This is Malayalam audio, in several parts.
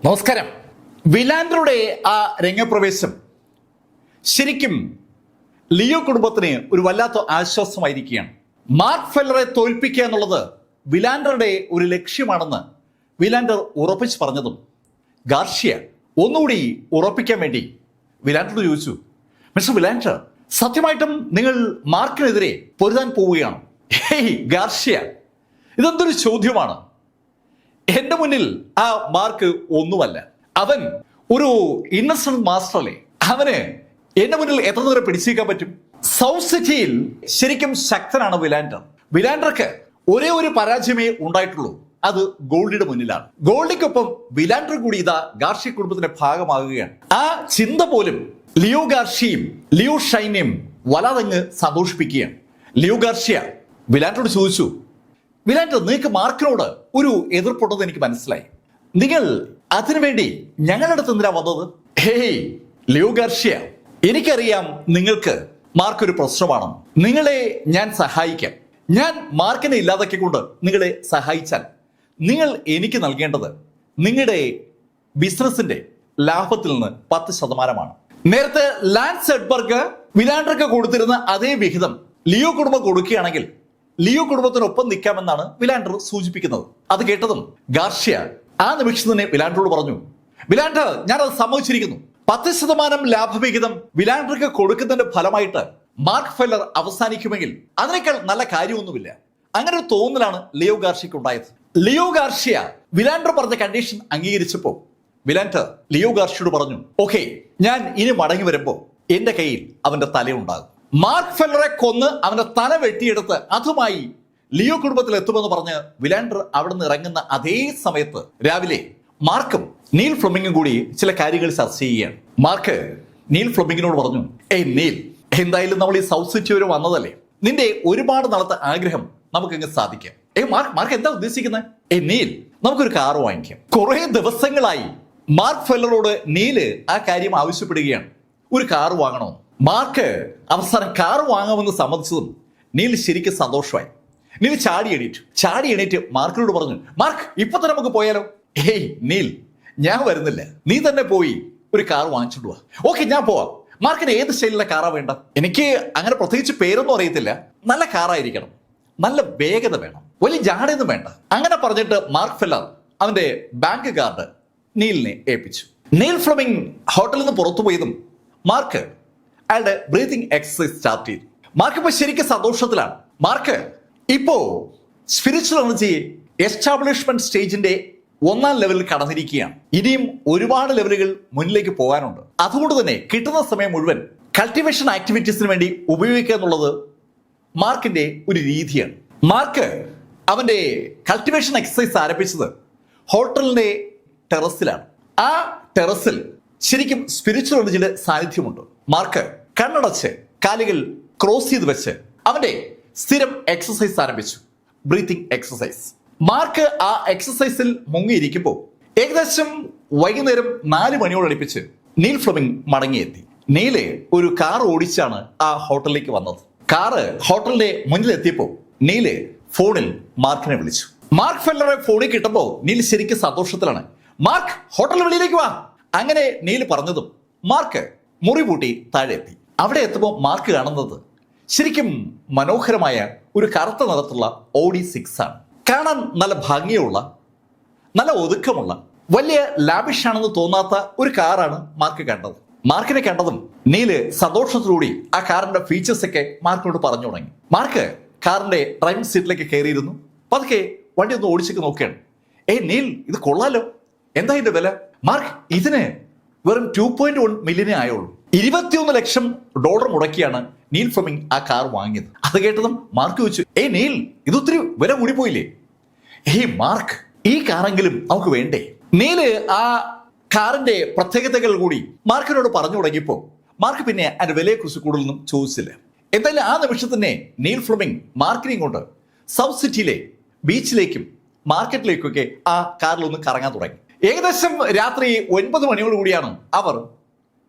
നമസ്കാരം. വിലാൻഡറുടെ ആ രംഗപ്രവേശം ശരിക്കും ലിയോ കുടുംബത്തിന് ഒരു വല്ലാത്ത ആശ്വാസമായിരിക്കുകയാണ്. മാർക്ക് ഫെല്ലറെ തോൽപ്പിക്കുക എന്നുള്ളത് വിലാൻഡറുടെ ഒരു ലക്ഷ്യമാണെന്ന് വിലാൻഡർ ഉറപ്പിച്ച് പറഞ്ഞതും ഗാർഷ്യ ഒന്നുകൂടി ഉറപ്പിക്കാൻ വേണ്ടി വിലാൻഡറോട് ചോദിച്ചു, മിസ്റ്റർ വിലാൻഡർ, സത്യമായിട്ടും നിങ്ങൾ മാർക്കിനെതിരെ പൊരുതാൻ പോവുകയാണ്? ഹേയ് ഗാർഷ്യ, ഇതെന്തൊരു ചോദ്യമാണ്? എന്റെ മുന്നിൽ ആ മാർക്ക് ഒന്നുമല്ല. അവൻ ഒരു ഇന്നസെന്റ് മാസ്റ്റർ അല്ലേ. അവന് എന്റെ മുന്നിൽ എത്ര ദൂരം പിടിച്ചേക്കാൻ പറ്റും? സൗത്ത് സിറ്റിയിൽ ശരിക്കും ശക്തനാണ് വിലാൻഡർ. വിലാൻഡർക്ക് ഒരേ ഒരു പരാജയമേ ഉണ്ടായിട്ടുള്ളൂ, അത് ഗോൾഡിയുടെ മുന്നിലാണ്. ഗോൾഡിക്കൊപ്പം വിലാൻഡർ കൂടി ഇതാ ഗാർഷ്യ കുടുംബത്തിന്റെ ഭാഗമാകുകയാണ്. ആ ചിന്ത പോലും ലിയോ ഗാർഷ്യയും ലിയോ ഷൈനെയും വല്ലാതങ്ങ് സന്തോഷിപ്പിക്കുകയാണ്. ലിയോ ഗാർഷ്യ വിലാൻഡറോട് ചോദിച്ചു, വിലാൻഡർ, നിങ്ങൾക്ക് മാർക്കിനോട് ഒരു എതിർപ്പുണ്ടെന്ന് എനിക്ക് മനസ്സിലായി. നിങ്ങൾ അതിനുവേണ്ടി ഞങ്ങളുടെ അടുത്ത് എന്തിനാ വന്നത്? ഹേയ് ലിയോ ഗാർഷ്യ, എനിക്കറിയാം നിങ്ങൾക്ക് മാർക്ക് ഒരു പ്രശ്നമാണെന്ന്. നിങ്ങളെ ഞാൻ സഹായിക്കാം. ഞാൻ മാർക്കിനെ ഇല്ലാതാക്കിക്കൊണ്ട് നിങ്ങളെ സഹായിച്ചാൽ നിങ്ങൾ എനിക്ക് നൽകേണ്ടത് നിങ്ങളുടെ ബിസിനസിന്റെ ലാഭത്തിൽ നിന്ന് 10%. നേരത്തെ ലാൻസ് എഡ്ബർഗ് വിലാൻഡർക്ക് കൊടുത്തിരുന്ന അതേ വിഹിതം ലിയോ കുടുംബം കൊടുക്കുകയാണെങ്കിൽ ലിയോ കുടുംബത്തിനൊപ്പം നിൽക്കാമെന്നാണ് വിലാൻഡർ സൂചിപ്പിക്കുന്നത്. അത് കേട്ടതും ഗാർഷ്യ ആ നിമിഷം തന്നെ വിലാൻഡറോട് പറഞ്ഞു, വിലാൻഡർ, ഞാനത് സമ്മതിച്ചിരിക്കുന്നു. 10% ലാഭവിഹിതം വിലാൻഡർക്ക് കൊടുക്കുന്നതിന്റെ ഫലമായിട്ട് മാർക്ക് ഫെല്ലർ അവസാനിക്കുമെങ്കിൽ അതിനേക്കാൾ നല്ല കാര്യമൊന്നുമില്ല. അങ്ങനെ ഒരു തോന്നലാണ് ലിയോ ഗാർഷ്യക്ക് ഉണ്ടായത്. ലിയോ ഗാർഷ്യ വിലാൻഡർ പറഞ്ഞ കണ്ടീഷൻ അംഗീകരിച്ചപ്പോ വിലാൻഡർ ലിയോ ഗാർഷ്യയോട് പറഞ്ഞു, ഓക്കെ, ഞാൻ ഇനി മടങ്ങി വരുമ്പോ എന്റെ കയ്യിൽ അവന്റെ തലയുണ്ടാകും. മാർക്ക് ഫെല്ലറെ കൊന്ന് അവന്റെ തല വെട്ടിയെടുത്ത് അതുമായി ലിയോ കുടുംബത്തിൽ എത്തുമെന്ന് പറഞ്ഞ് വിലാൻഡർ അവിടെ നിന്ന് ഇറങ്ങുന്ന അതേ സമയത്ത് രാവിലെ മാർക്കും നീൽ ഫ്ലെമിംഗും കൂടി ചില കാര്യങ്ങൾ ചർച്ച ചെയ്യുകയാണ്. മാർക്ക് നീൽ ഫ്ലെമിംഗിനോട് പറഞ്ഞു, ഏയ് നീൽ, എന്തായാലും നമ്മൾ ഈ സൗത്ത് സിറ്റി വരെ വന്നതല്ലേ, നിന്റെ ഒരുപാട് നാളത്തെ ആഗ്രഹം നമുക്കങ്ങ് സാധിക്കാം. മാർക്ക് എന്താ ഉദ്ദേശിക്കുന്നത്? നീൽ, നമുക്കൊരു കാർ വാങ്ങിക്കാം. കുറെ ദിവസങ്ങളായി മാർക്ക് ഫെല്ലറോട് നീല് ആ കാര്യം ആവശ്യപ്പെടുകയാണ്, ഒരു കാർ വാങ്ങണോ. മാർക്ക് അവസാനം കാർ വാങ്ങാമെന്ന് സമ്മതിച്ചതും നീൽ ശരിക്കും സന്തോഷമായി. നീൽ ചാടി എണീറ്റ് മാർക്കിനോട് പറഞ്ഞു, മാർക്ക്, ഇപ്പൊ തന്നെ നമുക്ക് പോയാലോ? ഏയ് നീൽ, ഞാൻ വരുന്നില്ല, നീ തന്നെ പോയി ഒരു കാർ വാങ്ങിച്ചിട്ട് വാ. ഓക്കെ, ഞാൻ പോവാം. മാർക്കിന് ഏത് സ്റ്റൈലിലെ കാറാ വേണ്ട? എനിക്ക് അങ്ങനെ പ്രത്യേകിച്ച് പേരൊന്നും അറിയത്തില്ല, നല്ല കാറായിരിക്കണം, നല്ല വേഗത വേണം, വലിയ ജാടയൊന്നും വേണ്ട. അങ്ങനെ പറഞ്ഞിട്ട് മാർക്ക് ഫെല്ലർ അവന്റെ ബാങ്ക് കാർഡ് നീലിനെ ഏൽപ്പിച്ചു. നീൽ ഫ്ലെമിംഗ് ഹോട്ടലിൽ നിന്ന് പുറത്തു പോയതും മാർക്ക് അയാളുടെ ബ്രീതിങ് എക്സസൈസ് സ്റ്റാർട്ട് ചെയ്തു. മാർക്ക് ഇപ്പൊ ശരിക്കും സന്തോഷത്തിലാണ്. മാർക്ക് ഇപ്പോ സ്പിരിച്വൽ എനർജി എസ്റ്റാബ്ലിഷ്മെന്റ് സ്റ്റേജിന്റെ 1ാം ലെവലിൽ കടന്നിരിക്കുകയാണ്. ഇനിയും ഒരുപാട് ലെവലുകൾ മുന്നിലേക്ക് പോകാനുണ്ട്. അതുകൊണ്ട് തന്നെ കിട്ടുന്ന സമയം മുഴുവൻ കൾട്ടിവേഷൻ ആക്ടിവിറ്റീസിന് വേണ്ടി ഉപയോഗിക്കുക എന്നുള്ളത് മാർക്കിന്റെ ഒരു രീതിയാണ്. മാർക്ക് അവന്റെ കൾട്ടിവേഷൻ എക്സസൈസ് ആരംഭിച്ചത് ഹോട്ടലിന്റെ ടെറസിലാണ്. ആ ടെറസിൽ ശരിക്കും സ്പിരിച്വൽ എനർജിയുടെ സാന്നിധ്യമുണ്ട്. മാർക്ക് കണ്ണടച്ച് കാലുകൾ ക്രോസ് ചെയ്ത് വെച്ച് അവന്റെ സ്ഥിരം എക്സസൈസ് ആരംഭിച്ചു, ബ്രീത്തിങ് എക്സസൈസ്. മാർക്ക് ആ എക്സസൈസിൽ മുങ്ങിയിരിക്കുമ്പോൾ ഏകദേശം വൈകുന്നേരം 4 മണിയോടടുപ്പിച്ച് നീൽ ഫ്ലെമിംഗ് മടങ്ങിയെത്തി. നീല് ഒരു കാർ ഓടിച്ചാണ് ആ ഹോട്ടലിലേക്ക് വന്നത്. കാറ് ഹോട്ടലിന്റെ മുന്നിലെത്തിയപ്പോൾ നീല് ഫോണിൽ മാർക്കിനെ വിളിച്ചു. മാർക്ക് ഫെല്ലറെ ഫോണിൽ കിട്ടുമ്പോൾ നീൽ ശരിക്കും സന്തോഷത്തിലാണ്. മാർക്ക്, ഹോട്ടൽ വെളിയിലേക്ക് വാ. അങ്ങനെ നീൽ പറഞ്ഞതും മാർക്ക് മുറി പൂട്ടി താഴെ എത്തി. അവിടെ എത്തുമ്പോൾ മാർക്ക് കാണുന്നത് ശരിക്കും മനോഹരമായ ഒരു കറുത്ത നിറത്തുള്ള ഓഡി 6 ആണ്. കാണാൻ നല്ല ഭംഗിയുള്ള, നല്ല ഒതുക്കമുള്ള, വലിയ ലാവിഷാണെന്ന് തോന്നാത്ത ഒരു കാറാണ് മാർക്ക് കണ്ടത്. മാർക്കിനെ കണ്ടതും നീല് സന്തോഷത്തോടുകൂടി ആ കാറിന്റെ ഫീച്ചേഴ്സ് ഒക്കെ മാർക്കിനോട് പറഞ്ഞു തുടങ്ങി. മാർക്ക് കാറിന്റെ ഡ്രൈവിംഗ് സീറ്റിലേക്ക് കയറിയിരുന്നു. പതുക്കെ വണ്ടി ഒന്ന് ഓടിച്ചേക്ക് നോക്കുകയാണ്. നീൽ, ഇത് കൊള്ളാലോ, എന്താ ഇതിന്റെ വില? മാർക്ക്, ഇതിന് വെറും 2.1 മില്യണേ ആയുള്ളൂ. $21 ലക്ഷം മുടക്കിയാണ് നീൽ ഫ്ലെമിംഗ് ആ കാർ വാങ്ങിയത്. അത് കേട്ടതും മാർക്ക് ചോദിച്ചു, നീൽ, ഇതൊത്തിരി വില കൂടിപ്പോയില്ലേ? മാർക്ക്, ഈ കാറെങ്കിലും നമുക്ക് വേണ്ടേ? നീല് ആ കാറിന്റെ പ്രത്യേകതകൾ കൂടി മാർക്കിനോട് പറഞ്ഞു തുടങ്ങിയപ്പോ മാർക്ക് പിന്നെ അതിന്റെ വിലയെക്കുറിച്ച് കൂടുതലൊന്നും ചോദിച്ചില്ല. എന്തായാലും ആ നിമിഷം തന്നെ നീൽ ഫ്ലെമിംഗ് മാർക്കിനെയും കൊണ്ട് സൗത്ത് സിറ്റിയിലെ ബീച്ചിലേക്കും മാർക്കറ്റിലേക്കൊക്കെ ആ കാറിലൊന്ന് കറങ്ങാൻ തുടങ്ങി. ഏകദേശം രാത്രി 9 മണിയോടുകൂടിയാണ് അവർ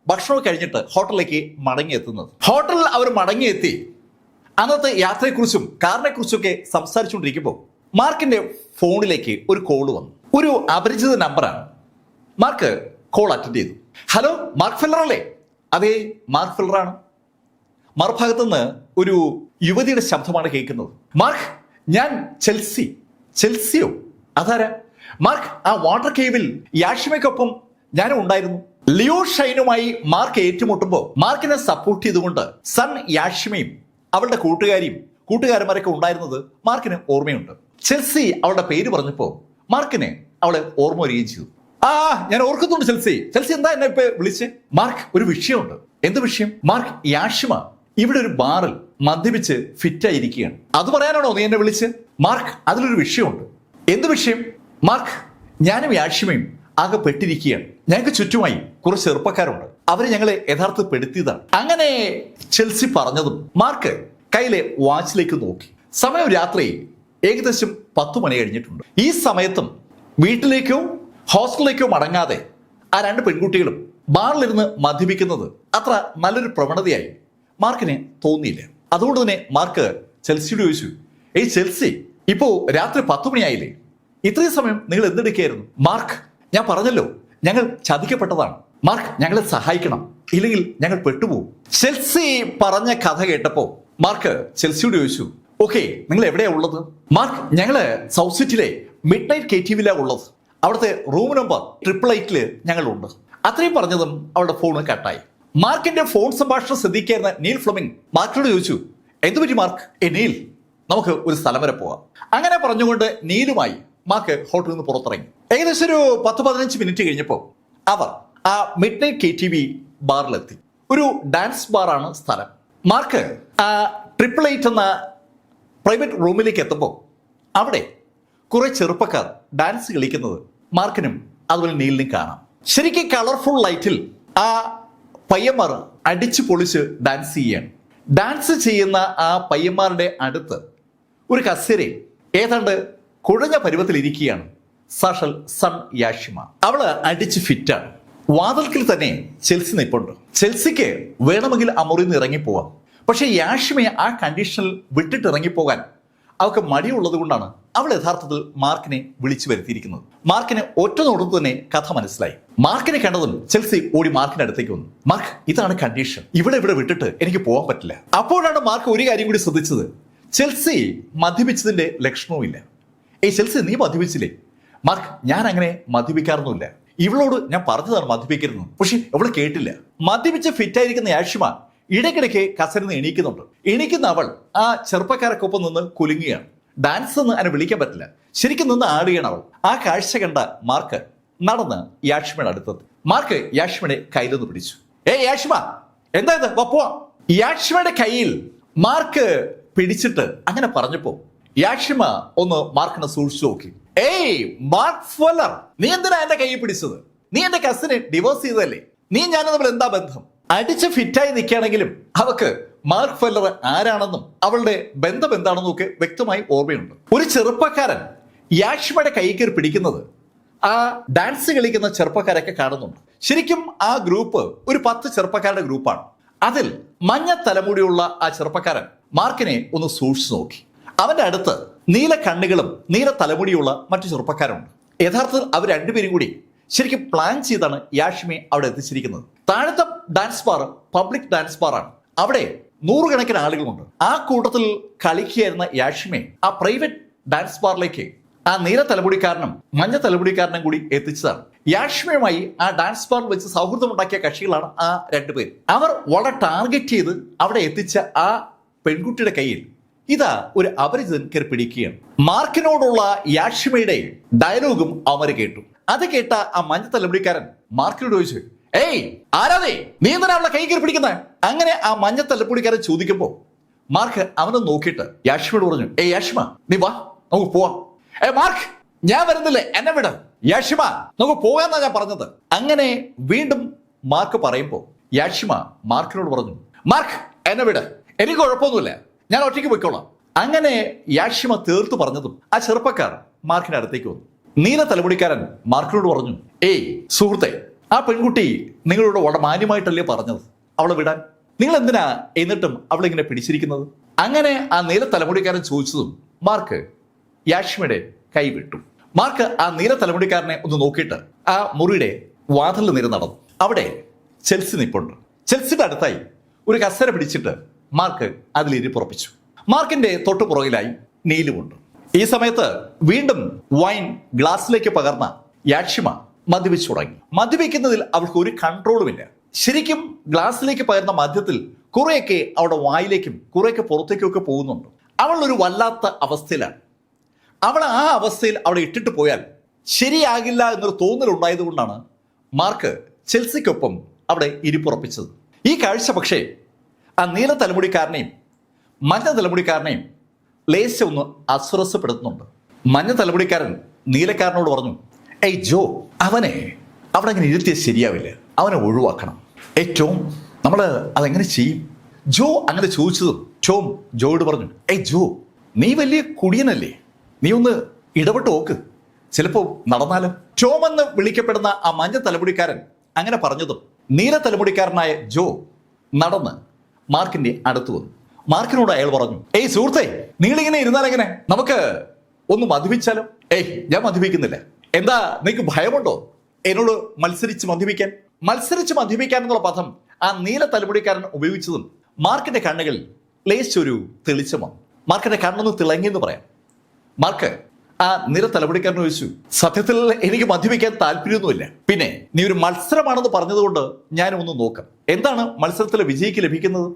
ഭക്ഷണം കഴിഞ്ഞിട്ട് ഹോട്ടലിലേക്ക് മടങ്ങിയെത്തുന്നത്. ഹോട്ടലിൽ അവർ മടങ്ങിയെത്തി അന്നത്തെ യാത്രയെക്കുറിച്ചും കാറിനെ കുറിച്ചൊക്കെ സംസാരിച്ചുകൊണ്ടിരിക്കുമ്പോൾ മാർക്കിന്റെ ഫോണിലേക്ക് ഒരു കോൾ വന്നു. ഒരു അപരിചിത നമ്പറാണ്. മാർക്ക് കോൾ അറ്റൻഡ് ചെയ്തു. ഹലോ, മാർക്ക് ഫെല്ലർ അല്ലേ? അതെ, മാർക്ക് ഫെല്ലറാണ്. മറുഭാഗത്തുനിന്ന് ഒരു യുവതിയുടെ ശബ്ദമാണ് കേൾക്കുന്നത്. മാർക്ക്, ഞാൻ ചെൽസി. ചെൽസിയോ? അതാരാ? മാർക്ക്, ആ വാട്ടർ കേവിൽ യാഷിമയ്ക്കൊപ്പം ഞാനും ഉണ്ടായിരുന്നു. ലിയോ ഷൈനുമായി മാർക്ക് ഏറ്റുമുട്ടുമ്പോൾ മാർക്കിനെ സപ്പോർട്ട് ചെയ്തുകൊണ്ട് സൺ യാഷിമയും അവളുടെ കൂട്ടുകാരന്മാരൊക്കെ ഉണ്ടായിരുന്നത് മാർക്കിന് ഓർമ്മയുണ്ട്. ചെൽസി അവളുടെ പേര് പറഞ്ഞപ്പോൾ മാർക്കിന് അവളെ ഓർമ്മ വരികയും ചെയ്തു. ഞാൻ ഓർക്കുന്നുണ്ട് ചെൽസി. ചെൽസി എന്താ എന്നെ ഇപ്പൊ വിളിച്ച്? മാർക്ക്, ഒരു വിഷയമുണ്ട്. എന്ത് വിഷയം? മാർക്ക്, യാഷിമ ഇവിടെ ഒരു ബാറിൽ മദ്യപിച്ച് ഫിറ്റായിരിക്കുകയാണ്. അത് പറയാനാണോ നീ എന്നെ വിളിച്ച്? മാർക്ക്, അതിലൊരു വിഷയമുണ്ട്. എന്ത് വിഷയം? മാർക്ക്, ഞാനും യാഷിമയും ആകെ പെട്ടിരിക്കുകയാണ്. ഞങ്ങൾക്ക് ചുറ്റുമായി കുറച്ച് ചെറുപ്പക്കാരുണ്ട്. അവര് ഞങ്ങളെ യഥാർത്ഥത്തിൽ പെടുത്തിയതാണ്. അങ്ങനെ ചെൽസി പറഞ്ഞതും മാർക്ക് കയ്യിലെ വാച്ചിലേക്ക് നോക്കി. സമയം രാത്രി ഏകദേശം 10 മണി കഴിഞ്ഞിട്ടുണ്ട്. ഈ സമയത്തും വീട്ടിലേക്കോ ഹോസ്റ്റലിലേക്കോ മടങ്ങാതെ ആ 2 പെൺകുട്ടികളും ബാറിലിരുന്ന് മദ്യപിക്കുന്നത് അത്ര നല്ലൊരു പ്രവണതയായി മാർക്കിന് തോന്നിയില്ല. അതുകൊണ്ട് തന്നെ മാർക്ക് ചെൽസിയോട് ചോദിച്ചു, ഏയ് ചെൽസി, ഇപ്പോ രാത്രി 10 മണിയായില്ലേ? ഇത്രയും സമയം നിങ്ങൾ എന്തെടുക്കുകയായിരുന്നു? മാർക്ക്, ഞാൻ പറഞ്ഞല്ലോ, ഞങ്ങൾ ചതിക്കപ്പെട്ടതാണ്. മാർക്ക്, ഞങ്ങളെ സഹായിക്കണം, ഇല്ലെങ്കിൽ ഞങ്ങൾ പെട്ടുപോകും. ചെൽസി പറഞ്ഞ കഥ കേട്ടപ്പോ മാർക്ക് ചെൽസിയോട് ചോദിച്ചു, ഓക്കെ, നിങ്ങൾ എവിടെയാ ഉള്ളത്? മാർക്ക്, ഞങ്ങള് സൗത്ത് സിറ്റിയിലെ മിഡ് നൈറ്റ് KTVയിലാണ് ഉള്ളത്. അവിടുത്തെ റൂം നമ്പർ 888 ഞങ്ങളുണ്ട്. അത്രയും പറഞ്ഞതും അവളുടെ ഫോൺ കട്ടായി. മാർക്കിന്റെ ഫോൺ സംഭാഷണം ശ്രദ്ധിക്കായിരുന്ന നീൽ ഫ്ലെമിംഗ് മാർക്കിനോട് ചോദിച്ചു, എന്തു പറ്റി മാർക്ക്? നീൽ, നമുക്ക് ഒരു സ്ഥലം വരെ പോവാം. അങ്ങനെ പറഞ്ഞുകൊണ്ട് നീലുമായി മാർക്ക് ഹോട്ടലിൽ നിന്ന് പുറത്തിറങ്ങി. ഏകദേശം ഒരു 10-15 മിനിറ്റ് കഴിഞ്ഞപ്പോൾ അവർ ആ മിഡ് നൈറ്റ് KTV ബാറിലെത്തി. ഒരു ഡാൻസ് ബാറാണ് സ്ഥലം. മാർക്ക് ആ 888 എന്ന പ്രൈവറ്റ് റൂമിലേക്ക് എത്തുമ്പോൾ അവിടെ കുറെ ചെറുപ്പക്കാർ ഡാൻസ് കളിക്കുന്നത് മാർക്കിനും അതുപോലെ നീലിനും കാണാം. ശരിക്കും കളർഫുൾ ലൈറ്റിൽ ആ പയ്യന്മാർ അടിച്ചു പൊളിച്ച് ഡാൻസ് ചെയ്യാണ്. ഡാൻസ് ചെയ്യുന്ന ആ പയ്യന്മാരുടെ അടുത്ത് ഒരു കസേരയിൽ ഏതാണ്ട് കുഴഞ്ഞ പരുവത്തിൽ ഇരിക്കുകയാണ് സാഷൽ സൺ യാഷിമ. അവള് അടിച്ച് ഫിറ്റാണ്. വാതിൽക്കിൽ തന്നെ ചെൽസി നിൽപ്പുണ്ട്. ചെൽസിക്ക് വേണമെങ്കിൽ ആ മുറിയിൽ നിന്ന് ഇറങ്ങിപ്പോവാം. പക്ഷെ യാഷിമയെ ആ കണ്ടീഷനിൽ വിട്ടിട്ട് ഇറങ്ങിപ്പോകാൻ അവൾക്ക് മടിയുള്ളത് കൊണ്ടാണ് അവൾ യഥാർത്ഥത്തിൽ മാർക്കിനെ വിളിച്ചു വരുത്തിയിരിക്കുന്നത്. മാർക്കിന് ഒറ്റ നോട്ടത്തിൽ തന്നെ കഥ മനസ്സിലായി. മാർക്കിനെ കണ്ടതും ചെൽസി ഓടി മാർക്കിന്റെ അടുത്തേക്ക് വന്നു. മാർക്ക്, ഇതാണ് കണ്ടീഷൻ, ഇവിടെ വിട്ടിട്ട് എനിക്ക് പോകാൻ പറ്റില്ല. അപ്പോഴാണ് മാർക്ക് ഒരു കാര്യം കൂടി ശ്രദ്ധിച്ചത്. ചെൽസി മദ്യപിച്ചതിന്റെ ലക്ഷണവുമില്ല. ചെൽസി, നീ മദ്യപിച്ചില്ലേ? മാർക്ക്, ഞാൻ അങ്ങനെ മദ്യപിക്കാറൊന്നുമില്ല. ഇവളോട് ഞാൻ പറഞ്ഞതാണ് മദ്യപിക്കരുത്, പക്ഷെ അവള് കേട്ടില്ല. മദ്യപിച്ച് ഫിറ്റായിരിക്കുന്ന യാഷിമ ഇടയ്ക്കിടയ്ക്ക് കസരിന്ന് എണീക്കുന്ന അവൾ ആ ചെറുപ്പക്കാരൊക്കെ ഒപ്പം നിന്ന് കുലുങ്ങുകയാണ്. ഡാൻസ് എന്ന് അതിനെ വിളിക്കാൻ പറ്റില്ല, ശരിക്കും നിന്ന് ആടുകയാണ് അവൾ. ആ കാഴ്ച കണ്ട മാർക്ക് നടന്ന് യാഷിമയുടെ അടുത്തെത്തി. മാർക്ക് യാഷിമയുടെ കയ്യിലൊന്ന് പിടിച്ചു. യാഷിമ, എന്താ ഇത്? പോവാം. യാഷിമയുടെ കയ്യിൽ മാർക്ക് പിടിച്ചിട്ട് അങ്ങനെ പറഞ്ഞപ്പോ യാഷിമ ഒന്ന് മാർക്കിനെ സൂക്ഷിച്ചു നോക്കി. മാർക്ക് ഫെല്ലർ, നീ എന്തിനാ എന്റെ കൈ പിടിച്ചത്? നീ എന്റെ കസിനെ ഡിവോഴ്സ് ചെയ്തതല്ലേ? നീ ഞാനും തമ്മിൽ എന്താ ബന്ധം? അടിച്ച് ഫിറ്റായി നിൽക്കുകയാണെങ്കിലും അവക്ക് മാർക്ക് ഫെല്ലർ ആരാണെന്നും അവളുടെ ബന്ധം എന്താണെന്നും ഒക്കെ വ്യക്തമായി ഓർമ്മയുണ്ട്. ഒരു ചെറുപ്പക്കാരൻ യാഷിമയുടെ കൈ കയറി പിടിക്കുന്നത് ആ ഡാൻസ് കളിക്കുന്ന ചെറുപ്പക്കാരൊക്കെ കാണുന്നുണ്ട്. ശരിക്കും ആ ഗ്രൂപ്പ് ഒരു 10 ചെറുപ്പക്കാരുടെ ഗ്രൂപ്പാണ്. അതിൽ മഞ്ഞ തലമുടിയുള്ള ആ ചെറുപ്പക്കാരൻ മാർക്കിനെ ഒന്ന് സൂക്ഷിച്ചു നോക്കി. അവന്റെ അടുത്ത് നീല കണ്ണുകളും നീല തലമുടിയുള്ള മറ്റു ചെറുപ്പക്കാരുണ്ട്. യഥാർത്ഥത്തിൽ അവർ രണ്ടുപേരും കൂടി ശരിക്കും പ്ലാൻ ചെയ്താണ് യാഷിമയെ അവിടെ എത്തിച്ചിരിക്കുന്നത്. താഴത്തെ ഡാൻസ് ബാർ പബ്ലിക് ഡാൻസ് ബാറാണ്. അവിടെ 100 കണക്കിന് ആളുകളുണ്ട്. ആ കൂട്ടത്തിൽ കളിക്കുകയായിരുന്ന യാഷിമയെ ആ പ്രൈവറ്റ് ഡാൻസ് ബാറിലേക്ക് ആ നീല തലമുടിക്കാരനും മഞ്ഞ തലമുടിക്കാരനും കൂടി എത്തിച്ചതാണ്. യാഷിമയുമായി ആ ഡാൻസ് ബാറിൽ വെച്ച് സൗഹൃദമുണ്ടാക്കിയ കക്ഷികളാണ് ആ 2 പേര്. അവർ വളരെ ടാർഗറ്റ് ചെയ്ത് അവിടെ എത്തിച്ച ആ പെൺകുട്ടിയുടെ കയ്യിൽ ഇതാ ഒരു അപരിചിതൻ കയറി പിടിക്കുകയാണ്. മാർക്കിനോടുള്ള യാഷിമയുടെ ഡയലോഗും അവര് കേട്ടു. അത് കേട്ട ആ മഞ്ഞ തലമുടിക്കാരൻ മാർക്കിനോട് ചോദിച്ചു, ആരാധേ, നീ എന്തിനാ അവളെ കൈ കയറി പിടിക്കുന്നത്? അങ്ങനെ ആ മഞ്ഞ തലമുടിക്കാരൻ ചോദിക്കുമ്പോ മാർക്ക് അവനെ നോക്കിയിട്ട് യാഷിമയോട് പറഞ്ഞു, യാഷിമ, നീ വാ, നമുക്ക് പോവാം. മാർക്ക്, ഞാൻ വരുന്നില്ലേ, എന്നെ വിട്. യാഷിമ, നമുക്ക് പോകാന്നാ ഞാൻ പറഞ്ഞത്. അങ്ങനെ വീണ്ടും മാർക്ക് പറയുമ്പോ യാഷിമ മാർക്കിനോട് പറഞ്ഞു, മാർക്ക്, എന്നെ വിട്, എനിക്ക് കുഴപ്പമൊന്നുമില്ല, ഞാൻ ഒറ്റയ്ക്ക് പോയിക്കോളാം. അങ്ങനെ യാഷിമ തീർത്തു പറഞ്ഞതും ആ ചെറുപ്പക്കാർ മാർക്കിന്റെ അടുത്തേക്ക് വന്നു. നീല തലമുടിക്കാരൻ മാർക്കിനോട് പറഞ്ഞു, സുഹൃത്തെ, ആ പെൺകുട്ടി നിങ്ങളോട് വളരെ മാന്യമായിട്ടല്ലേ പറഞ്ഞത് അവളെ വിടാൻ? നിങ്ങൾ എന്തിനാ എന്നിട്ടും അവളെ ഇങ്ങനെ പിടിച്ചിരിക്കുന്നത്? അങ്ങനെ ആ നീല തലമുടിക്കാരൻ ചോദിച്ചതും മാർക്ക് യാഷിമയുടെ കൈ വിട്ടു. മാർക്ക് ആ നീല തലമുടിക്കാരനെ ഒന്ന് നോക്കിയിട്ട് ആ മുറിയുടെ വാതിലിൽ നേരെ നടന്നു. അവിടെ ചെൽസി നിൽപ്പുണ്ട്. ചെൽസിയുടെ അടുത്തായി ഒരു കസേര പിടിച്ചിട്ട് മാർക്ക് അതിലിരിപ്പുറപ്പിച്ചു. മാർക്കിന്റെ തൊട്ടു പുറകിലായി നീലുമുണ്ട്. ഈ സമയത്ത് വീണ്ടും വൈൻ ഗ്ലാസ്സിലേക്ക് പകർന്ന യാക്ഷിമ മദ്യപിച്ചു തുടങ്ങി. മദ്യപിക്കുന്നതിൽ അവൾക്ക് ഒരു കൺട്രോളുമില്ല. ശരിക്കും ഗ്ലാസ്സിലേക്ക് പകർന്ന മദ്യത്തിൽ കുറെയൊക്കെ അവളുടെ വായിലേക്കും കുറെയൊക്കെ പുറത്തേക്കും ഒക്കെ പോകുന്നുണ്ട്. അവൾ ഒരു വല്ലാത്ത അവസ്ഥയിലാണ്. അവൾ ആ അവസ്ഥയിൽ അവിടെ ഇട്ടിട്ട് പോയാൽ ശരിയാകില്ല എന്നൊരു തോന്നലുണ്ടായതുകൊണ്ടാണ് മാർക്ക് ചെൽസിക്കൊപ്പം അവിടെ ഇരിപ്പുറപ്പിച്ചത്. ഈ കാഴ്ച പക്ഷേ ആ നീല തലമുടിക്കാരനെയും മഞ്ഞ തലമുടിക്കാരനെയും ലേശം ഒന്ന് അസ്വസ്ഥപ്പെടുത്തുന്നുണ്ട്. മഞ്ഞ തലമുടിക്കാരൻ നീലക്കാരനോട് പറഞ്ഞു, ഏയ് ജോ, അവനെ അവിടെ അങ്ങനെ ഇരുത്തിയത് ശരിയാവില്ല, അവനെ ഒഴിവാക്കണം. ടോം, നമ്മൾ അതെങ്ങനെ ചെയ്യും? ജോ അങ്ങനെ ചോദിച്ചതും ടോം ജോയോട് പറഞ്ഞു, ഏയ് ജോ, നീ വലിയ കുടിയനല്ലേ, നീ ഒന്ന് ഇടപെട്ട് നോക്ക്, ചിലപ്പോൾ നടന്നാലോ. ടോം എന്ന് വിളിക്കപ്പെടുന്ന ആ മഞ്ഞ തലമുടിക്കാരൻ അങ്ങനെ പറഞ്ഞതും നീല തലമുടിക്കാരനായ ജോ നടന്ന് മാർക്കിന്റെ അടുത്ത് വന്നു. മാർക്കിനോട് അയാൾ പറഞ്ഞു, ഏയ് സുഹൃത്തെ, നിങ്ങളിങ്ങനെ ഇരുന്നാലെങ്ങനെ, നമുക്ക് ഒന്ന് മദ്യപിച്ചാലോ? ഏയ്, ഞാൻ മദ്യപിക്കുന്നില്ല. എന്താ, നിങ്ങൾക്ക് ഭയമുണ്ടോ എന്നോട് മത്സരിച്ച് മദ്യപിക്കാൻ? മത്സരിച്ച് മദ്യപിക്കാൻ എന്നുള്ള പദം ആ നീല തലമുടിക്കാരൻ ഉപയോഗിച്ചതും മാർക്കിന്റെ കണ്ണുകളിൽ ലേശൊരു തെളിച്ചം വന്നു. മാർക്കിന്റെ കണ്ണൊന്ന് തിളങ്ങിയെന്ന് പറയാം. മാർക്ക് ആ നീല തലമുടിക്കാരൻ ചോദിച്ചു, സത്യത്തിൽ എനിക്ക് മദ്യപിക്കാൻ താല്പര്യമൊന്നുമില്ല, പിന്നെ നീ ഒരു മത്സരമാണെന്ന് പറഞ്ഞതുകൊണ്ട് ഞാനും ഒന്ന് നോക്കാം, എന്താണ് മത്സരത്തിൽ വിജയിക്ക് ലഭിക്കുന്നത്?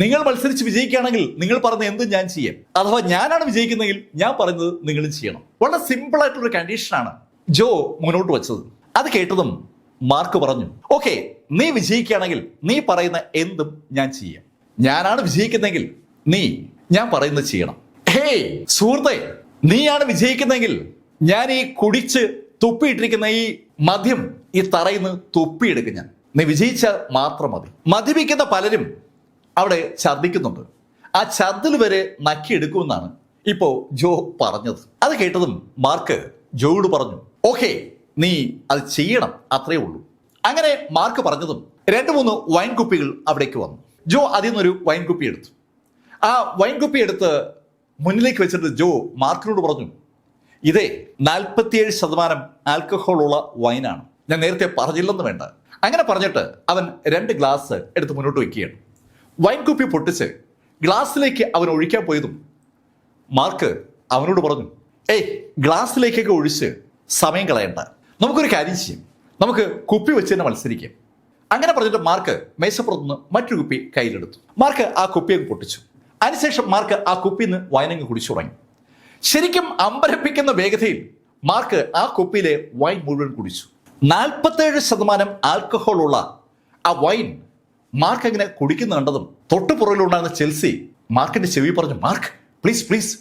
നിങ്ങൾ മത്സരിച്ച് വിജയിക്കുകയാണെങ്കിൽ നിങ്ങൾ പറഞ്ഞ എന്തും ഞാൻ ചെയ്യാം, അഥവാ ഞാനാണ് വിജയിക്കുന്നതെങ്കിൽ ഞാൻ പറയുന്നത് നിങ്ങളും ചെയ്യണം. വളരെ സിമ്പിൾ ആയിട്ടുള്ള കണ്ടീഷനാണ് ജോ മുന്നോട്ട് വെച്ചത്. അത് കേട്ടതും മാർക്ക് പറഞ്ഞു, ഓക്കെ, നീ വിജയിക്കുകയാണെങ്കിൽ നീ പറയുന്ന എന്തും ഞാൻ ചെയ്യാം. ഞാനാണ് വിജയിക്കുന്നെങ്കിൽ നീ ഞാൻ പറയുന്നത് ചെയ്യണം. ഹേയ് സുഹൃത്തെ, നീയാണ് വിജയിക്കുന്നെങ്കിൽ ഞാൻ ഈ കുടിച്ച് തുപ്പിയിട്ടിരിക്കുന്ന ഈ മദ്യം ഈ തറയിന്ന് തുപ്പിയെടുക്കും ഞാൻ. നീ വിജയിച്ചാൽ മാത്രം മതി. മദ്യപിക്കുന്ന പലരും അവിടെ ഛർദ്ദിക്കുന്നുണ്ട്. ആ ഛർദ്ദിൽ വരെ നക്കിയെടുക്കുമെന്നാണ് ഇപ്പോ ജോ പറഞ്ഞത്. അത് കേട്ടതും മാർക്ക് ജോയോട് പറഞ്ഞു, ഓക്കെ, നീ അത് ചെയ്യണം, അത്രേ ഉള്ളൂ. അങ്ങനെ മാർക്ക് പറഞ്ഞതും 2-3 വൈൻ കുപ്പികൾ അവിടേക്ക് വന്നു. ജോ അതിൽ നിന്നൊരു വൈൻ കുപ്പി എടുത്തു. ആ വൈൻ കുപ്പി എടുത്ത് മുന്നിലേക്ക് വെച്ചിട്ട് ജോ മാർക്കിനോട് പറഞ്ഞു, ഇതേ 47% ആൽക്കഹോൾ ഉള്ള വൈനാണ്, ഞാൻ നേരത്തെ പറഞ്ഞില്ലെന്ന് വേണ്ട. അങ്ങനെ പറഞ്ഞിട്ട് അവൻ 2 ഗ്ലാസ് എടുത്ത് മുന്നോട്ട് വയ്ക്കുകയാണ്. വൈൻ കുപ്പി പൊട്ടിച്ച് ഗ്ലാസ്സിലേക്ക് അവൻ ഒഴിക്കാൻ പോയതും മാർക്ക് അവനോട് പറഞ്ഞു, ഏയ്, ഗ്ലാസ്സിലേക്കൊക്കെ ഒഴിച്ച് സമയം കളയണ്ട, നമുക്കൊരു കാര്യം ചെയ്യും, നമുക്ക് കുപ്പി വെച്ച് തന്നെ മത്സരിക്കാം. അങ്ങനെ പറഞ്ഞിട്ട് മാർക്ക് മേശപ്പുറത്തുനിന്ന് മറ്റൊരു കുപ്പി കയ്യിലെടുത്തു. മാർക്ക് ആ കുപ്പിയൊക്കെ പൊട്ടിച്ചു. അതിനുശേഷം മാർക്ക് ആ കുപ്പിയിൽ നിന്ന് വൈനങ്ങ് കുടിച്ചു തുടങ്ങി. ശരിക്കും അമ്പരപ്പിക്കുന്ന വേഗതയിൽ മാർക്ക് ആ കുപ്പിയിലെ വൈൻ മുഴുവൻ കുടിച്ചു. 47% ആൽക്കഹോൾ ഉള്ള ആ വൈൻ മാർക്ക് അങ്ങനെ കുടിക്കുന്ന കണ്ടതും തൊട്ടു പുറകിലുണ്ടായിരുന്ന ചെൽസി മാർക്കിന്റെ ചെവി പറഞ്ഞു, മാർക്ക് പ്ലീസ് പ്ലീസ്,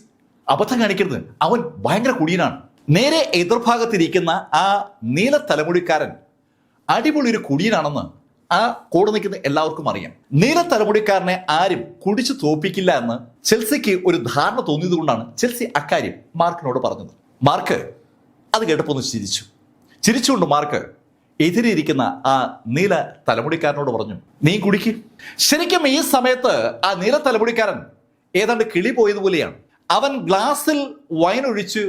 അബദ്ധം കാണിക്കരുത്, അവൻ ഭയങ്കര കുടിയനാണ്. നേരെ എതിർഭാഗത്തിരിക്കുന്ന ആ നീല തലമുടിക്കാരൻ അടിപൊളി ഒരു കുടിയനാണെന്ന് ആ കൂടെ നിൽക്കുന്ന എല്ലാവർക്കും അറിയാം. നീല തലമുടിക്കാരനെ ആരും കുടിച്ചു തോപ്പിക്കില്ല എന്ന് ചെൽസിക്ക് ഒരു ധാരണ തോന്നിയത് കൊണ്ടാണ് ചെൽസി അക്കാര്യം മാർക്കിനോട് പറഞ്ഞത്. മാർക്ക് അത് കേട്ടപ്പോൾ ഒന്ന് ചിരിച്ചുകൊണ്ട് മാർക്ക് എതിരിയിരിക്കുന്ന ആ നീല തലമുടിക്കാരനോട് പറഞ്ഞു, നീ കുടിക്ക്. ശരിക്കും ഈ സമയത്ത് ആ നീല തലമുടിക്കാരൻ ഏതാണ്ട് കിളി പോയതുപോലെയാണ്. അവൻ ഗ്ലാസ്സിൽ വൈൻ ഒഴിച്ച്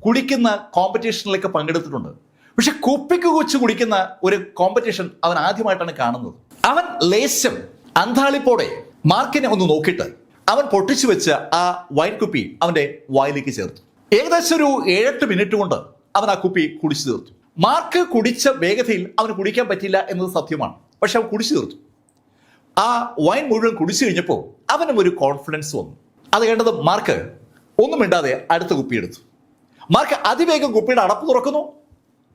കുടിക്കുന്ന കോമ്പറ്റീഷനിലൊക്കെ പങ്കെടുത്തിട്ടുണ്ട്. പക്ഷെ കുപ്പിക്ക് കൊച്ചു കുടിക്കുന്ന ഒരു കോമ്പറ്റീഷൻ അവൻ ആദ്യമായിട്ടാണ് കാണുന്നത്. അവൻ ലേശം അന്താളിപ്പോടെ മാർക്കിനെ ഒന്ന് നോക്കിയിട്ട് അവൻ പൊട്ടിച്ചു വെച്ച ആ വൈൻ കുപ്പി അവന്റെ വായിലേക്ക് ചേർത്തു. ഏകദേശം ഒരു 7-8 മിനിറ്റ് കൊണ്ട് അവൻ ആ കുപ്പി കുടിച്ചു തീർത്തു. മാർക്ക് കുടിച്ച വേഗതയിൽ അവന് കുടിക്കാൻ പറ്റില്ല എന്നത് സത്യമാണ്, പക്ഷെ അവൻ കുടിച്ചു തീർത്തു. ആ വൈൻ മുഴുവൻ കുടിച്ചു കഴിഞ്ഞപ്പോൾ അവനും ഒരു കോൺഫിഡൻസ് വന്നു. അത് കേട്ടത് മാർക്ക് ഒന്നും മിണ്ടാതെ അടുത്ത കുപ്പി എടുത്തു. മാർക്ക് അതിവേഗം കുപ്പിയുടെ അടപ്പ് തുറക്കുന്നു,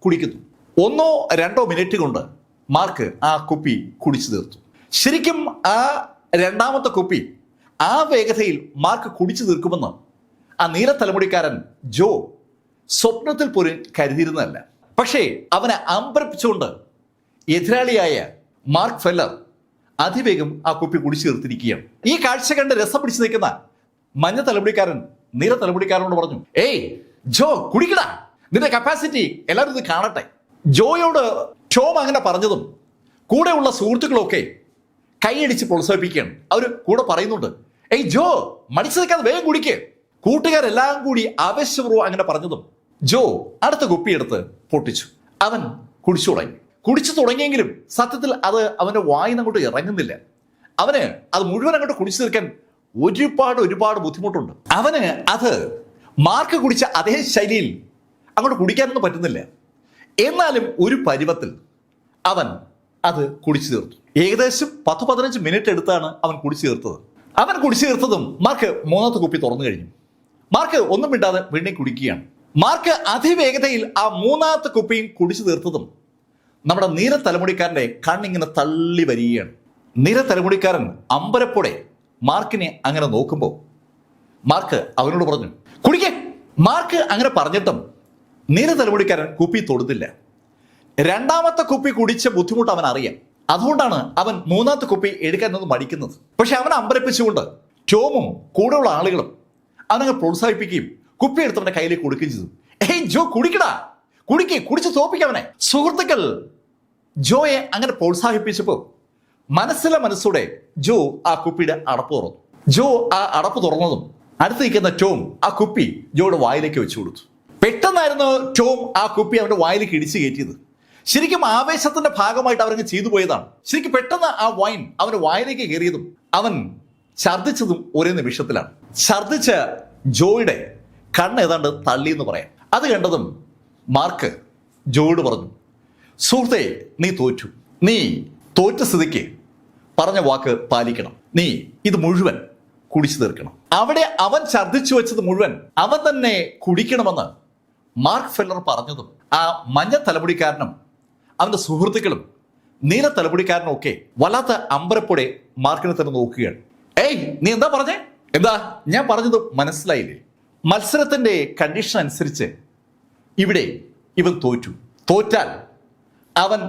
കുടിക്കുന്നു. 1-2 മിനിറ്റ് കൊണ്ട് മാർക്ക് ആ കുപ്പി കുടിച്ചു തീർത്തു. ശരിക്കും ആ രണ്ടാമത്തെ കുപ്പി ആ വേഗതയിൽ മാർക്ക് കുടിച്ചു തീർക്കുമെന്ന് ആ നീല തലമുടിക്കാരൻ ജോ സ്വപ്നത്തിൽ പോലും കരുതിയിരുന്നതല്ല. പക്ഷേ അവനെ അമ്പരപ്പിച്ചുകൊണ്ട് എതിരാളിയായ മാർക്ക് ഫെല്ലർ അതിവേഗം ആ കുപ്പി കുടിച്ചു തീർത്തിരിക്കുകയാണ്. ഈ കാഴ്ച കണ്ട് രസം പിടിച്ചു നിൽക്കുന്ന മഞ്ഞ തലമുടിക്കാരൻ നീല തലമുടിക്കാരനോട് പറഞ്ഞു, ഏയ് ജോ, കുടിക്കടാ, നിന്റെ കപ്പാസിറ്റി എല്ലാവരും ഇത് കാണട്ടെ. ജോയോട് ടോം അങ്ങനെ പറഞ്ഞതും കൂടെയുള്ള സുഹൃത്തുക്കളൊക്കെ കൈയടിച്ച് പ്രോത്സാഹിപ്പിക്കുകയാണ്. അവർ കൂടെ പറയുന്നുണ്ട്, ഏയ് ജോ, മടിച്ചു നിൽക്കാതെ വേഗം കുടിക്ക്. കൂട്ടുകാരെല്ലാം കൂടി ആവേശപൂർവ്വം അങ്ങനെ പറഞ്ഞതും ജോ അടുത്ത കുപ്പിയെടുത്ത് പൊട്ടിച്ചു. അവൻ കുടിച്ചു തുടങ്ങി. കുടിച്ചു തുടങ്ങിയെങ്കിലും സത്യത്തിൽ അത് അവന്റെ വായിന്ന് അങ്ങോട്ട് ഇറങ്ങുന്നില്ല. അവന് അത് മുഴുവൻ അങ്ങോട്ട് കുടിച്ചു തീർക്കാൻ ഒരുപാട് ബുദ്ധിമുട്ടുണ്ട്. അവന് അത് മാർക്ക് കുടിച്ച അതേ ശൈലിയിൽ അങ്ങോട്ട് കുടിക്കാനൊന്നും പറ്റുന്നില്ല. എന്നാലും ഒരു പരുവത്തിൽ അവൻ അത് കുടിച്ചു തീർത്തു. ഏകദേശം 10-15 മിനിറ്റ് എടുത്താണ് അവൻ കുടിച്ചു തീർത്തത്. അവൻ കുടിച്ചു തീർത്തതും മാർക്ക് മൂന്നാമത്തെ കുപ്പി തുറന്നു കഴിഞ്ഞു. മാർക്ക് ഒന്നും മിണ്ടാതെ വീണ്ടും കുടിക്കുകയാണ്. മാർക്ക് അതിവേഗതയിൽ ആ മൂന്നാമത്തെ കുപ്പിയും കുടിച്ചു തീർത്തതും നമ്മുടെ നീല തലമുടിക്കാരന്റെ കണ്ണിങ്ങനെ തള്ളി വരികയാണ്. നീല തലമുടിക്കാരൻ അമ്പരപ്പോടെ മാർക്കിനെ അങ്ങനെ നോക്കുമ്പോൾ മാർക്ക് അവനോട് പറഞ്ഞു, കുടിക്കേ. മാർക്ക് അങ്ങനെ പറഞ്ഞിട്ടും നീല തലമുടിക്കാരൻ കുപ്പി തൊടുന്നില്ല. രണ്ടാമത്തെ കുപ്പി കുടിച്ച ബുദ്ധിമുട്ട് അവൻ അറിയാം. അതുകൊണ്ടാണ് അവൻ മൂന്നാമത്തെ കുപ്പി എടുക്കാനൊന്നും മടിക്കുന്നത്. പക്ഷെ അവനെ അമ്പരപ്പിച്ചുകൊണ്ട് ടോമും കൂടെയുള്ള ആളുകളും അവനങ്ങ് പ്രോത്സാഹിപ്പിക്കുകയും കുപ്പി എടുത്തവന്റെ കയ്യിലേക്ക് കൊടുക്കുകയും ചെയ്തു. ഏയ് ജോ, കുടിക്കടാ, കുടിച്ച് തോപ്പിക്കവനെ. സുഹൃത്തുക്കൾ ജോയെ അങ്ങനെ പ്രോത്സാഹിപ്പിച്ചപ്പോൾ മനസ്സോടെ ജോ ആ കുപ്പിയുടെ അടപ്പ് തുറന്നു. ജോ ആ അടപ്പ് തുറന്നതും അടുത്ത് നിൽക്കുന്ന ടോം ആ കുപ്പി ജോയുടെ വായിലേക്ക് വെച്ചു കൊടുത്തു. പെട്ടെന്നായിരുന്നു ടോം ആ കുപ്പി അവന്റെ വായിലേക്ക് ഇടിച്ചു കയറ്റിയത്. ശരിക്കും ആവേശത്തിന്റെ ഭാഗമായിട്ട് അവരങ്ങ് ചെയ്തു പോയതാണ്. ശരിക്കും പെട്ടെന്ന് ആ വൈൻ അവന്റെ വായിലേക്ക് കയറിയതും അവൻ ഛർദ്ദിച്ചതും ഒരേ നിമിഷത്തിലാണ്. ഛർദ്ദിച്ച ജോയുടെ കണ്ണ് ഏതാണ്ട് തള്ളി എന്ന് പറയാം. അത് കണ്ടതും മാർക്ക് ജോയോട് പറഞ്ഞു, സുഹൃത്തെ, നീ തോറ്റു. നീ തോറ്റ സ്ഥിതിക്ക് പറഞ്ഞ വാക്ക് പാലിക്കണം. നീ ഇത് മുഴുവൻ കുടിച്ചു തീർക്കണം. അവിടെ അവൻ ഛർദ്ദിച്ചു വെച്ചത് മുഴുവൻ അവൻ തന്നെ കുടിക്കണമെന്ന് മാർക്ക് ഫെല്ലർ പറഞ്ഞതും ആ മഞ്ഞ തലമുടിക്കാരനും അവന്റെ സുഹൃത്തുക്കളും നീല തലമുടിക്കാരനും ഒക്കെ വല്ലാത്ത അമ്പരപ്പോടെ മാർക്കിനെ തന്നെ നോക്കുകയാണ്. ഏയ്, നീ എന്താ പറഞ്ഞേ? എന്താ ഞാൻ പറഞ്ഞത് മനസ്സിലായില്ലേ? മത്സരത്തിന്റെ കണ്ടീഷൻ അനുസരിച്ച് ഇവിടെ ഇവൻ തോറ്റു. തോറ്റാൽ അവൻ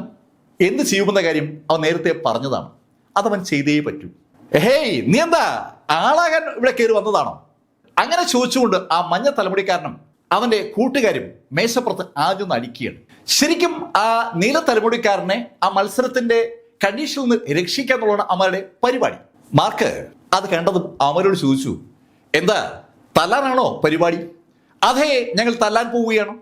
എന്ത് ചെയ്യുമെന്ന കാര്യം അവൻ നേരത്തെ പറഞ്ഞതാണ്. അതവൻ ചെയ്തേ പറ്റൂ. ഹേയ്, നീ എന്താ ആളാകാൻ ഇവിടെ കയറി വന്നതാണോ? അങ്ങനെ ചോദിച്ചുകൊണ്ട് ആ മഞ്ഞ തലമുടിക്കാരനും അവന്റെ കൂട്ടുകാരും മേശപ്പുറത്ത് ആദ്യം അടിക്കുകയാണ്. ശരിക്കും ആ നീല തലമുടിക്കാരനെ ആ മത്സരത്തിന്റെ കണ്ടീഷനിൽ നിന്ന് രക്ഷിക്കുക എന്നുള്ളതാണ് അവരുടെ പരിപാടി. മാർക്ക് അത് കണ്ടതും അവരോട് ചോദിച്ചു, എന്താ തല്ലാനാണോ പരിപാടി? അതെ, ഞങ്ങൾ തല്ലാൻ പോവുകയാണ്.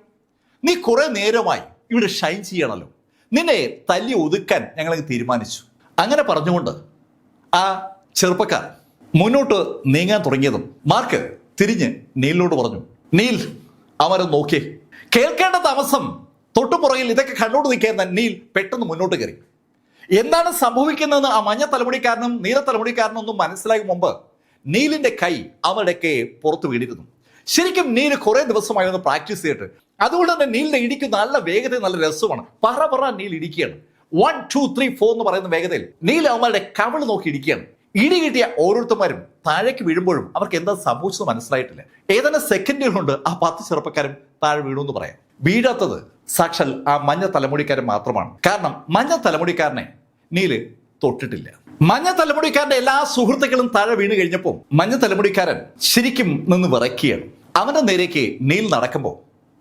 നീ കുറെ നേരമായി ഇവിടെ ഷൈൻ ചെയ്യണമല്ലോ, നിന്നെ തല്ലി ഒതുക്കാൻ ഞങ്ങൾ തീരുമാനിച്ചു. അങ്ങനെ പറഞ്ഞുകൊണ്ട് ആ ചെറുപ്പക്കാർ മുന്നോട്ട് നീങ്ങാൻ തുടങ്ങിയതും മാർക്ക് തിരിഞ്ഞ് നീലിനോട് പറഞ്ഞു, നീൽ അവരെ നോക്കിയേ. കേൾക്കേണ്ട താമസം തൊട്ടുപുറകിൽ ഇതൊക്കെ കണ്ടോണ്ട് നിൽക്കുന്ന നീൽ പെട്ടെന്ന് മുന്നോട്ട് കയറി. എന്താണ് സംഭവിക്കുന്നതെന്ന് ആ മഞ്ഞ തലമുടിക്കാരനും നീല തലമുടിക്കാരനും ഒന്നും മനസ്സിലാകും മുമ്പ് നീലിന്റെ കൈ അവരുടെയൊക്കെ പുറത്ത് വീണിരുന്നു. ശരിക്കും നീല് കുറെ ദിവസമായി ഒന്ന് പ്രാക്ടീസ് ചെയ്തിട്ട്, അതുകൊണ്ട് തന്നെ നീലിന്റെ ഇടിക്ക് നല്ല വേഗതയും നല്ല രസമാണ്. പറ നീൽ ഇടിക്കുകയാണ്. 1 2 3 4 എന്ന് പറയുന്ന വേഗതയിൽ നീൽ അവന്മാരുടെ കവിള് നോക്കി ഇടിക്കുകയാണ്. ഇടി കിട്ടിയ ഓരോരുത്തന്മാരും താഴേക്ക് വീഴുമ്പോഴും അവർക്ക് എന്താ സംഭവിച്ചത് മനസ്സിലായിട്ടില്ല. ഏതാനും സെക്കൻഡുകൾ കൊണ്ട് ആ 10 ചെറുപ്പക്കാരും താഴെ വീണു എന്ന് പറയാം. വീഴാത്തത് സാക്ഷാൽ ആ മഞ്ഞ തലമുടിക്കാരൻ മാത്രമാണ്. കാരണം മഞ്ഞ തലമുടിക്കാരനെ നീല് തൊട്ടിട്ടില്ല. മഞ്ഞ തലമുടിക്കാരന്റെ എല്ലാ സുഹൃത്തുക്കളും താഴെ വീണ് കഴിഞ്ഞപ്പോൾ മഞ്ഞ തലമുടിക്കാരൻ ശരിക്കും നിന്ന് വിറയ്ക്കുകയാണ്. അവന്റെ നേരേക്ക് നീൽ നടക്കുമ്പോൾ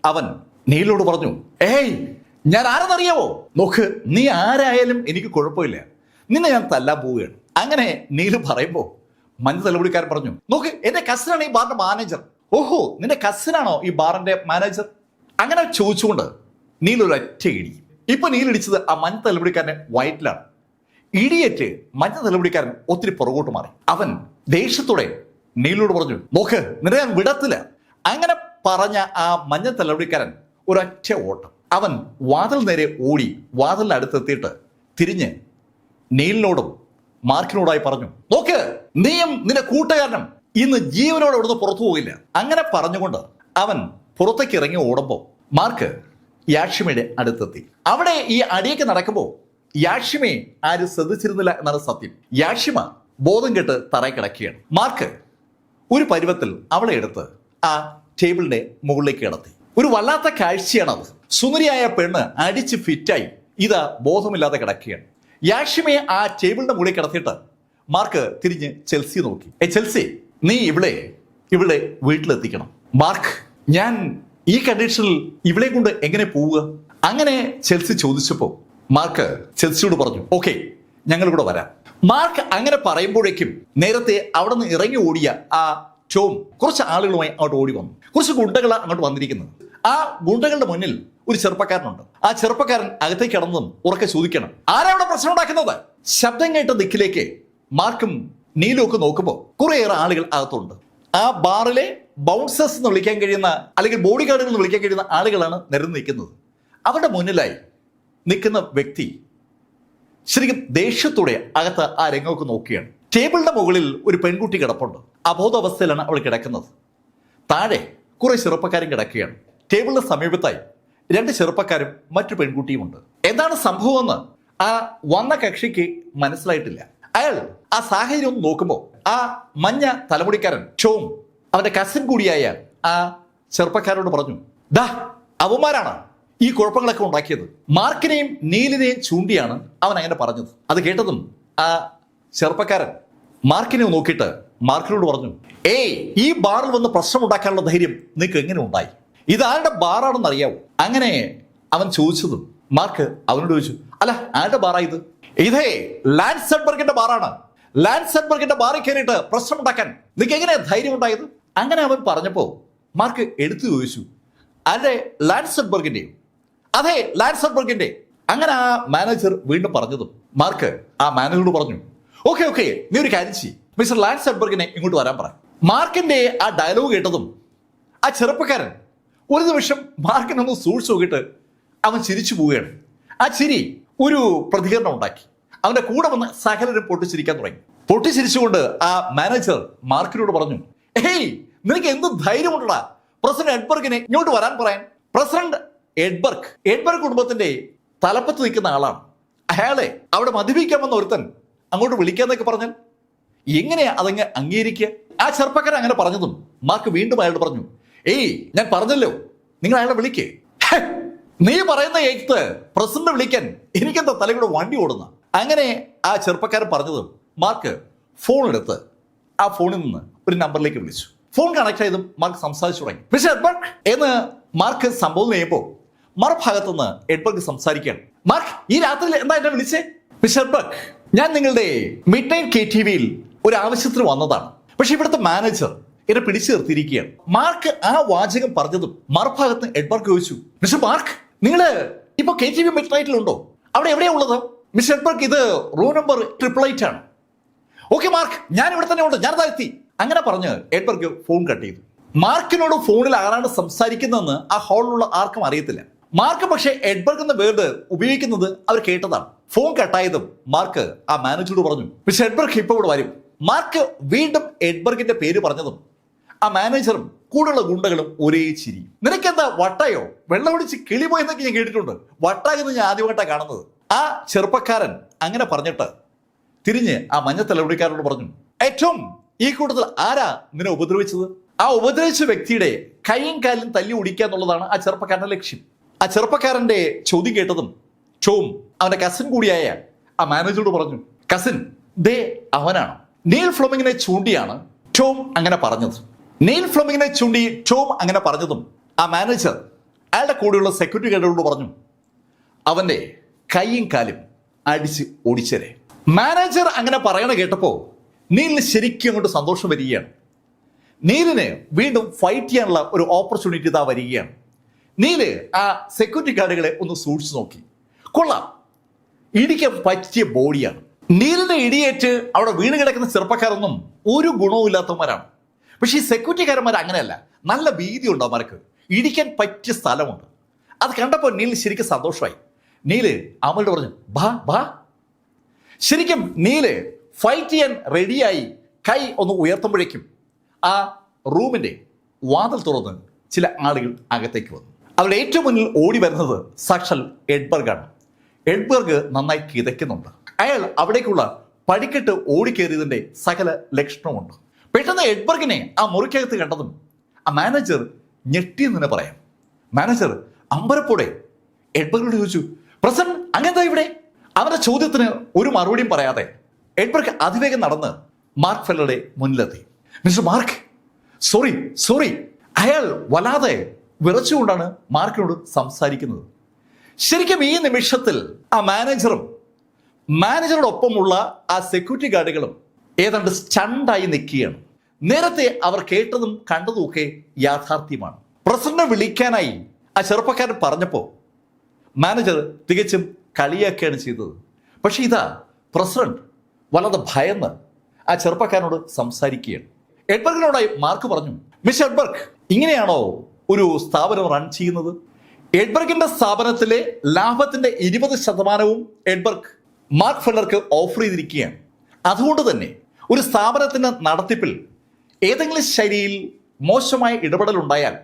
അവൻ നീലിനോട് പറഞ്ഞു, ഏയ്, ഞാൻ ആരെന്നറിയാവോ? നോക്ക്, നീ ആരായാലും എനിക്ക് കുഴപ്പമില്ല, നിന്നെ ഞാൻ തല്ലാൻ പോവുകയാണ്. അങ്ങനെ നീല് പറയുമ്പോൾ മഞ്ഞ തലമുടിക്കാരൻ പറഞ്ഞു, നോക്ക്, എന്റെ കസിനാണ് ഈ ബാറിന്റെ മാനേജർ. ഓഹോ, നിന്റെ കസിനാണോ ഈ ബാറിന്റെ മാനേജർ? അങ്ങനെ ചോദിച്ചുകൊണ്ട് നീൽ ഒരു ഒറ്റ ഇടി. ഇപ്പൊ നീലിടിച്ചത് ആ മഞ്ഞ തലമുടിക്കാരന്റെ വയറ്റിലാണ്. ഇടിയേറ്റ് മഞ്ഞ തലമുടിക്കാരൻ ഒത്തിരി പുറകോട്ട് മാറി. അവൻ ദേഷ്യത്തോടെ നീലിനോട് പറഞ്ഞു, നോക്ക്, നിന്നെ ഞാൻ വിടത്തില്ല. അങ്ങനെ പറഞ്ഞ ആ മഞ്ഞ തലമുടിക്കാരൻ ഒരൊറ്റ ഓട്ടം. അവൻ വാതിൽ നേരെ ഓടി വാതിലിന് അടുത്തെത്തിയിട്ട് തിരിഞ്ഞ് നീലിനോടും മാർക്കിനോടായി പറഞ്ഞു, നോക്ക്, നീയും നിന്റെ കൂട്ടുകാരനും ഇന്ന് ജീവനോട് അവിടുന്ന് പുറത്തു പോകില്ല. അങ്ങനെ പറഞ്ഞുകൊണ്ട് അവൻ പുറത്തേക്ക് ഇറങ്ങി ഓടുമ്പോൾ മാർക്ക് യാഷിമയുടെ അടുത്തെത്തി. അവിടെ ഈ അടിയൊക്കെ നടക്കുമ്പോൾ യാഷിമയെ ആരും ശ്രദ്ധിച്ചിരുന്നില്ല എന്നാണ് സത്യം. യാഷിമ ബോധം കെട്ട് തറയിൽ കിടക്കുകയാണ്. മാർക്ക് ഒരു പരുവത്തിൽ അവളെ എടുത്ത് ആ ടേബിളിന്റെ മുകളിലേക്ക് കിടത്തി. ഒരു വല്ലാത്ത കാഴ്ചയാണത്. സുന്ദരിയായ പെണ്ണ് അടിച്ച് ഫിറ്റായി ഇതാ ബോധമില്ലാതെ കിടക്കുകയാണ്. യാഷിമയെ ആ ടേബിളിന്റെ മുകളിൽ കിടത്തിയിട്ട് മാർക്ക് തിരിഞ്ഞ് ചെൽസി നോക്കി. ചെൽസി, നീ ഇവിടെ വീട്ടിലെത്തിക്കണം. മാർക്ക്, ഞാൻ ഈ കണ്ടീഷനിൽ ഇവളെ കൊണ്ട് എങ്ങനെ പോവുക? അങ്ങനെ ചെൽസി ചോദിച്ചപ്പോൾ മാർക്ക് ചെൽസിയോട് പറഞ്ഞു, ഓക്കെ, ഞങ്ങൾ ഇവിടെ വരാം. മാർക്ക് അങ്ങനെ പറയുമ്പോഴേക്കും നേരത്തെ അവിടെ നിന്ന് ഇറങ്ങി ഓടിയ ആ ടോം കുറച്ച് ആളുകളുമായി അങ്ങോട്ട് ഓടി വന്നു. കുറച്ച് ഗുണ്ടകളാണ് അങ്ങോട്ട് വന്നിരിക്കുന്നത്. ആ ഗുണ്ടകളുടെ മുന്നിൽ ഒരു ചെറുപ്പക്കാരനുണ്ട്. ആ ചെറുപ്പക്കാരൻ അകത്തേക്ക് കടന്നതും ഉറക്കെ ചോദിക്കണം, ആരാ അവിടെ പ്രശ്നം ഉണ്ടാക്കുന്നത്? ശബ്ദം കേട്ട ദിക്കിലേക്ക് മാർക്കും നീലും ഒക്കെ നോക്കുമ്പോൾ കുറേയേറെ ആളുകൾ അകത്തുണ്ട്. ആ ബാറിലെ ബൗൺസേഴ്സ് എന്ന് വിളിക്കാൻ കഴിയുന്ന, അല്ലെങ്കിൽ ബോഡി ഗാർഡുകൾ എന്ന് വിളിക്കാൻ കഴിയുന്ന ആളുകളാണ് നിരന്ന് നിൽക്കുന്നത്. അവരുടെ മുന്നിലായി നിൽക്കുന്ന വ്യക്തി ശരിക്കും ദേഷ്യത്തോടെ അകത്ത് ആ രംഗമൊക്കെ നോക്കുകയാണ്. ടേബിളിന്റെ മുകളിൽ ഒരു പെൺകുട്ടി കിടപ്പുണ്ട്. അബോധാവസ്ഥയിലാണ് അവൾ കിടക്കുന്നത്. താഴെ കുറെ ചെറുപ്പക്കാരും കിടക്കുകയാണ്. ടേബിളിന് സമീപത്തായി 2 ചെറുപ്പക്കാരും മറ്റു പെൺകുട്ടിയുമുണ്ട്. എന്താണ് സംഭവമെന്ന് ആ വന്ന കക്ഷിക്ക് മനസ്സിലായിട്ടില്ല. അയാൾ ആ സാഹചര്യം ഒന്ന് നോക്കുമ്പോൾ ആ മഞ്ഞ തലമുടിക്കാരൻ ടോം അവന്റെ കസിൻ കൂടിയായ ആ ചെറുപ്പക്കാരോട് പറഞ്ഞു, ദാ അവന്മാരാണ് ഈ കുഴപ്പങ്ങളൊക്കെ ഉണ്ടാക്കിയത്. മാർക്കിനെയും നീലിനെയും ചൂണ്ടിയാണ് അവൻ അങ്ങനെ പറഞ്ഞത്. അത് കേട്ടതും ആ ചെറുപ്പക്കാരൻ മാർക്കിനെ നോക്കിയിട്ട് മാർക്കിനോട് പറഞ്ഞു, ഏയ്, ഈ ബാറിൽ വന്ന് പ്രശ്നം ഉണ്ടാക്കാനുള്ള ധൈര്യം നിങ്ങൾക്ക് എങ്ങനെ ഉണ്ടായി? ഇത് ആരുടെ ബാറാണെന്ന് അറിയാവോ? അങ്ങനെ അവൻ ചോദിച്ചതും മാർക്ക് അവനോട് ചോദിച്ചു, അല്ല ആരുടെ ബാറാ ഇത്? ഇതേ ലാൻസെഡ്ബർഗിന്റെ ബാറാണ്. ലാൻസെഡ്ബർഗിന്റെ ബാറിൽ കയറിയിട്ട് പ്രശ്നം ഉണ്ടാക്കാൻ നിങ്ങൾക്ക് എങ്ങനെയാ ധൈര്യം ഉണ്ടായത്? അങ്ങനെ അവൻ പറഞ്ഞപ്പോ മാർക്ക് എടുത്തു ചോദിച്ചു, അതെ ലാൻസെഡ്ബർഗിന്റെയോ? അതെ ലാൻസെഡ്ബർഗിന്റെ. അങ്ങനെ ആ മാനേജർ വീണ്ടും പറഞ്ഞതും മാർക്ക് ആ മാനേജറോട് പറഞ്ഞു, ഓക്കെ ഓക്കെ, നീ ഒരു കാര്യം ചെയ്യ്, മിസ്റ്റർ ലാൻസെഡ്ബർഗിനെ ഇങ്ങോട്ട് വരാൻ പറ. മാർക്കിന്റെ ആ ഡയലോഗ് കേട്ടതും ആ ചെറുപ്പക്കാരൻ ഒരു നിമിഷം മാർക്കിനൊന്ന് സൂക്ഷിച്ചു നോക്കിയിട്ട് അവൻ ചിരിച്ചു പോവുകയാണ്. ആ ചിരി ഒരു പ്രതികരണം ഉണ്ടാക്കി. അവന്റെ കൂടെ വന്ന് സകലരും പൊട്ടിച്ചിരിക്കാൻ തുടങ്ങി. പൊട്ടിച്ചിരിച്ചുകൊണ്ട് ആ മാനേജർ മാർക്കിനോട് പറഞ്ഞു, ഏയ്, നിനക്ക് എന്ത് ധൈര്യമുണ്ടടാ പ്രസിഡന്റ് എഡ്ബർഗിനെ ഇങ്ങോട്ട് വരാൻ പറയാൻ? പ്രസിഡന്റ് എഡ്ബർഗ് കുടുംബത്തിന്റെ തലപ്പത്ത് നിൽക്കുന്ന ആളാണ്. അയാളെ അവിടെ മദ്യപിക്കാമെന്ന് ഒരുത്തൻ അങ്ങോട്ട് വിളിക്കാന്നൊക്കെ പറഞ്ഞാൽ എങ്ങനെയാ അതങ്ങ് അംഗീകരിക്കുക? ആ ചെറുപ്പക്കാരൻ അങ്ങനെ പറഞ്ഞതും മാർക്ക് വീണ്ടും അയാളോട് പറഞ്ഞു, ഏയ്, ഞാൻ പറഞ്ഞല്ലോ, നിങ്ങൾ അയാളെ വിളിക്കേ. നീ പറയുന്ന ഏത്ത് പ്രസിഡന്റ് വിളിക്കാൻ എനിക്കെന്താ തലകൂടെ വണ്ടി ഓടുന്ന? അങ്ങനെ ആ ചെറുപ്പക്കാരൻ പറഞ്ഞതും മാർക്ക് ഫോൺ എടുത്ത് ആ ഫോണിൽ നിന്ന് ഒരു നമ്പറിലേക്ക് വിളിച്ചു. ഫോൺ കണക്ട് ചെയ്തും മാർക്ക് സംസാരിച്ചു തുടങ്ങി. മിസ്റ്റർ എഡ്ബർഗ് എന്ന് മാർക്ക് സംബോധന ചെയ്യുമ്പോൾ മറുഭാഗത്തുനിന്ന് എഡ്ബർഗ് സംസാരിക്കുകയാണ്. മാർക്ക്, ഈ രാത്രിയിൽ എന്താ എന്നെ വിളിച്ചേ? മിസ്റ്റർ എഡ്ബർഗ്, ഞാൻ നിങ്ങളുടെ മിഡ് നൈറ്റ് KTVയിൽ ഒരു ആവശ്യത്തിന് വന്നതാണ്. പക്ഷെ ഇവിടുത്തെ മാനേജർ എന്നെ പിടിച്ചു നിർത്തിയിരിക്കുകയാണ്. മാർക്ക് ആ വാചകം പറഞ്ഞതും മറുഭാഗത്ത് എഡ്ബർഗ് ചോദിച്ചു, മിസ്റ്റർ മാർക്ക്, നിങ്ങള് ഇപ്പൊ KTV മിഡ് നൈറ്റിലുണ്ടോ? അവിടെ എവിടെയാ ഉള്ളത്? മിസ്റ്റർ എഡ്ബർഗ്, ഇത് റൂം നമ്പർ 888 ആണ്. ഓക്കെ മാർക്ക്, ഞാൻ ഇവിടെ തന്നെ ഉണ്ട്, ഞാൻ എത്തി. അങ്ങനെ പറഞ്ഞ് എഡ്ബർഗ് ഫോൺ കട്ട് ചെയ്തു. മാർക്കിനോട് ഫോണിൽ ആരാണ് സംസാരിക്കുന്നതെന്ന് ആ ഹാളിലുള്ള ആർക്കും അറിയത്തില്ല. മാർക്ക് പക്ഷേ എഡ്ബർഗ് എന്ന വേർഡ് ഉപയോഗിക്കുന്നത് അവർ കേട്ടതാണ്. ഫോൺ കട്ടായതും മാർക്ക് ആ മാനേജറോട് പറഞ്ഞു, മിസ്റ്റർ എഡ്ബർഗ് ഇപ്പോൾ ഇവിടെ വരും. മാർക്ക് വീണ്ടും എഡ്ബർഗിന്റെ പേര് പറഞ്ഞതും ആ മാനേജറും കൂടെയുള്ള ഗുണ്ടകളും ഒരേ ചിരി. നിനക്കെന്താ വട്ടയോ? വെള്ളമൊടിച്ച് കിളി പോയെന്നൊക്കെ ഞാൻ കേട്ടിട്ടുണ്ട്, വട്ടായെന്ന് ഞാൻ ആദ്യമായിട്ടാണ് കാണുന്നത്. ആ ചെറുപ്പക്കാരൻ അങ്ങനെ പറഞ്ഞിട്ട് തിരിഞ്ഞ് ആ മഞ്ഞ തലമുടിക്കാരനോട് പറഞ്ഞു, ഏറ്റവും ഈ കൂട്ടത്തിൽ ആരാ നിന്നെ ഉപദ്രവിച്ചത്? ആ ഉപദ്രവിച്ച വ്യക്തിയുടെ കൈയും കാലും തല്ലി ഒടിക്കുക എന്നുള്ളതാണ് ആ ചെറുപ്പക്കാരന്റെ ലക്ഷ്യം. ആ ചെറുപ്പക്കാരന്റെ ചോദ്യം കേട്ടതും ടോം അവന്റെ കസിൻ കൂടിയായ ആ മാനേജറോട് പറഞ്ഞു, കസിൻ, ദേ അവനാണ്. നീൽ ഫ്ലെമിങ്ങിനെ ചൂണ്ടിയാണ് ടോം അങ്ങനെ പറഞ്ഞത്. നീൽ ഫ്ലെമിങ്ങിനെ ചൂണ്ടി ടോം അങ്ങനെ പറഞ്ഞതും ആ മാനേജർ അയാളുടെ കൂടെയുള്ള സെക്യൂരിറ്റി ഗാർഡുകളോട് പറഞ്ഞു, അവന്റെ കൈയും കാലും അടിച്ച് ഓടിച്ചേരെ. മാനേജർ അങ്ങനെ പറയണ കേട്ടപ്പോ നീലിന് ശരിക്കും അങ്ങോട്ട് സന്തോഷം വരികയാണ്. നീലിന് വീണ്ടും ഫൈറ്റ് ചെയ്യാനുള്ള ഒരു ഓപ്പർച്യൂണിറ്റി ഇതാ വരികയാണ്. നീല് ആ സെക്യൂരിറ്റി ഗാർഡുകളെ ഒന്ന് സൂക്ഷിച്ചു നോക്കി. കൊള്ളാം, ഇടിക്കാൻ പറ്റിയ ബോഡിയാണ്. നീലിന്റെ ഇടിയേറ്റ് അവിടെ വീണ് കിടക്കുന്ന ചെറുപ്പക്കാരൊന്നും ഒരു ഗുണവും ഇല്ലാത്തവന്മാരാണ്. പക്ഷെ ഈ സെക്യൂരിറ്റിക്കാരന്മാർ അങ്ങനെയല്ല, നല്ല ഭീതിയുണ്ട് അവന്മാർക്ക്. ഇടിക്കാൻ പറ്റിയ സ്ഥലമുണ്ട്. അത് കണ്ടപ്പോൾ നീലിന് ശരിക്കും സന്തോഷമായി. നീല് അവളോട് പറഞ്ഞു, ബാ ബാ. ശരിക്കും നീല് ഫൈറ്റ് ചെയ്യാൻ റെഡിയായി കൈ ഒന്ന് ഉയർത്തുമ്പോഴേക്കും ആ റൂമിന്റെ വാതിൽ തുറന്ന് ചില ആളുകൾ അകത്തേക്ക് വന്നു. അവരുടെ ഏറ്റവും മുന്നിൽ ഓടി വരുന്നത് സാക്ഷാൽ എഡ്ബർഗാണ്. എഡ്ബർഗ് നന്നായി കിതയ്ക്കുന്നുണ്ട്. അയാൾ അവിടേക്കുള്ള പടിക്കെട്ട് ഓടിക്കേറിയതിന്റെ സകല ലക്ഷണമുണ്ട്. പെട്ടെന്ന് എഡ്ബർഗിനെ ആ മുറിക്കകത്ത് കണ്ടതും ആ മാനേജർ ഞെട്ടിയെന്ന് തന്നെ പറയാം. മാനേജർ അമ്പരപ്പോടെ എഡ്ബർഗിനോട് ചോദിച്ചു, പ്രസന്റ് അങ്ങനെന്താ ഇവിടെ? അവന്റെ ചോദ്യത്തിന് ഒരു മറുപടിയും പറയാതെ എഡ്ബർഗ് അതിവേഗം നടന്ന് മാർക്ക് ഫെല്ലറുടെ മുന്നിലെത്തി. Mister mark, sorry. അയാൾ വല്ലാതെ വിറച്ചുകൊണ്ടാണ് മാർക്കിനോട് സംസാരിക്കുന്നത്. ശരിക്കും ഈ നിമിഷത്തിൽ ആ മാനേജറോടൊപ്പമുള്ള ആ സെക്യൂരിറ്റി ഗാർഡുകളും ഏതാണ്ട് സ്റ്റണ്ടായി നിൽക്കുകയാണ്. നേരത്തെ അവർ കേട്ടതും കണ്ടതും ഒക്കെ യാഥാർത്ഥ്യമാണ്. പ്രസിഡന്റിനെ വിളിക്കാനായി ആ ചെറുപ്പക്കാരൻ പറഞ്ഞപ്പോൾ മാനേജർ തികച്ചും കളിയാക്കുകയാണ് ചെയ്തത്. പക്ഷെ ഇതാ പ്രസിഡന്റ് വല്ലാതെ ഭയന്ന് ആ ചെറുപ്പക്കാരനോട് സംസാരിക്കുകയാണ്. എഡ്ബർഗിനോടായി മാർക്ക് പറഞ്ഞു, മിസ്റ്റർ എഡ്ബർഗ്, ഇങ്ങനെയാണോ ഒരു സ്ഥാപനം റൺ ചെയ്യുന്നത്? എഡ്ബർഗിന്റെ സ്ഥാപനത്തിലെ ലാഭത്തിന്റെ 20% എഡ്ബർഗ് മാർക്ക് ഫെല്ലർക്ക് ഓഫർ ചെയ്തിരിക്കുകയാണ്. അതുകൊണ്ട് തന്നെ ഒരു സ്ഥാപനത്തിന്റെ നടത്തിപ്പിൽ ഏതെങ്കിലും ശൈലിയിൽ മോശമായ ഇടപെടൽ ഉണ്ടായാൽ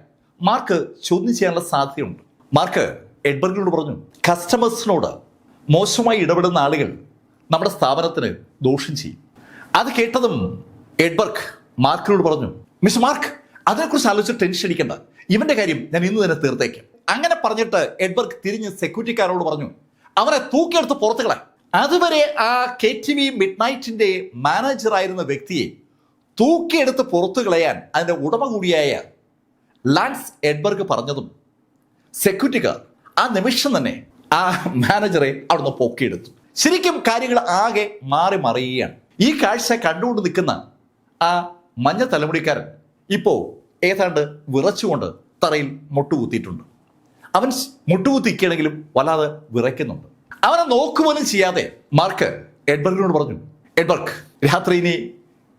മാർക്ക് ചോദ്യം ചെയ്യാനുള്ള സാധ്യതയുണ്ട്. മാർക്ക് എഡ്ബർഗിനോട് പറഞ്ഞു, കസ്റ്റമേഴ്സിനോട് മോശമായി ഇടപെടുന്ന ആളുകൾ നമ്മുടെ സ്ഥാപനത്തിന് ദോഷം ചെയ്യും. അത് കേട്ടതും എഡ്ബർഗ് മാർക്കിനോട് പറഞ്ഞു, മിസ്റ്റർ മാർക്ക്, അതിനെക്കുറിച്ച് ആലോചിച്ച് ടെൻഷൻ അടിക്കണ്ട, ഇവന്റെ കാര്യം ഞാൻ ഇന്ന് തന്നെ തീർത്തേക്കാം. അങ്ങനെ പറഞ്ഞിട്ട് എഡ്ബർഗ് തിരിഞ്ഞ് സെക്യൂരിറ്റിക്കാരോട് പറഞ്ഞു, അവനെ തൂക്കിയെടുത്ത് പുറത്തു കളയാൻ. അതുവരെ ആ KTV മിഡ്നൈറ്റിന്റെ മാനേജറായിരുന്ന വ്യക്തിയെ തൂക്കിയെടുത്ത് പുറത്തു കളയാൻ അതിന്റെ ഉടമ കൂടിയായ ലാൻസ് എഡ്ബർഗ് പറഞ്ഞതും സെക്യൂരിറ്റിക്കാർ ആ നിമിഷം തന്നെ ആ മാനേജറെ അവിടുന്ന് പൊക്കിയെടുത്തു. ശരിക്കും കാര്യങ്ങൾ ആകെ മാറി മറിയുകയാണ്. ഈ കാഴ്ച കണ്ടുകൊണ്ട് നിൽക്കുന്ന ആ മഞ്ഞ തലമുടിക്കാരൻ ഇപ്പോ ഏതാണ്ട് വിറച്ചുകൊണ്ട് തറയിൽ മുട്ടുകുത്തിയിട്ടുണ്ട്. അവൻ മുട്ടുകുത്തിക്കുകയാണെങ്കിലും വല്ലാതെ വിറയ്ക്കുന്നുണ്ട്. അവനെ നോക്കുപോലും ചെയ്യാതെ മാർക്ക് എഡ്ബർഗിനോട് പറഞ്ഞു, എഡ്ബർഗ്, രാത്രി ഇനി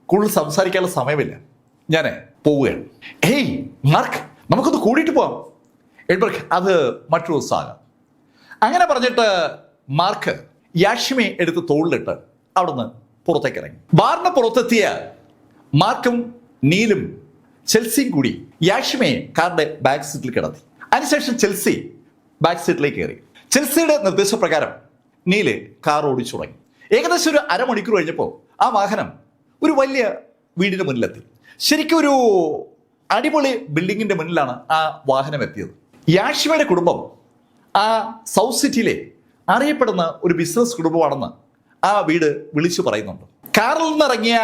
കൂടുതൽ സംസാരിക്കാനുള്ള സമയമില്ല, ഞാൻ പോവുകയാണ്. ഹേയ് മാർക്ക്, നമുക്കൊന്ന് കൂടിയിട്ട് പോവാം. എഡ്ബർഗ്, അത് മറ്റൊരു ദിവസമാകാം. അങ്ങനെ പറഞ്ഞിട്ട് മാർക്ക് യാഷിമെ എടുത്ത് തോളിലിട്ട് അവിടുന്ന് പുറത്തേക്ക് ഇറങ്ങി. ബാറിന് പുറത്തെത്തിയ മാർക്കും നീലും ചെൽസിയും കൂടി യാഷിമയെ കാറിന്റെ ബാക്ക് സീറ്റിൽ കിടത്തി. അതിനുശേഷം ചെൽസി ബാക്ക് സീറ്റിലേക്ക് കയറി. ചെൽസിയുടെ നിർദ്ദേശപ്രകാരം നീല് കാർ ഓടിച്ചു തുടങ്ങി. ഏകദേശം ഒരു അരമണിക്കൂർ കഴിഞ്ഞപ്പോൾ ആ വാഹനം ഒരു വലിയ വീടിന് മുന്നിലെത്തി. ശരിക്കും ഒരു അടിപൊളി ബിൽഡിങ്ങിന്റെ മുന്നിലാണ് ആ വാഹനം എത്തിയത്. യാഷിമയുടെ കുടുംബം ആ സൗത്ത് സിറ്റിയിലെ അറിയപ്പെടുന്ന ഒരു ബിസിനസ് കുടുംബമാണെന്ന് ആ വീട് വിളിച്ചു പറയുന്നുണ്ട്. കാറിൽ നിന്നിറങ്ങിയ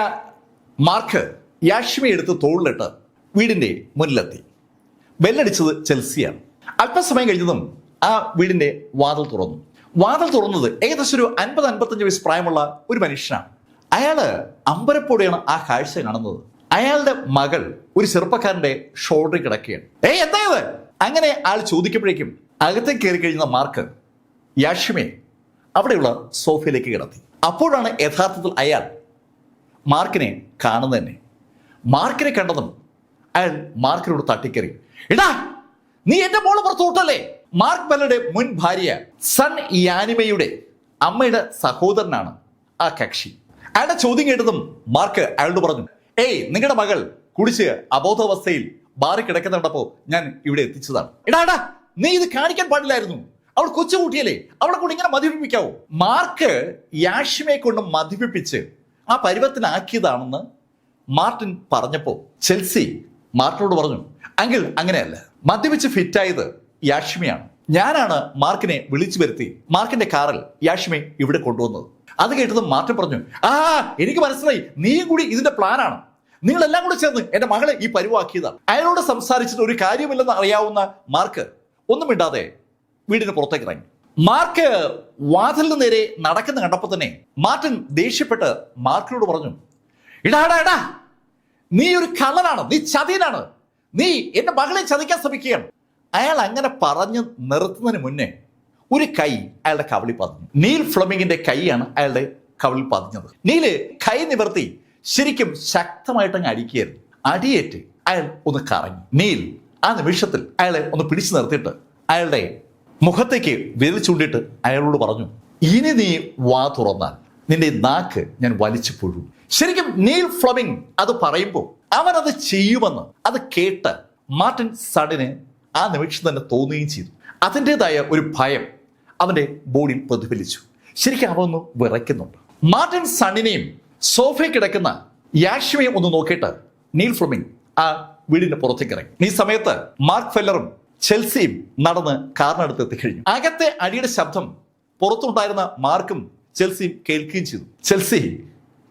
മാർക്ക് യാഷിമയെ എടുത്ത് തോളിലിട്ട് വീടിന്റെ മുന്നിലെത്തി. ബെല്ലടിച്ചത് ചെൽസിയാണ്. അല്പസമയം കഴിഞ്ഞതും ആ വീടിന്റെ വാതിൽ തുറന്നു. വാതിൽ തുറന്നത് ഏകദേശം ഒരു 50-55 വയസ്സ് പ്രായമുള്ള ഒരു മനുഷ്യനാണ്. അയാള് അമ്പരപ്പോടെയാണ് ആ കാഴ്ച കാണുന്നത്. അയാളുടെ മകൾ ഒരു ചെറുപ്പക്കാരന്റെ ഷോൾഡറിൽ കിടക്കുകയാണ്. എന്തായത്? അങ്ങനെ ആൾ ചോദിക്കുമ്പോഴേക്കും അകത്തേക്ക് കയറി കഴിയുന്ന മാർക്ക് യാഷിമയെ അവിടെയുള്ള സോഫയിലേക്ക് കിടത്തി. അപ്പോഴാണ് യഥാർത്ഥത്തിൽ അയാൾ മാർക്കിനെ കാണുന്നത് തന്നെ. മാർക്കിനെ കണ്ടതും അയാൾ മാർക്കിനോട് തട്ടിക്കറി, എടാ, നീ എന്റെ മോള് പുറത്തു വിട്ടല്ലേ? മാർക്ക് ബെല്ലയുടെ മുൻ ഭാര്യ സൺ യാനിമയുടെ അമ്മയുടെ സഹോദരനാണ് ആ കക്ഷി. അയാളുടെ ചോദ്യം കേട്ടതും മാർക്ക് അയാളോട് പറഞ്ഞു, നിങ്ങളുടെ മകൾ കുടിച്ച് അബോധാവസ്ഥയിൽ ബാറി കിടക്കുന്നുണ്ടപ്പോ ഞാൻ ഇവിടെ എത്തിച്ചതാണ്. എടാ, നീ ഇത് കാണിക്കാൻ പാടില്ലായിരുന്നു. അവൾ കൊച്ചുകൂട്ടിയല്ലേ, അവളെ കൊണ്ട് ഇങ്ങനെ മദ്യപിപ്പിക്കാവോ? മാർക്ക് യാഷിമയെ കൊണ്ട് മദ്യപിപ്പിച്ച് ആ പരുവത്തിനാക്കിയതാണെന്ന് മാർട്ടിൻ പറഞ്ഞപ്പോ ചെൽസി മാർട്ടിനോട് പറഞ്ഞു, അങ്കിൾ, അങ്ങനെയല്ല, മദ്യപിച്ച് ഫിറ്റായത് യാഷിമയാണ്. ഞാനാണ് മാർക്കിനെ വിളിച്ചു വരുത്തി മാർക്കിന്റെ കാറിൽ യാഷിമയെ ഇവിടെ കൊണ്ടുവന്നത്. അത് കേട്ടത് മാർട്ടിൻ പറഞ്ഞു, എനിക്ക് മനസ്സിലായി, നീയും കൂടി ഇതിന്റെ പ്ലാനാണ്. നിങ്ങളെല്ലാം കൂടെ ചേർന്ന് എന്റെ മകളെ ഈ പരുവാക്കിയതാണ്. അയാളോട് സംസാരിച്ചിട്ട് ഒരു കാര്യമില്ലെന്ന് അറിയാവുന്ന മാർക്ക് ഒന്നും മിണ്ടാതെ വീടിന് പുറത്തേക്ക് ഇറങ്ങി. മാർക്ക് വാതിലിന് നേരെ നടക്കുന്ന കണ്ടപ്പോൾ തന്നെ മാർട്ടിൻ ദേഷ്യപ്പെട്ട് മാർക്കിനോട് പറഞ്ഞു, എടാ, നീ ഒരു കള്ളനാണ്, നീ ചതിയനാണ്, നീ എന്റെ മകളെ ചതിക്കാൻ ശ്രമിക്കുകയാണ്. അയാൾ അങ്ങനെ പറഞ്ഞു നിർത്തുന്നതിന് മുന്നേ ഒരു കൈ അയാളുടെ കവിളിൽ പതിഞ്ഞു. നീൽ ഫ്ലെമിങ്ങിന്റെ കൈയാണ് അയാളുടെ കവിളിൽ പതിഞ്ഞത്. നീല് കൈ നിവർത്തി ശരിക്കും ശക്തമായിട്ട് അങ്ങ് അടിക്കുകയായിരുന്നു. അടിയേറ്റ് അയാൾ ഒന്ന് കറങ്ങി. നീൽ ആ നിമിഷത്തിൽ അയാളെ ഒന്ന് പിടിച്ചു നിർത്തിയിട്ട് അയാളുടെ മുഖത്തേക്ക് വിരൽ ചൂണ്ടിയിട്ട് അയാളോട് പറഞ്ഞു, ഇനി നീ വാ തുറന്നാൽ നിന്റെ നാക്ക് ഞാൻ വലിച്ചു പൊഴും. ശരിക്കും നീൽ ഫ്ലെമിങ് അത് പറയുമ്പോൾ അവനത് ചെയ്യുമെന്ന് അത് കേട്ട് മാർട്ടിൻ സണിന് ആ നിമിഷം തന്നെ തോന്നുകയും ചെയ്തു. അതിൻ്റെതായ ഒരു ഭയം അവന്റെ ബോഡിയിൽ പ്രതിഫലിച്ചു. ശരിക്കും അവനൊന്ന് വിറയ്ക്കുന്നുണ്ട്. മാർട്ടിൻ സണ്ണിനെയും സോഫയിൽ കിടക്കുന്ന യാഷിമയും ഒന്ന് നോക്കിയിട്ട് നീൽ ഫ്ലെമിങ് ആ വീടിന്റെ പുറത്തേക്ക് ഇറങ്ങി. ഈ സമയത്ത് മാർക്ക് ഫെല്ലറും ചെൽസിയും നടന്ന് കാറിനടുത്ത് എത്തിക്കഴിഞ്ഞു. അകത്തെ അടിയുടെ ശബ്ദം പുറത്തുണ്ടായിരുന്ന മാർക്കും ചെൽസിയും കേൾക്കുകയും ചെയ്തു. ചെൽസി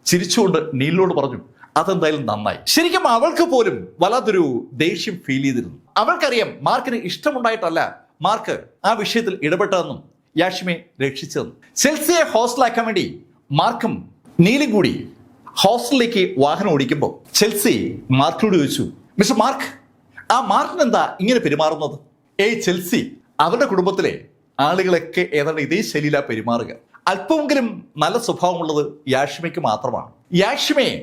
ചിരിച്ചുകൊണ്ട് നീലിനോട് പറഞ്ഞു, അതെന്തായാലും നന്നായി. ശരിക്കും അവൾക്ക് പോലും വല്ലാത്തൊരു ദേഷ്യം ഫീൽ ചെയ്തിരുന്നു. അവൾക്കറിയാം മാർക്കിന് ഇഷ്ടമുണ്ടായിട്ടല്ല മാർക്ക് ആ വിഷയത്തിൽ ഇടപെട്ടതെന്നും യാഷിമയെ രക്ഷിച്ചതെന്നും. ചെൽസിയെ ഹോസ്റ്റലാക്കാൻ വേണ്ടി മാർക്കും നീലും കൂടി ഹോസ്റ്റലിലേക്ക് വാഹനം ഓടിക്കുമ്പോൾ ചെൽസി മാർക്കിനോട് ചോദിച്ചു, മിസ്റ്റർ മാർക്ക്, ആ മാർട്ടിൻ എന്താ ഇങ്ങനെ പെരുമാറുന്നത്? ചെൽസി അവരുടെ കുടുംബത്തിലെ ആളുകളൊക്കെ ഏതാണ്ട് ഇതേ ശൈലിയിലാണ് പെരുമാറുക. അല്പമെങ്കിലും നല്ല സ്വഭാവമുള്ളത് യാഷിമയ്ക്ക് മാത്രമാണ്. യാഷിമയെ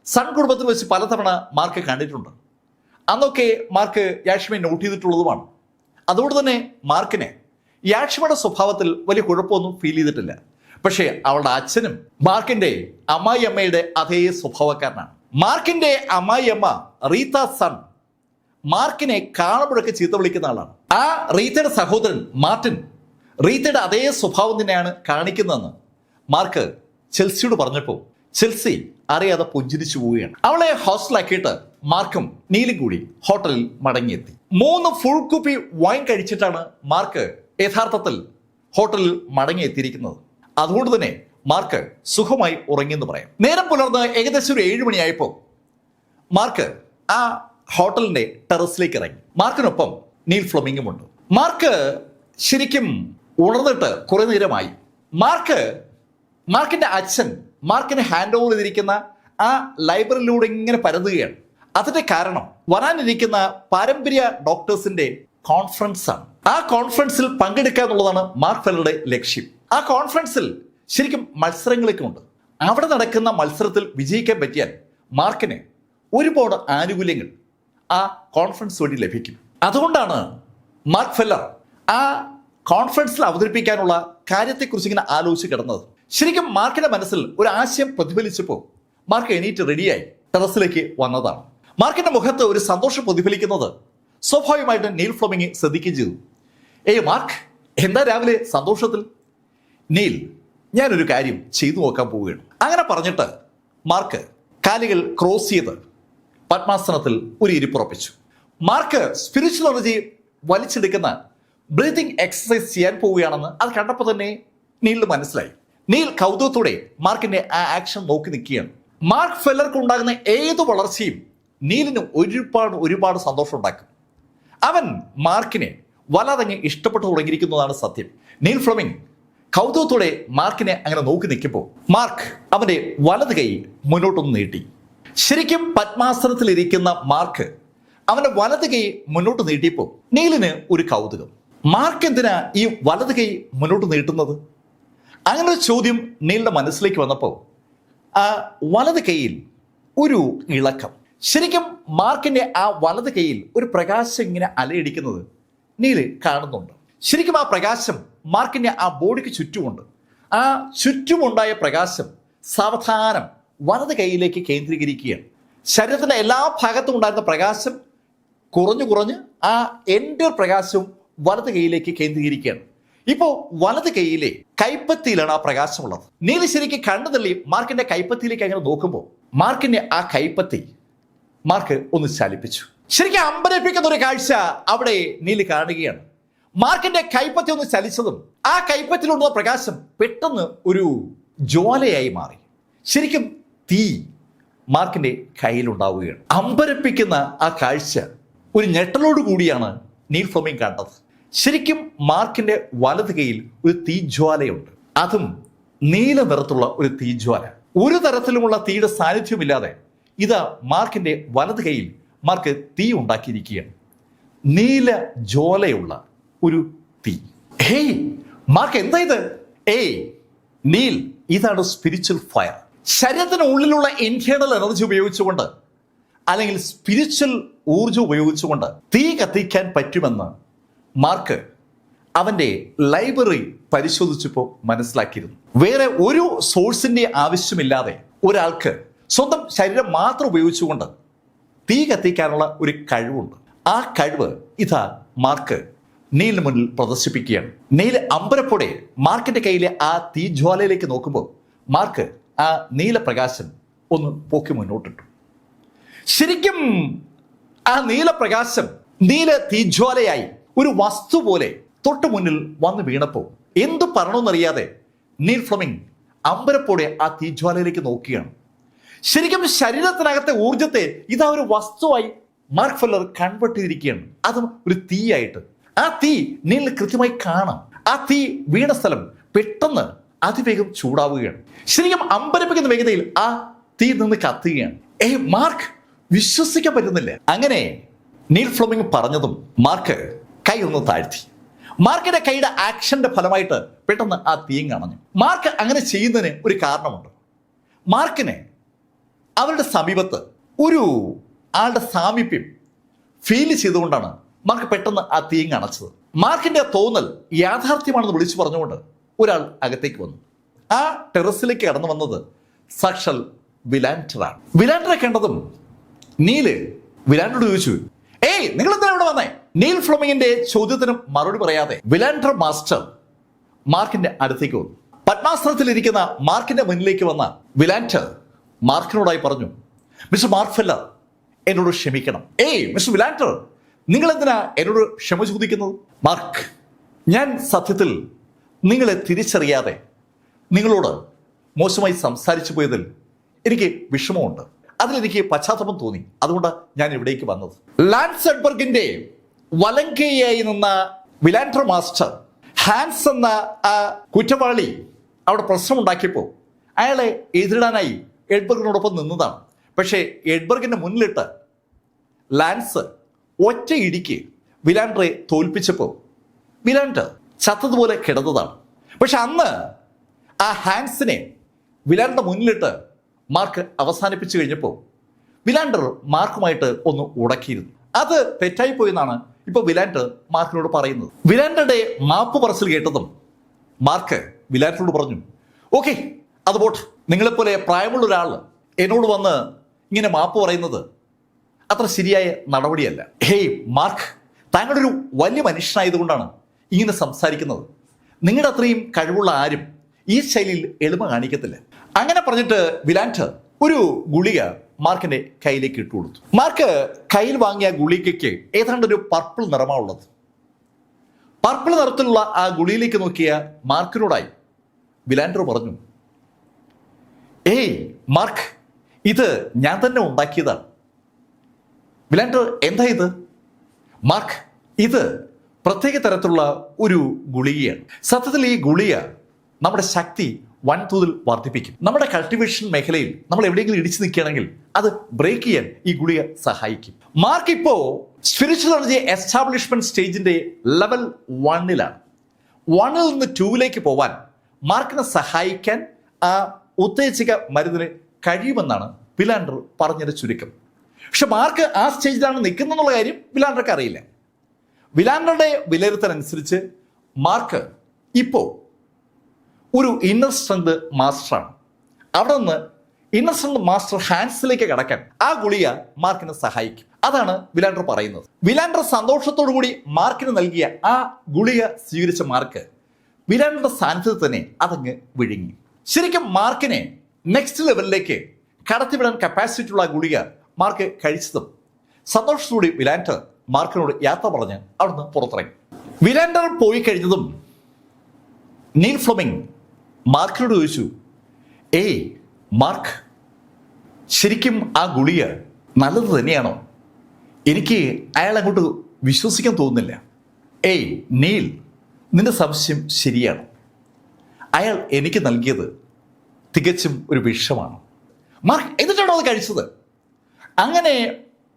സൺ കുടുംബത്തിൽ വെച്ച് പലതവണ മാർക്ക് കണ്ടിട്ടുണ്ട്. അന്നൊക്കെ മാർക്ക് യാഷിമയെ നോട്ട് ചെയ്തിട്ടുള്ളതുമാണ്. അതുകൊണ്ട് തന്നെ മാർക്കിന് യാഷിമയുടെ സ്വഭാവത്തിൽ വലിയ കുഴപ്പമൊന്നും ഫീൽ ചെയ്തിട്ടില്ല. പക്ഷേ അവളുടെ അച്ഛനും മാർക്കിന്റെ അമ്മായി അമ്മയുടെ അതേ സ്വഭാവക്കാരനാണ്. മാർക്കിന്റെ അമ്മായി അമ്മ റീത്ത സൺ മാർക്കിനെ കാണുമ്പോഴൊക്കെ ചീത്ത വിളിക്കുന്ന ആളാണ്. ആ റീത്തയുടെ സഹോദരൻ മാർട്ടിൻ റീത്തയുടെ അതേ സ്വഭാവം തന്നെയാണ് കാണിക്കുന്നതെന്ന് മാർക്ക് ചെൽസിയോട് പറഞ്ഞപ്പോൾ ചെൽസി അറിയാതെ പുഞ്ചിരിച്ചു പോവുകയാണ്. അവളെ ഹോസ്റ്റലാക്കിയിട്ട് മാർക്കും നീലും കൂടി ഹോട്ടലിൽ മടങ്ങിയെത്തി. 3 ഫുൾ കുപ്പി വൈൻ കഴിച്ചിട്ടാണ് മാർക്ക് യഥാർത്ഥത്തിൽ ഹോട്ടലിൽ മടങ്ങിയെത്തിയിരിക്കുന്നത്. അതുകൊണ്ട് തന്നെ മാർക്ക് സുഖമായി ഉറങ്ങിയെന്ന് പറയാം. നേരം പുലർന്ന് ഏകദേശം ഒരു 7 മണിയായപ്പോൾ മാർക്ക് ആ ഹോട്ടലിന്റെ ടെറസിലേക്ക് ഇറങ്ങി. മാർക്കിനൊപ്പം നീൽ ഫ്ലെമിംഗും ഉണ്ട്. മാർക്ക് ശരിക്കും ഉണർന്നിട്ട് കുറെ നേരമായി. മാർക്കിന്റെ അച്ഛൻ മാർക്കിനെ ഹാൻഡ് ഓവർ ചെയ്തിരിക്കുന്ന ആ ലൈബ്രറിയിലൂടെ ഇങ്ങനെ പരതുകയാണ്. അതിന്റെ കാരണം വരാനിരിക്കുന്ന പാരമ്പര്യ ഡോക്ടേഴ്സിന്റെ കോൺഫറൻസ് ആണ്. ആ കോൺഫറൻസിൽ പങ്കെടുക്കുക എന്നുള്ളതാണ് മാർക്ക് ഫെല്ലറുടെ ലക്ഷ്യം. ആ കോൺഫറൻസിൽ ശരിക്കും മത്സരങ്ങളൊക്കെ ഉണ്ട്. അവിടെ നടക്കുന്ന മത്സരത്തിൽ വിജയിക്കാൻ പറ്റിയാൽ മാർക്കിന് ഒരുപാട് ആനുകൂല്യങ്ങൾ ആ കോൺഫറൻസ് വഴി ലഭിക്കും. അതുകൊണ്ടാണ് മാർക്ക് ഫെല്ലർ ആ കോൺഫറൻസിൽ അവതരിപ്പിക്കാനുള്ള കാര്യത്തെക്കുറിച്ച് ഇങ്ങനെ ആലോചിച്ച് കിടന്നത്. ശരിക്കും മാർക്കിന്റെ മനസ്സിൽ ഒരു ആശയം പ്രതിഫലിച്ചപ്പോൾ മാർക്ക് എണീറ്റ് റെഡിയായി ടെറസിലേക്ക് വന്നതാണ്. മാർക്കിന്റെ മുഖത്ത് ഒരു സന്തോഷം പ്രതിഫലിക്കുന്നത് സ്വാഭാവികമായിട്ട് നീൽ ഫ്ലെമിംഗ് ശ്രദ്ധിക്കുകയും ചെയ്തു. മാർക്ക്, എന്താ രാവിലെ സന്തോഷത്തിൽ? നീൽ, ഞാനൊരു കാര്യം ചെയ്തു നോക്കാൻ പോവുകയാണ്. അങ്ങനെ പറഞ്ഞിട്ട് മാർക്ക് കാലുകൾ ക്രോസ് ചെയ്ത് പത്മാസനത്തിൽ ഒരു ഇരിപ്പുറപ്പിച്ചു. മാർക്ക് സ്പിരിച്വൽ എനർജി വലിച്ചെടുക്കുന്ന ബ്രീതിങ് എക്സസൈസ് ചെയ്യാൻ പോവുകയാണെന്ന് അത് കണ്ടപ്പോൾ തന്നെ നീലിന് മനസ്സിലായി. നീൽ കൗതുകത്തോടെ മാർക്കിന്റെ ആ ആക്ഷൻ നോക്കി നിൽക്കുകയാണ്. മാർക്ക് ഫെല്ലർക്ക് ഉണ്ടാകുന്ന ഏത് വളർച്ചയും നീലിന് ഒരുപാട് സന്തോഷം ഉണ്ടാക്കും. അവൻ മാർക്കിനെ വല്ലാതെ ഇഷ്ടപ്പെട്ടു തുടങ്ങിയിരിക്കുന്നതാണ് സത്യം. നീൽ ഫ്ലെമിംഗ് കൗതുകത്തോടെ മാർക്കിനെ അങ്ങനെ നോക്കി നിൽക്കുമ്പോൾ മാർക്ക് അവന്റെ വലത് കൈ മുന്നോട്ടൊന്ന് നീട്ടി. ശരിക്കും പത്മാസനത്തിലിരിക്കുന്ന മാർക്ക് അവന്റെ വലത് കൈ മുന്നോട്ട് നീട്ടിയപ്പോൾ നീലിന് ഒരു കൗതുകം. മാർക്ക് എന്തിനാ ഈ വലത് കൈ മുന്നോട്ട് നീട്ടുന്നത്? അങ്ങനെ ഒരു ചോദ്യം നീലിന്റെ മനസ്സിലേക്ക് വന്നപ്പോൾ ആ വലത് കൈയിൽ ഒരു ഇളക്കം. ശരിക്കും മാർക്കിന്റെ ആ വലത് കൈയിൽ ഒരു പ്രകാശം ഇങ്ങനെ അലയടിക്കുന്നത് നീല് കാണുന്നുണ്ട്. ശരിക്കും ആ പ്രകാശം മാർക്കിന്റെ ആ ബോഡിക്ക് ചുറ്റുമുണ്ട്. ആ ചുറ്റുമുണ്ടായ പ്രകാശം സാവധാനം വലത് കൈയിലേക്ക് കേന്ദ്രീകരിക്കുകയാണ്. ശരീരത്തിന്റെ എല്ലാ ഭാഗത്തും ഉണ്ടായിരുന്ന പ്രകാശം കുറഞ്ഞു ആ എൻ്റെ പ്രകാശവും വലത് കൈയിലേക്ക് കേന്ദ്രീകരിക്കുകയാണ്. ഇപ്പോൾ വലത് കൈയിലെ കൈപ്പത്തിയിലാണ് ആ പ്രകാശമുള്ളത്. നീല് ശരിക്കും കണ്ണു തള്ളി മാർക്കിന്റെ കൈപ്പത്തിയിലേക്ക് അങ്ങനെ നോക്കുമ്പോൾ മാർക്കിന്റെ ആ കൈപ്പത്തി മാർക്ക് ഒന്ന് ചലിപ്പിച്ചു. ശരിക്കും അമ്പരപ്പിക്കുന്ന ഒരു കാഴ്ച അവിടെ നീല് കാണുകയാണ്. മാർക്കിന്റെ കൈപ്പത്തി ഒന്ന് ചലിച്ചതും ആ കൈപ്പത്തിയിലുള്ള പ്രകാശം പെട്ടെന്ന് ഒരു ജ്വാലയായി മാറി. ശരിക്കും തീ മാർക്കിന്റെ കയ്യിലുണ്ടാവുകയാണ്. അമ്പരപ്പിക്കുന്ന ആ കാഴ്ച ഒരു ഞെട്ടലോട് കൂടിയാണ് നീൽ ഫ്ലെമിംഗ് കണ്ടത്. ശരിക്കും മാർക്കിന്റെ വലത് കൈയിൽ ഒരു തീജ്വാലയുണ്ട്. അതും നീല നിറത്തുള്ള ഒരു തീജ്വാല. ഒരു തരത്തിലുമുള്ള തീയുടെ സാന്നിധ്യമില്ലാതെ ഇതാ മാർക്കിന്റെ വലത് കൈയിൽ മാർക്ക് തീ ഉണ്ടാക്കിയിരിക്കുകയാണ്. നീല ജ്വാലയുള്ള ഒരു തീ. മാർക്ക് എന്താ ഇത്? നീൽ, ഇതാണ് സ്പിരിച്വൽ ഫയർ. ശരീരത്തിന് ഉള്ളിലുള്ള ഇന്റേണൽ എനർജി ഉപയോഗിച്ചുകൊണ്ട് അല്ലെങ്കിൽ സ്പിരിച്വൽ ഊർജം ഉപയോഗിച്ചുകൊണ്ട് തീ കത്തിക്കാൻ പറ്റുമെന്ന് മാർക്ക് അവന്റെ ലൈബ്രറി പരിശോധിച്ചപ്പോൾ മനസ്സിലാക്കിയിരുന്നു. വേറെ ഒരു സോഴ്സിന്റെ ആവശ്യമില്ലാതെ ഒരാൾക്ക് സ്വന്തം ശരീരം മാത്രം ഉപയോഗിച്ചുകൊണ്ട് തീ കത്തിക്കാനുള്ള ഒരു കഴിവുണ്ട്. ആ കഴിവ് ഇതാ മാർക്ക് നീലിന് മുന്നിൽ പ്രദർശിപ്പിക്കുകയാണ്. നീൽ അമ്പരപ്പോടെ മാർക്കിന്റെ കയ്യിലെ ആ തീജ്വാലയിലേക്ക് നോക്കുമ്പോൾ മാർക്ക് ആ നീലപ്രകാശം ഒന്ന് പോക്കി മുന്നോട്ടിട്ടു. ശരിക്കും ആ നീലപ്രകാശം നീല തീജ്വാലയായി ഒരു വസ്തു പോലെ തൊട്ടു മുന്നിൽ വന്ന് വീണപ്പോൾ എന്തു പറയണമെന്നറിയാതെ നീൽ ഫ്ലെമിംഗ് അമ്പരപ്പോടെ ആ തീജ്വാലയിലേക്ക് നോക്കുകയാണ്. ശരിക്കും ശരീരത്തിനകത്തെ ഊർജത്തെ ഇതാ ഒരു വസ്തുവായി മാർക്ക് ഫെല്ലർ കൺവേർട്ട് ചെയ്തിരിക്കുകയാണ്. അതും ഒരു തീയായിട്ട്. ആ തീ നീലിന് കൃത്യമായി കാണാം. ആ തീ വീണ സ്ഥലം പെട്ടെന്ന് അതിവേഗം ചൂടാവുകയാണ്. ശരിക്കും അമ്പരപ്പിക്കുന്ന വേഗതയിൽ ആ തീ നിന്ന് കത്തുകയാണ്. മാർക്ക് വിശ്വസിക്കാൻ പറ്റുന്നില്ല. അങ്ങനെ നീൽ ഫ്ലെമിംഗ് പറഞ്ഞതും മാർക്ക് കൈ ഒന്ന് താഴ്ത്തി. മാർക്കിന്റെ കൈയുടെ ആക്ഷന്റെ ഫലമായിട്ട് പെട്ടെന്ന് ആ തീയങ്ങ് അണഞ്ഞു. മാർക്ക് അങ്ങനെ ചെയ്യുന്നതിന് ഒരു കാരണമുണ്ട്. മാർക്കിന് അവരുടെ സമീപത്ത് ഒരു ആളുടെ സാമീപ്യം ഫീൽ ചെയ്തുകൊണ്ടാണ് മാർക്ക് പെട്ടെന്ന് ആ തീയങ്ങ് അണച്ചത്. മാർക്കിന്റെ തോന്നൽ യാഥാർത്ഥ്യമാണെന്ന് വിളിച്ചു പറഞ്ഞുകൊണ്ട് ഒരാൾ അകത്തേക്ക് വന്നു. ആ ടെറസിലേക്ക് കടന്നു വന്നത് സാക്ഷാൽ വിലാൻഡറാണ്. വിലാൻഡറെ കണ്ടതും നീല് വിലാൻഡറോട് ചോദിച്ചു, ഏയ് നിങ്ങൾ എന്തിനാ ഇവിടെ വന്നേ? നീൽ ഫ്ലെമിംഗിന്റെ ചോദ്യത്തിന് മറുപടി പറയാതെ വിലാൻഡർ മാസ്റ്റർ മാർക്കിന്റെ അടുത്തേക്ക് വന്നു. പത്മാസനത്തിലിരിക്കുന്ന മാർക്കിന്റെ മുന്നിലേക്ക് വന്ന വിലാൻഡർ മാർക്കിനോടായി പറഞ്ഞു, മിസ്റ്റർ മാർക്ക് ഫെല്ലർ, എന്നോട് ക്ഷമിക്കണം. ഏയ് മിസ്റ്റർ വിലാൻഡർ, നിങ്ങൾ എന്തിനാ എന്നോട് ക്ഷമ ചോദിക്കുന്നത്? മാർക്ക്, ഞാൻ സത്യത്തിൽ നിങ്ങളെ തിരിച്ചറിയാതെ നിങ്ങളോട് മോശമായി സംസാരിച്ചു പോയതിൽ എനിക്ക് വിഷമമുണ്ട്. അതിലെനിക്ക് പശ്ചാത്തലം തോന്നി. അതുകൊണ്ട് ഞാൻ ഇവിടേക്ക് വന്നത്. ലാൻസ് എഡ്ബർഗിന്റെ വലങ്കയായി നിന്ന വിലാൻഡർ മാസ്റ്റർ ഹാൻസ് എന്ന ആ കുറ്റവാളി അവിടെ പ്രശ്നമുണ്ടാക്കിയപ്പോൾ അയാളെ എതിരിടാനായി എഡ്ബർഗിനോടൊപ്പം നിന്നതാണ്. പക്ഷേ എഡ്ബർഗിന്റെ മുന്നിലിട്ട് ലാൻസ് ഒറ്റ ഇടിക്ക് വിലാൻഡറെ തോൽപ്പിച്ചപ്പോൾ വിലാൻഡർ ചത്തതുപോലെ കിടന്നതാണ്. പക്ഷെ അന്ന് ആ ഹാൻസിനെ വിലാൻഡറുടെ മുന്നിലിട്ട് മാർക്ക് അവസാനിപ്പിച്ചു കഴിഞ്ഞപ്പോൾ വിലാൻഡർ മാർക്കുമായിട്ട് ഒന്ന് ഉടക്കിയിരുന്നു. അത് തെറ്റായി പോയെന്നാണ് ഇപ്പോൾ വിലാൻഡർ മാർക്കിനോട് പറയുന്നത്. വിലാൻഡറുടെ മാപ്പ് പറച്ചിൽ കേട്ടതും മാർക്ക് വിലാൻഡറോട് പറഞ്ഞു, ഓക്കെ, അത് പോട്ടെ, നിങ്ങളെപ്പോലെ പ്രായമുള്ള ഒരാൾ എന്നോട് വന്ന് ഇങ്ങനെ മാപ്പ് പറയുന്നത് അത്ര ശരിയായ നടപടിയല്ല. ഹേയ് മാർക്ക്, താങ്കളൊരു വലിയ മനുഷ്യനായതുകൊണ്ടാണ് ഇങ്ങനെ സംസാരിക്കുന്നത്. നിങ്ങളുടെ അത്രയും കഴിവുള്ള ആരും ഈ ശൈലിയിൽ എളിമ കാണിക്കത്തില്ല. അങ്ങനെ പറഞ്ഞിട്ട് വിലാൻഡർ ഒരു ഗുളിക മാർക്കിന്റെ കയ്യിലേക്ക് ഇട്ടു കൊടുത്തു. മാർക്ക് കയ്യിൽ വാങ്ങിയ ഗുളികയ്ക്ക് ഏതാണ്ട് ഒരു പർപ്പിൾ നിറമാണുള്ളത്. പർപ്പിൾ നിറത്തിലുള്ള ആ ഗുളിയിലേക്ക് നോക്കിയ മാർക്കിനോടായി വിലാൻഡർ പറഞ്ഞു, ഏയ് മാർക്ക്, ഇത് ഞാൻ തന്നെ ഉണ്ടാക്കിയതാണ്. വിലാൻഡർ, എന്താ ഇത്? മാർക്ക്, ഇത് പ്രത്യേക തരത്തിലുള്ള ഒരു ഗുളികയാണ്. സത്യത്തിൽ ഈ ഗുളിക നമ്മുടെ ശക്തി വൻതോതിൽ വർദ്ധിപ്പിക്കും. നമ്മുടെ കൾട്ടിവേഷൻ മേഖലയിൽ നമ്മൾ എവിടെയെങ്കിലും ഇടിച്ചു നിൽക്കുകയാണെങ്കിൽ അത് ബ്രേക്ക് ചെയ്യാൻ ഈ ഗുളിക സഹായിക്കും. മാർക്ക് ഇപ്പോൾ സ്പിരിച്വൽ എനർജി എസ്റ്റാബ്ലിഷ്മെന്റ് സ്റ്റേജിന്റെ ലെവൽ 1-ലാണ്. 1-ൽ നിന്ന് 2-ലേക്ക് പോവാൻ മാർക്കിനെ സഹായിക്കാൻ ആ ഉത്തേജക മരുന്നിന് കഴിയുമെന്നാണ് വിലാൻഡർ പറഞ്ഞതിന്റെ ചുരുക്കം. പക്ഷെ മാർക്ക് ആ സ്റ്റേജിലാണ് നിൽക്കുന്നെന്നുള്ള കാര്യം വിലാൻഡർക്ക് അറിയില്ല. വിലാൻഡറുടെ വിലയിരുത്തലനുസരിച്ച് മാർക്ക് ഇപ്പോൾ ഒരു ഇന്നർ സ്ട്രെങ്ത് മാസ്റ്ററാണ്. അവിടെ നിന്ന് ഇന്നർ സ്ട്രെങ്ത് മാസ്റ്റർ ഹാൻഡ്സിലേക്ക് കടക്കാൻ ആ ഗുളിക മാർക്കിനെ സഹായിക്കും. അതാണ് വിലാൻഡർ പറയുന്നത്. വിലാൻഡർ സന്തോഷത്തോടു കൂടി മാർക്കിന് നൽകിയ ആ ഗുളിക സ്വീകരിച്ച മാർക്ക് വിലാൻഡറുടെ സാന്നിധ്യത്തിൽ തന്നെ അതങ്ങ് വിഴുങ്ങി. ശരിക്കും മാർക്കിനെ നെക്സ്റ്റ് ലെവലിലേക്ക് കടത്തിവിടാൻ കപ്പാസിറ്റി ഉള്ള ഗുളിക മാർക്ക് കഴിച്ചതും സന്തോഷത്തോടെ വിലാൻഡർ മാർക്കിനോട് യാത്ര പറഞ്ഞ് അവിടുന്ന് പുറത്തിറങ്ങി. വിലാൻഡർ പോയി കഴിഞ്ഞതും നീൽ ഫ്ലെമിംഗ് മാർക്കിനോട് ചോദിച്ചു, ഏയ് മാർക്ക്, ശരിക്കും ആ ഗുളിക നല്ലത് തന്നെയാണോ? എനിക്ക് അയാൾ അങ്ങോട്ട് വിശ്വസിക്കാൻ തോന്നുന്നില്ല. ഏയ് നീൽ, നിന്റെ സംശയം ശരിയാണ്. അയാൾ എനിക്ക് നൽകിയത് തികച്ചും ഒരു വിഷമാണ്. മാർക്ക്, എന്നിട്ടാണോ അത് കഴിച്ചത്? അങ്ങനെ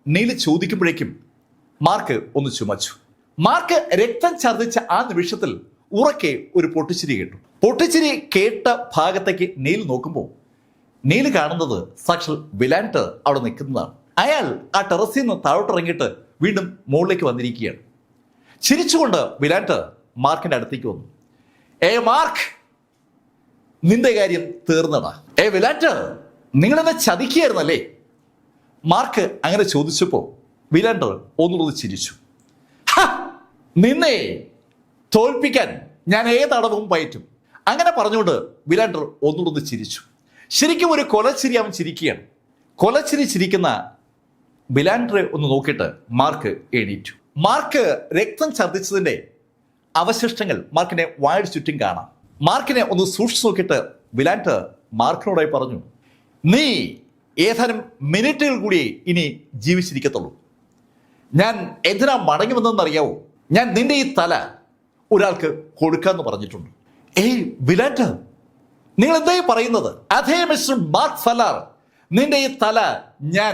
നീൽ ചോദിക്കുമ്പോഴേക്കും മാർക്ക് ഒന്ന് ചുമച്ചു. മാർക്ക് രക്തം ഛർദ്ദിച്ച ആ നിമിഷത്തിൽ ഉറക്കെ ഒരു പൊട്ടിച്ചിരി കേട്ടു. പൊട്ടിച്ചിരി കേട്ട ഭാഗത്തേക്ക് നീൽ നോക്കുമ്പോൾ നീൽ കാണുന്നത് സാക്ഷാൽ വിലാൻഡർ അവിടെ നിൽക്കുന്നതാണ്. അയാൾ ആ ടെറസിൽ നിന്ന് താഴോട്ടിറങ്ങിയിട്ട് വീണ്ടും മുകളിലേക്ക് വന്നിരിക്കുകയാണ്. ചിരിച്ചുകൊണ്ട് വിലാൻഡർ മാർക്കിന്റെ അടുത്തേക്ക് വന്നു. മാർക്ക്, നിന്റെ കാര്യം തീർന്നടാ. വിലാൻഡർ, നിങ്ങളെന്നെ ചതിക്കുകയായിരുന്നല്ലേ? മാർക്ക് അങ്ങനെ ചോദിച്ചപ്പോൾ വിലാൻഡർ ഒന്നുകൂടി ചിരിച്ചു. നിന്നെ തോൽപ്പിക്കാൻ ഞാൻ ഏതടവും പയറ്റും. അങ്ങനെ പറഞ്ഞുകൊണ്ട് വിലാൻഡർ ഒന്നുകൂടി ചിരിച്ചു. ശരിക്കും ഒരു കൊലച്ചിരി അവൻ ചിരിക്കുകയാണ്. കൊലച്ചിരി ചിരിക്കുന്ന വിലാൻഡറെ ഒന്ന് നോക്കിയിട്ട് മാർക്ക് എണീറ്റു. മാർക്ക് രക്തം ഛർദ്ദിച്ചതിന്റെ അവശിഷ്ടങ്ങൾ മാർക്കിനെ വായുടെ ചുറ്റും കാണാം. മാർക്കിനെ ഒന്ന് സൂക്ഷിച്ചു നോക്കിയിട്ട് വിലാൻഡർ മാർക്കിനോടായി പറഞ്ഞു, നീ ഏതാനും മിനിറ്റുകൾ കൂടി ഇനി ജീവിച്ചിരിക്കത്തുള്ളൂ. ഞാൻ എന്തിനാ മടങ്ങി വന്നതെന്നറിയാവോ? ഞാൻ നിന്റെ ഈ തല ഒരാൾക്ക് കൊടുക്കാന്ന് പറഞ്ഞിട്ടുണ്ട്. വിലാൻഡർ, നിങ്ങൾ എന്തായി പറയുന്നത്? അതേ മിസ്റ്റർ മാർക്ക് ഫെല്ലർ, നിന്റെ ഈ തല ഞാൻ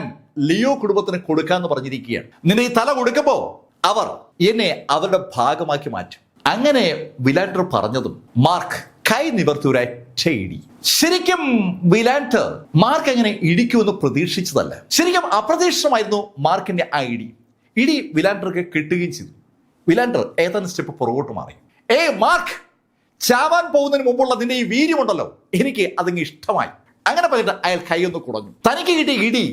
ലിയോ കുടുംബത്തിന് കൊടുക്കാന്ന് പറഞ്ഞിരിക്കുകയാണ്. നിന്റെ ഈ തല കൊടുക്കുമ്പോൾ അവർ എന്നെ അവരുടെ ഭാഗമാക്കി മാറ്റും. അങ്ങനെ വിലാൻഡർ പറഞ്ഞതും മാർക്ക് കൈ നിവർത്തി ഒരൊറ്റ ഇടി. ശരിക്കും വിലാൻഡർ മാർക്ക് അങ്ങനെ ഇടിക്കുമെന്ന് പ്രതീക്ഷിച്ചതല്ല. ശരിക്കും അപ്രതീക്ഷിതമായിരുന്നു മാർക്കിന്റെ ആ ഇടി വിലാൻഡർക്ക് കിട്ടുകയും ചെയ്തു. വിലാൻഡർ ഏതാനും സ്റ്റെപ്പ് പുറകോട്ട് മാറി. മാർക്ക്, ചാവാൻ പോകുന്നതിന് മുമ്പുള്ള നിന്റെ ഈ വീര്യമുണ്ടല്ലോ, എനിക്ക് അതിങ്ങ് ഇഷ്ടമായി. അങ്ങനെ പറഞ്ഞിട്ട് അയാൾ കൈയൊന്ന് കുടഞ്ഞു. തനിക്ക് കിട്ടിയ ഇടി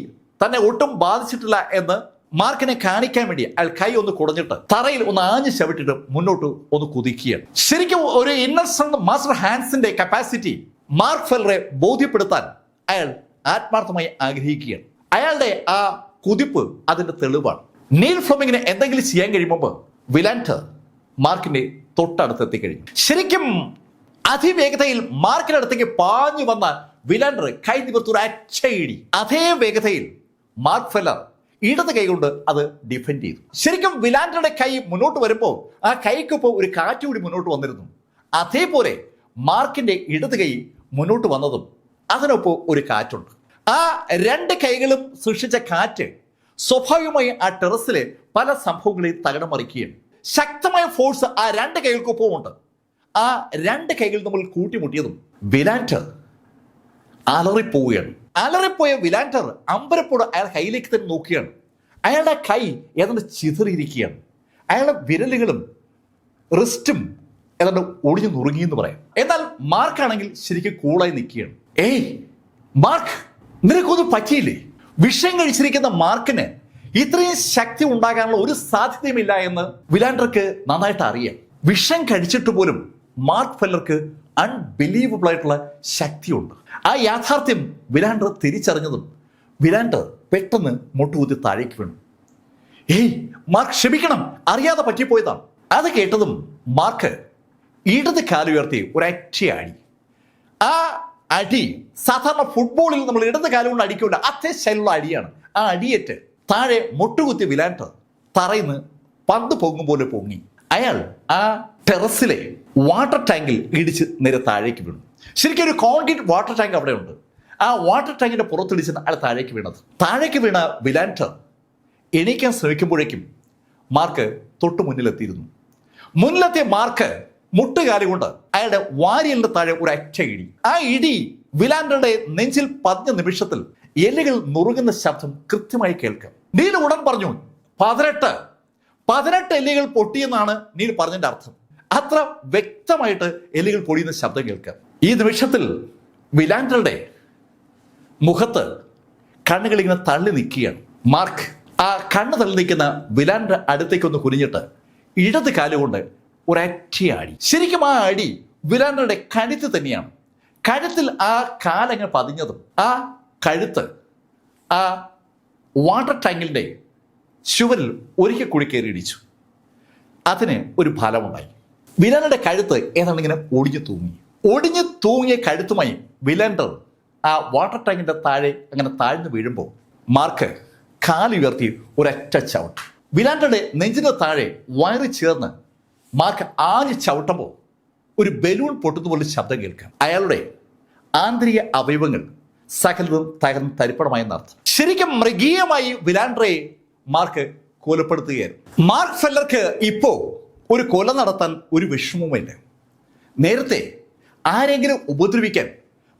തന്നെ ഒട്ടും ബാധിച്ചിട്ടില്ല എന്ന് മാർക്കിനെ കാണിക്കാൻ വേണ്ടി അയാൾ കൈ ഒന്ന് കുടഞ്ഞിട്ട് തറയിൽ ഒന്ന് ആഞ്ഞു ചവിട്ടിട്ട് മുന്നോട്ട് ഒന്ന് കുതിക്കുകയാണ്. ശരിക്കും ഒരു ഇന്നസെന്റ് മാസ്റ്റർ ഹാൻസിന്റെ കപ്പാസിറ്റി മാർക്ക് ഫെല്ലറെ ബോധ്യപ്പെടുത്താൻ അയാൾ ആത്മാർത്ഥമായി ആഗ്രഹിക്കുകയാണ്. അയാളുടെ ആ കുതിപ്പ് അതിന്റെ തെളിവാണ്. നീൽ ഫ്ലെമിങ്ങിന് എന്തെങ്കിലും ചെയ്യാൻ കഴിയുമ്പോൾ വിലാൻഡർ മാർക്കിന്റെ തൊട്ടടുത്ത് എത്തിക്കഴിഞ്ഞു. ശരിക്കും അതിവേഗതയിൽ മാർക്കിന്റെ അടുത്തേക്ക് പാഞ്ഞു വന്ന വിലാൻഡർ കൈ നിവർത്തി ഒരൊറ്റ ഇടി. അതേ വേഗതയിൽ മാർക്ക് ഫെല്ലർ ഇടത് കൈ കൊണ്ട് അത് ഡിഫെൻഡ് ചെയ്തു. ശരിക്കും വിലാൻഡറുടെ കൈ മുന്നോട്ട് വരുമ്പോൾ ആ കൈക്കൊപ്പം ഒരു കാറ്റ് കൂടി മുന്നോട്ട് വന്നിരുന്നു. അതേപോലെ മാർക്കിന്റെ ഇടത് കൈ മുന്നോട്ട് വന്നതും അതിനൊപ്പം ഒരു കാറ്റുണ്ട്. ആ രണ്ട് കൈകളും സൃഷ്ടിച്ച കാറ്റ് സ്വാഭാവികമായി ആ ടെറസിലെ പല സംഭവങ്ങളെയും തകിടം മറിക്കുകയാണ്. ശക്തമായ ഫോഴ്സ് ആ രണ്ട് കൈകൾക്കൊപ്പം ഉണ്ട്. ആ രണ്ട് കൈകൾ നമ്മൾ കൂട്ടിമുട്ടിയതും വിലാൻഡർ അലറിപ്പോവുകയാണ്. അലറിപ്പോയ വിലാൻഡർ അമ്പരപ്പോട് അയാൾ കയ്യിലേക്ക് തന്നെ നോക്കുകയാണ്. അയാളുടെ കൈ ഏതാണ്ട് ചിതറിയിരിക്കുകയാണ്. അയാളുടെ വിരലുകളും റിസ്റ്റും ഏതാണ്ട് ഒടിഞ്ഞു നുറുങ്ങിയെന്ന് പറയാം. എന്നാൽ മാർക്കാണെങ്കിൽ ശരിക്കും കൂളായി നിൽക്കുകയാണ്. മാർക്ക്, നിനക്കൊന്നും പറ്റിയില്ലേ? വിഷം കഴിച്ചിരിക്കുന്ന മാർക്കിന് ഇത്രയും ശക്തി ഉണ്ടാകാനുള്ള ഒരു സാധ്യതയുമില്ല എന്ന് വിലാൻഡർക്ക് നന്നായിട്ട് അറിയാം. വിഷം കഴിച്ചിട്ട് പോലും മാർക്ക് ഫെല്ലർക്ക് അൺബിലീവബിൾ ആയിട്ടുള്ള ശക്തിയുണ്ട്. ആ യാഥാർത്ഥ്യം വിലാൻഡർ തിരിച്ചറിഞ്ഞതും വിലാൻഡർ പെട്ടെന്ന് മുട്ടുകുത്തി താഴേക്ക് വീണു. മാർക്ക്, ക്ഷമിക്കണം, അറിയാതെ പറ്റിപ്പോയതാണ്. അത് കേട്ടതും മാർക്ക് ഇടത് കാലുയർത്തി ഒരൊറ്റ അടി. ആ അടി സാധാരണ ഫുട്ബോളിൽ നമ്മൾ ഇടത് കാലുകൊണ്ട് അടിക്കൂല, അതേ ശൈലുള്ള അടിയാണ്. ആ അടിയേറ്റ് താഴെ മുട്ടുകുത്തി വിലാൻഡർ തറയിന്ന് പന്ത് പൊങ്ങും പോലെ പൊങ്ങി. അയാൾ ആ ടെറസിലെ വാട്ടർ ടാങ്കിൽ ഇടിച്ച് നേരെ താഴേക്ക് വീണു. ശരിക്കും ഒരു കോൺക്രീറ്റ് വാട്ടർ ടാങ്ക് അവിടെ ഉണ്ട്. ആ വാട്ടർ ടാങ്കിന്റെ പുറത്തിടിച്ചാണ് അയാൾ താഴേക്ക് വീണത്. താഴേക്ക് വീണ വിലാൻഡർ എണീക്കാൻ ശ്രമിക്കുമ്പോഴേക്കും മാർക്ക് തൊട്ടു മുന്നിലെത്തിയിരുന്നു. മുന്നിലെത്തിയ മാർക്ക് മുട്ടുകാലി കൊണ്ട് അയാളുടെ വാരിയലിന്റെ താഴെ ഒരു ഒറ്റ ഇടി. ആ ഇടി വിലാൻഡറുടെ നെഞ്ചിൽ പതിഞ്ഞ നിമിഷത്തിൽ എല്ലുകൾ നുറുങ്ങുന്ന ശബ്ദം കൃത്യമായി കേൾക്കാം. നീൽ ഉടൻ പറഞ്ഞു, 18 എല്ലുകൾ പൊട്ടിയെന്നാണ് നീൽ പറഞ്ഞതിന്റെ അർത്ഥം. അത്ര വ്യക്തമായിട്ട് എല്ലുകൾ പൊടിയുന്ന ശബ്ദം കേൾക്കാം. ഈ നിമിഷത്തിൽ വിലാൻഡറുടെ മുഖത്ത് കണ്ണുകൾ ഇങ്ങനെ തള്ളി നിൽക്കുകയാണ്. മാർക്ക് ആ കണ്ണ് തള്ളി നിൽക്കുന്ന വിലാൻഡർ അടുത്തേക്കൊന്ന് കുനിഞ്ഞിട്ട് ഇടത് കാലുകൊണ്ട് ഒരൊറ്റ അടി. ശരിക്കും ആ അടി വിലാൻഡറുടെ കഴുത്ത് തന്നെയാണ്. കഴുത്തിൽ ആ കാലങ്ങനെ പതിഞ്ഞതും ആ കഴുത്ത് ആ വാട്ടർ ടാങ്കിന്റെ ചുവരിൽ ഒരിക്കൽ കൂടി കയറി ഇടിച്ചു. അതിന് ഒരു ഫലമുണ്ടായി. വിലാൻഡറുടെ കഴുത്ത് ഏതാണ്ട് ഇങ്ങനെ ഒടിഞ്ഞു തൂങ്ങിയ കഴുത്തുമായി വിലാൻഡർ ആ വാട്ടർ ടാങ്കിന്റെ താഴെ അങ്ങനെ താഴ്ന്നു വീഴുമ്പോൾ മാർക്ക് കാലുയർത്തി ഒരൊറ്റ ചവിട്ട്. വിലാൻഡറുടെ നെഞ്ചിന് താഴെ വയറ് ചേർന്ന് മാർക്ക് ആഞ്ഞ് ചവിട്ടുമ്പോൾ ഒരു ബലൂൺ പൊട്ടുന്ന പോലെ ശബ്ദം കേൾക്കാം. അയാളുടെ ആന്തരിക അവയവങ്ങൾ സകലതും തകർന്ന് തരിപ്പണമായെന്നർത്ഥം. ശരിക്കും മൃഗീയമായി വിലാൻഡറെ മാർക്ക് കൊലപ്പെടുത്തുകയായിരുന്നു. മാർക്ക് ഫെല്ലർക്ക് ഇപ്പോ ഒരു കൊല നടത്താൻ ഒരു വിഷമവുമില്ല. നേരത്തെ ആരെങ്കിലും ഉപദ്രവിക്കാൻ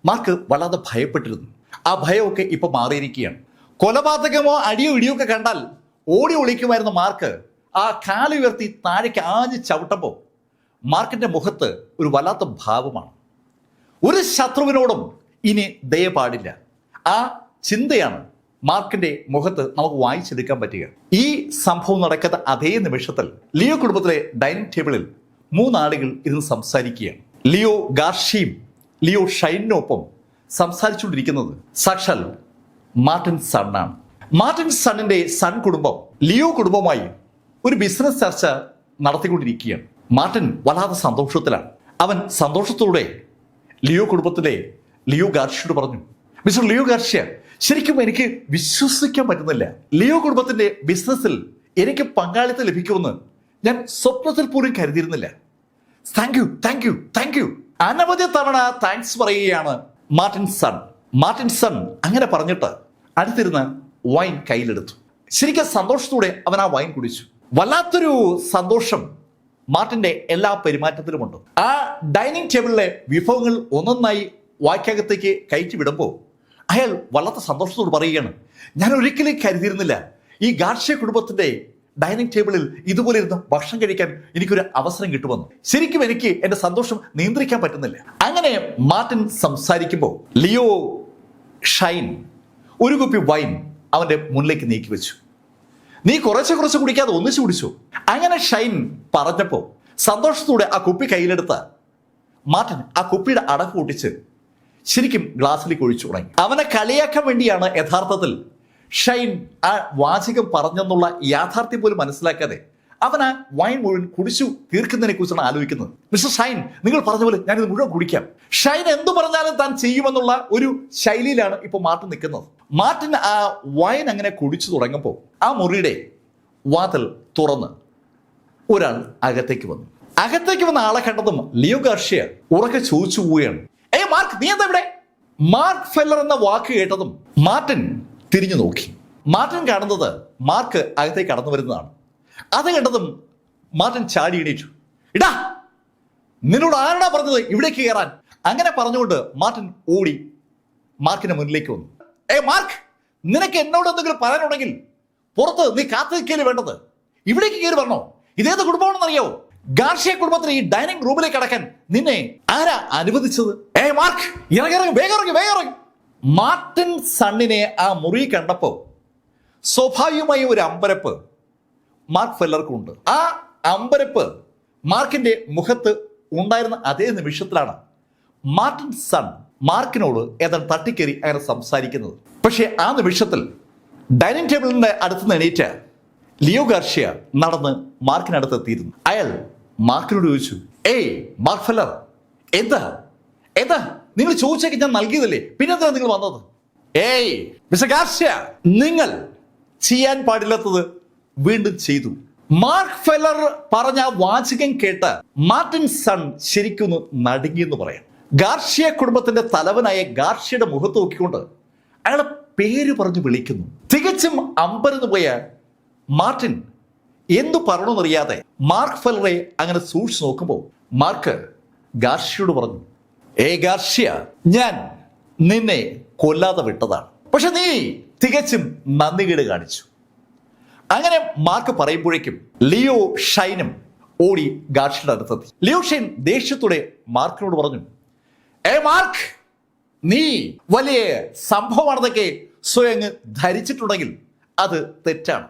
മാർക്ക് വല്ലാതെ ഭയപ്പെട്ടിരുന്നു. ആ ഭയമൊക്കെ ഇപ്പൊ മാറിയിരിക്കുകയാണ്. കൊലപാതകമോ അടിയോ ഇടിയോ ഒക്കെ കണ്ടാൽ ഓടി ഒളിക്കുമായിരുന്ന മാർക്ക് ആ കാലുയർത്തി താഴേക്ക് ആഞ്ഞ് ചവിട്ടുമ്പോൾ മാർക്കിന്റെ മുഖത്ത് ഒരു വല്ലാത്ത ഭാവമാണ്. ഒരു ശത്രുവിനോടും ഇനി ദയ പാടില്ല. ആ ചിന്തയാണ് മാർക്കിന്റെ മുഖത്ത് നമുക്ക് വായിച്ചെടുക്കാൻ പറ്റുക. ഈ സംഭവം നടക്കുന്ന അതേ നിമിഷത്തിൽ ലിയോ കുടുംബത്തിലെ ഡൈനിങ് ടേബിളിൽ 3 ആളുകൾ ഇരുന്ന് സംസാരിക്കുകയാണ്. ലിയോ ഗാർഷ്യയും ലിയോ ഷൈനൊപ്പം സംസാരിച്ചുകൊണ്ടിരിക്കുന്നത് സാക്ഷാൽ മാർട്ടിൻ സണ്ണാണ്. മാർട്ടിൻ സണ്ണിന്റെ സൺ കുടുംബം ലിയോ കുടുംബവുമായി ഒരു ബിസിനസ് ചർച്ച നടത്തിക്കൊണ്ടിരിക്കുകയാണ്. മാർട്ടിൻ വല്ലാതെ സന്തോഷത്തിലാണ്. അവൻ സന്തോഷത്തോടെ ലിയോ കുടുംബത്തിലെ ലിയോ ഗാർഷ്യയോട് പറഞ്ഞു, മിസ്റ്റർ ലിയോ ഗാർഷ്യ, ശരിക്കും എനിക്ക് വിശ്വസിക്കാൻ പറ്റുന്നില്ല. ലിയോ കുടുംബത്തിന്റെ ബിസിനസ്സിൽ എനിക്ക് പങ്കാളിത്തം ലഭിക്കുമെന്ന് ഞാൻ സ്വപ്നത്തിൽ പോലും കരുതിയിരുന്നില്ല. Thank you. അനവധി തവണ താങ്ക്സ് പറയുകയാണ് മാർട്ടിൻ സൺ അങ്ങനെ പറഞ്ഞിട്ട് അടുത്തിരുന്ന വൈൻ കയ്യിലെടുത്തു. ശരിക്കും സന്തോഷത്തോടെ അവൻ ആ വൈൻ കുടിച്ചു. വല്ലാത്തൊരു സന്തോഷം മാർട്ടിന്റെ എല്ലാ പെരുമാറ്റത്തിലുമുണ്ട്. ആ ഡൈനിങ് ടേബിളിലെ വിഭവങ്ങൾ ഒന്നൊന്നായി വായ്ക്കകത്തേക്ക് കയറ്റി വിടുമ്പോൾ അയാൾ വല്ലാത്ത സന്തോഷത്തോട് പറയുകയാണ്, ഞാൻ ഒരിക്കലും കരുതിയിരുന്നില്ല ഈ ഗാർഷ്യ കുടുംബത്തിന്റെ ഡൈനിങ് ടേബിളിൽ ഇതുപോലെ ഇരുന്ന് ഭക്ഷണം കഴിക്കാൻ എനിക്കൊരു അവസരം കിട്ടുമെന്ന്. ശരിക്കും എനിക്ക് എന്റെ സന്തോഷം നിയന്ത്രിക്കാൻ പറ്റുന്നില്ല. അങ്ങനെ മാർട്ടിൻ സംസാരിക്കുമ്പോൾ ലിയോ ഷൈൻ ഒരു കുപ്പി വൈൻ അവന്റെ മുന്നിലേക്ക് നീക്കി വെച്ചു. നീ കുറച്ച് കുടിക്കാതെ ഒന്നിച്ചു കുടിച്ചു. അങ്ങനെ ഷൈൻ പറഞ്ഞപ്പോ സന്തോഷത്തോടെ ആ കുപ്പി കയ്യിലെടുത്ത മാർട്ടിൻ ആ കുപ്പിയുടെ അടപ്പ് പൊട്ടിച്ച് ശരിക്കും ഗ്ലാസ്സിലേക്ക് ഒഴിച്ചു തുടങ്ങി. അവനെ കളിയാക്കാൻ വേണ്ടിയാണ് യഥാർത്ഥത്തിൽ ഷൈൻ ആ വാചകം പറഞ്ഞെന്നുള്ള യാഥാർത്ഥ്യം പോലും മനസ്സിലാക്കാതെ അവൻ ആ വൈൻ മുഴുവൻ കുടിച്ചു തീർക്കുന്നതിനെ കുറിച്ചാണ് ആലോചിക്കുന്നത്. മിസ്റ്റർ ഷൈൻ, നിങ്ങൾ പറഞ്ഞ പോലെ ഞാനിത് മുഴുവൻ കുടിക്കാം. ഷൈൻ എന്തു പറഞ്ഞാലും താൻ ചെയ്യുമെന്നുള്ള ഒരു ശൈലിയിലാണ് ഇപ്പോൾ മാർട്ടിൻ നിൽക്കുന്നത്. മാർട്ടിൻ ആ വൈൻ അങ്ങനെ കുടിച്ചു തുടങ്ങുമ്പോൾ ആ മുറിയുടെ വാതിൽ തുറന്ന് ഒരാൾ അകത്തേക്ക് വന്നു. അകത്തേക്ക് വന്ന ആളെ കണ്ടതും ലിയോ ഗാർഷ്യ ഉറക്കെ ചോദിച്ചു പോവുകയാണ്, മാർക്ക്, നീ എന്താ ഇവിടെ? മാർക്ക് ഫെല്ലർ എന്ന വാക്ക് കേട്ടതും മാർട്ടിൻ തിരിഞ്ഞു നോക്കി. മാർട്ടിൻ കാണുന്നത് മാർക്ക് അകത്തേക്ക് കടന്നു വരുന്നതാണ്. അത് കണ്ടതും മാർട്ടിൻ ചാടി എണീറ്റു. ഇടാ, നിന്നോട് ആരാടാ പറഞ്ഞത് ഇവിടേക്ക് കയറാൻ? അങ്ങനെ പറഞ്ഞുകൊണ്ട് മാർട്ടിൻ ഓടി മാർക്കിന്റെ മുന്നിലേക്ക് വന്നു. മാർക്ക്, നിനക്ക് എന്നോട് എന്തെങ്കിലും പറയാനുണ്ടെങ്കിൽ പുറത്ത് നീ കാത്തു നിൽക്കല് വേണ്ടത്, ഇവിടേക്ക് കയറി വരണോ? ഇതേത് കുടുംബമാണെന്നറിയാവോ? ഗാർഷ്യ കുടുംബത്തിന് ഈ ഡൈനിങ് റൂമിലേക്ക് അടക്കാൻ നിന്നെ ആരാ അനുവദിച്ചത്? മാർക്ക്, ഇറങ്ങി, വേഗം. മാർട്ടിൻ സണ്ണിനെ ആ മുറി കണ്ടപ്പോ സ്വാഭാവികമായ ഒരു അമ്പരപ്പ് മാർക്ക് ഫെല്ലർക്കുണ്ട്. ആ അമ്പരപ്പ് മാർക്കിന്റെ മുഖത്ത് ഉണ്ടായിരുന്ന അതേ നിമിഷത്തിലാണ് മാർട്ടിൻ സൺ മാർക്കിനോട് ഏതാണ്ട് തട്ടിക്കേറി അങ്ങനെ സംസാരിക്കുന്നത്. പക്ഷേ ആ നിമിഷത്തിൽ ഡൈനിങ് ടേബിളിന്റെ അടുത്ത് എണീറ്റ ലിയോ ഗാർഷ്യ നടന്ന് മാർക്കിനടുത്ത് എത്തിയിരുന്നു. അയാൾ മാർക്കിനോട് ചോദിച്ചു, മാർക്ക് ഫെല്ലർ, എന്താ നിങ്ങൾ ചോദിച്ചേക്ക് ഞാൻ നൽകിയതല്ലേ, പിന്നെന്താ നിങ്ങൾ വന്നത്? മിസ്റ്റർ ഗാർഷ്യ, നിങ്ങൾ ചെയ്യാൻ പാടില്ലാത്തത് വീണ്ടും ചെയ്തു. മാർക്ക് ഫെല്ലർ പറഞ്ഞ വാചകം കേട്ട് മാർട്ടിൻ സൺ ശരിക്കൊന്ന് നടുങ്ങിയെന്ന് പറയാം. ഗാർഷ്യ കുടുംബത്തിന്റെ തലവനായ ഗാർഷ്യയുടെ മുഖത്ത് നോക്കിക്കൊണ്ട് അയാളെ പേര് പറഞ്ഞു വിളിക്കുന്നു. തികച്ചും അമ്പരന്ന് പോയ മാർട്ടിൻ എന്തു പറയണമെന്നറിയാതെ മാർക്ക് ഫെല്ലറെ അങ്ങനെ സൂക്ഷിച്ചു നോക്കുമ്പോൾ മാർക്ക് ഗാർഷ്യയോട് പറഞ്ഞു, ഗാർഷ്യ, ഞാൻ നിന്നെ കൊല്ലാതെ വിട്ടതാണ്, പക്ഷെ നീ തികച്ചും നന്ദികേട് കാണിച്ചു. അങ്ങനെ മാർക്ക് പറയുമ്പോഴേക്കും ലിയോ ഷൈനും ഓടി ഗാർഷ്യയുടെ അടുത്തെത്തി. ലിയോ ഷൈൻ ദേഷ്യത്തോടെ മാർക്കിനോട് പറഞ്ഞു, മാർക്ക്, നീ വലിയ സംഭവമാണെന്നൊക്കെ സ്വയം ധരിച്ചിട്ടുണ്ടെങ്കിൽ അത് തെറ്റാണ്.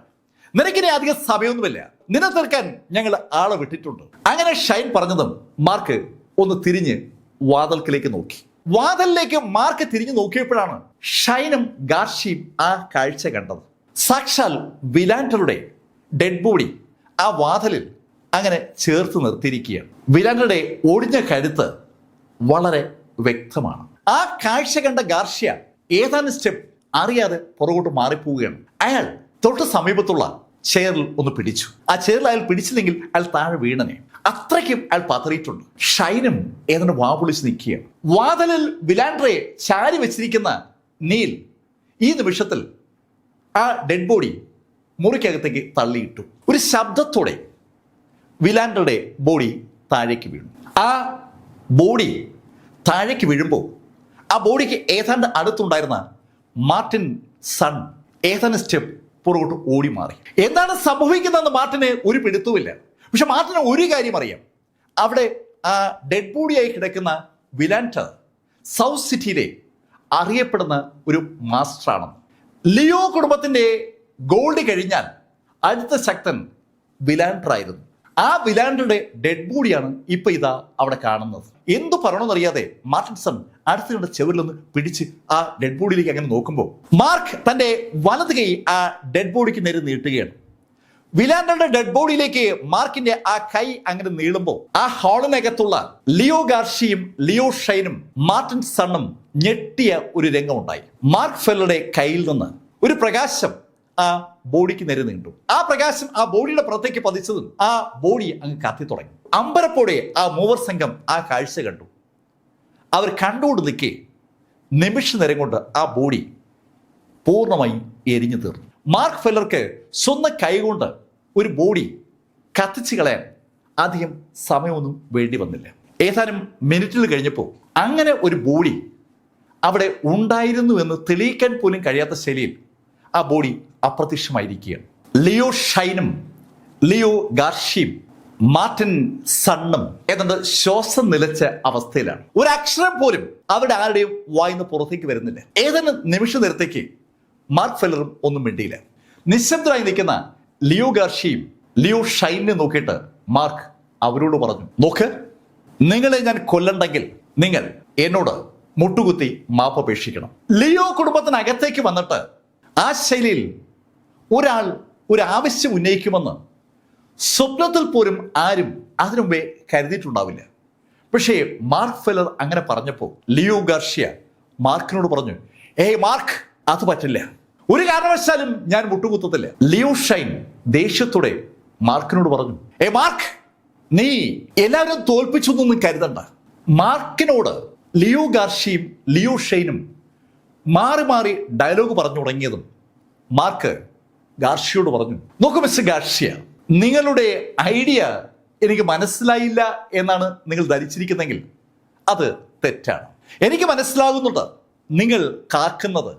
നിനക്കിനെ അധികം സമയമൊന്നുമില്ല, നിന്നെ തീർക്കാൻ ഞങ്ങൾ ആളെ വിട്ടിട്ടുണ്ട്. അങ്ങനെ ഷൈൻ പറഞ്ഞതും മാർക്ക് ഒന്ന് തിരിഞ്ഞ് വാതിൽക്കിലേക്ക് നോക്കി. വാതിലിലേക്ക് മാർക്ക് തിരിഞ്ഞു നോക്കിയപ്പോഴാണ് ഷൈനും ഗാർഷ്യയും ആ കാഴ്ച കണ്ടത്. സാക്ഷാൽ വിലാൻഡറുടെ ഡെഡ് ബോഡി ആ വാതിലിൽ അങ്ങനെ ചേർത്ത് നിർത്തിയിരിക്കുകയാണ്. വിലാൻഡറുടെ ഒടിഞ്ഞ കഴുത്ത് വളരെ വ്യക്തമാണ്. ആ കാഴ്ച കണ്ട ഗാർഷ്യ ഏതാനും സ്റ്റെപ്പ് അറിയാതെ പുറകോട്ട് മാറിപ്പോവുകയാണ്. അയാൾ തൊട്ട് സമീപത്തുള്ള ചെയറിൽ ഒന്ന് പിടിച്ചു. ആ ചെയറിൽ അയാൾ പിടിച്ചില്ലെങ്കിൽ അയാൾ താഴെ വീണനെ. അത്രയ്ക്കും അയാൾ പതറിയിട്ടുണ്ട്. ഷൈനും ഏതാണ്ട് വാപൊളിച്ച് നിൽക്കുകയാണ്. വാതിലിൽ വിലാൻഡറെ ചാരി വെച്ചിരിക്കുന്ന നീൽ ഈ നിമിഷത്തിൽ ആ ഡെഡ് ബോഡി മുറിക്കകത്തേക്ക് തള്ളിയിട്ടു. ഒരു ശബ്ദത്തോടെ വിലാൻഡറുടെ ബോഡി താഴേക്ക് വീണു. ആ ബോഡി താഴേക്ക് വീഴുമ്പോൾ ആ ബോഡിക്ക് ഏതാണ്ട് അടുത്തുണ്ടായിരുന്ന മാർട്ടിൻ സൺ ഏതാനും സ്റ്റെപ്പ് പുറകോട്ട് ഓടി മാറി. എന്താണ് സംഭവിക്കുന്നതെന്ന് മാർട്ടിന് ഒരു പിടുത്തവുമില്ല. പക്ഷെ മാർട്ടിന് ഒരു കാര്യം അറിയാം, അവിടെ ആ ഡെഡ് ബോഡിയായി കിടക്കുന്ന വിലാൻഡർ സൗത്ത് സിറ്റിയിലെ അറിയപ്പെടുന്ന ഒരു മാസ്റ്ററാണെന്ന്. ലിയോ കുടുംബത്തിന്റെ ഗോൾഡ് കഴിഞ്ഞാൽ അടുത്ത ശക്തൻ വിലാൻഡർ ആയിരുന്നു. ആ വിലാൻഡറുടെ ഡെഡ് ബോഡിയാണ് ഇപ്പൊ ഇതാ അവിടെ കാണുന്നത്. എന്തു പറയണമെന്നറിയാതെ മാർട്ടിൻ സൺ അടുത്ത ചെവിലൊന്ന് പിടിച്ച് ആ ഡെഡ് ബോഡിയിലേക്ക് അങ്ങനെ നോക്കുമ്പോൾ മാർക്ക് തന്റെ വലത് കൈ ആ ഡെഡ് ബോഡിക്ക് നേരെ നീട്ടുകയാണ്. വിലാൻഡറുടെ ഡെഡ് ബോഡിയിലേക്ക് മാർക്കിന്റെ ആ കൈ അങ്ങനെ നീളുമ്പോൾ ആ ഹാളിനകത്തുള്ള ലിയോ ഗാർഷ്യയും ലിയോ ഷൈനും മാർട്ടിൻ സണ്ണും ഞെട്ടിയ ഒരു രംഗമുണ്ടായി. മാർക്ക് ഫെല്ലറുടെ കയ്യിൽ നിന്ന് ഒരു പ്രകാശം ആ ബോഡിക്ക് നേരെ നീണ്ടു. ആ പ്രകാശം ആ ബോഡിയുടെ പുറത്തേക്ക് പതിച്ചതും ആ ബോഡി അങ്ങ് കത്തി തുടങ്ങി. അമ്പരപ്പോടെ ആ മൂവർ സംഘം ആ കാഴ്ച കണ്ടു. അവർ കണ്ടുകൊണ്ട് നിൽക്കെ നിമിഷ നേരം കൊണ്ട് ആ ബോഡി പൂർണ്ണമായി എരിഞ്ഞു തീർന്നു. മാർക്ക് ഫെല്ലർക്ക് സ്വന്തം കൈകൊണ്ട് ഒരു ബോഡി കത്തിച്ചു കളയാൻ അധികം സമയമൊന്നും വേണ്ടി വന്നില്ല. ഏതാനും മിനിറ്റുകൾ കഴിഞ്ഞപ്പോൾ അങ്ങനെ ഒരു ബോഡി അവിടെ ഉണ്ടായിരുന്നു എന്ന് തെളിയിക്കാൻ പോലും കഴിയാത്ത ശൈലിയിൽ ആ ബോഡി അപ്രത്യക്ഷമായിരിക്കുകയാണ്. ലിയോ ഷൈനും ലിയോ ഗാർഷിയും മാർട്ടിൻ സണ്ണും ഏതാണ്ട് ശ്വാസം നിലച്ച അവസ്ഥയിലാണ്. ഒരു അക്ഷരം പോലും അവിടെ ആരുടെയും വായിന്ന് പുറത്തേക്ക് വരുന്നില്ല. ഏതാനും നിമിഷ നേരത്തേക്ക് മാർക്ക് ഫെല്ലറും ഒന്നും മിണ്ടിയില്ല. നിശബ്ദരായി നിൽക്കുന്ന ലിയോ ഗാർഷിയും ലിയോ ഷൈനെ നോക്കിയിട്ട് മാർക്ക് അവരോട് പറഞ്ഞു, നോക്ക്, നിങ്ങളെ ഞാൻ കൊല്ലണ്ടെങ്കിൽ നിങ്ങൾ എന്നോട് മുട്ടുകുത്തി മാപ്പപേക്ഷിക്കണം. ലിയോ കുടുംബത്തിനകത്തേക്ക് വന്നിട്ട് ആ ശൈലിയിൽ ഒരാൾ ഒരു ആവശ്യം ഉന്നയിക്കുമെന്ന് സ്വപ്നത്തിൽ പോലും ആരും അതിനു മുമ്പേ കരുതിയിട്ടുണ്ടാവില്ല. പക്ഷേ മാർക്ക് ഫെല്ലർ അങ്ങനെ പറഞ്ഞപ്പോൾ ലിയോ ഗാർഷ്യ മാർക്കിനോട് പറഞ്ഞു, മാർക്ക്, അത് പറ്റില്ല, ഒരു കാരണവശാലും ഞാൻ മുട്ടുകുത്തത്തില്ല. ലിയോ ഷൈൻ ദേഷ്യത്തോടെ മാർക്കിനോട് പറഞ്ഞു, മാർക്ക്, നീ എല്ലാവരും തോൽപ്പിച്ചു എന്നൊന്നും കരുതണ്ട. മാർക്കിനോട് ലിയോ ഗാർഷ്യയും ലിയോ ഷൈനും മാറി മാറി ഡയലോഗ് പറഞ്ഞു തുടങ്ങിയതും മാർക്ക് ഗാർഷ്യയോട് പറഞ്ഞു, നോക്കൂ മിസ്റ്റർ ഗാർഷ്യ, നിങ്ങളുടെ ഐഡിയ എനിക്ക് മനസ്സിലായില്ല എന്നാണ് നിങ്ങൾ ധരിച്ചിരിക്കുന്നെങ്കിൽ അത് തെറ്റാണ്. എനിക്ക് മനസ്സിലാകുന്നുണ്ട് നിങ്ങൾ കാക്കുന്നത്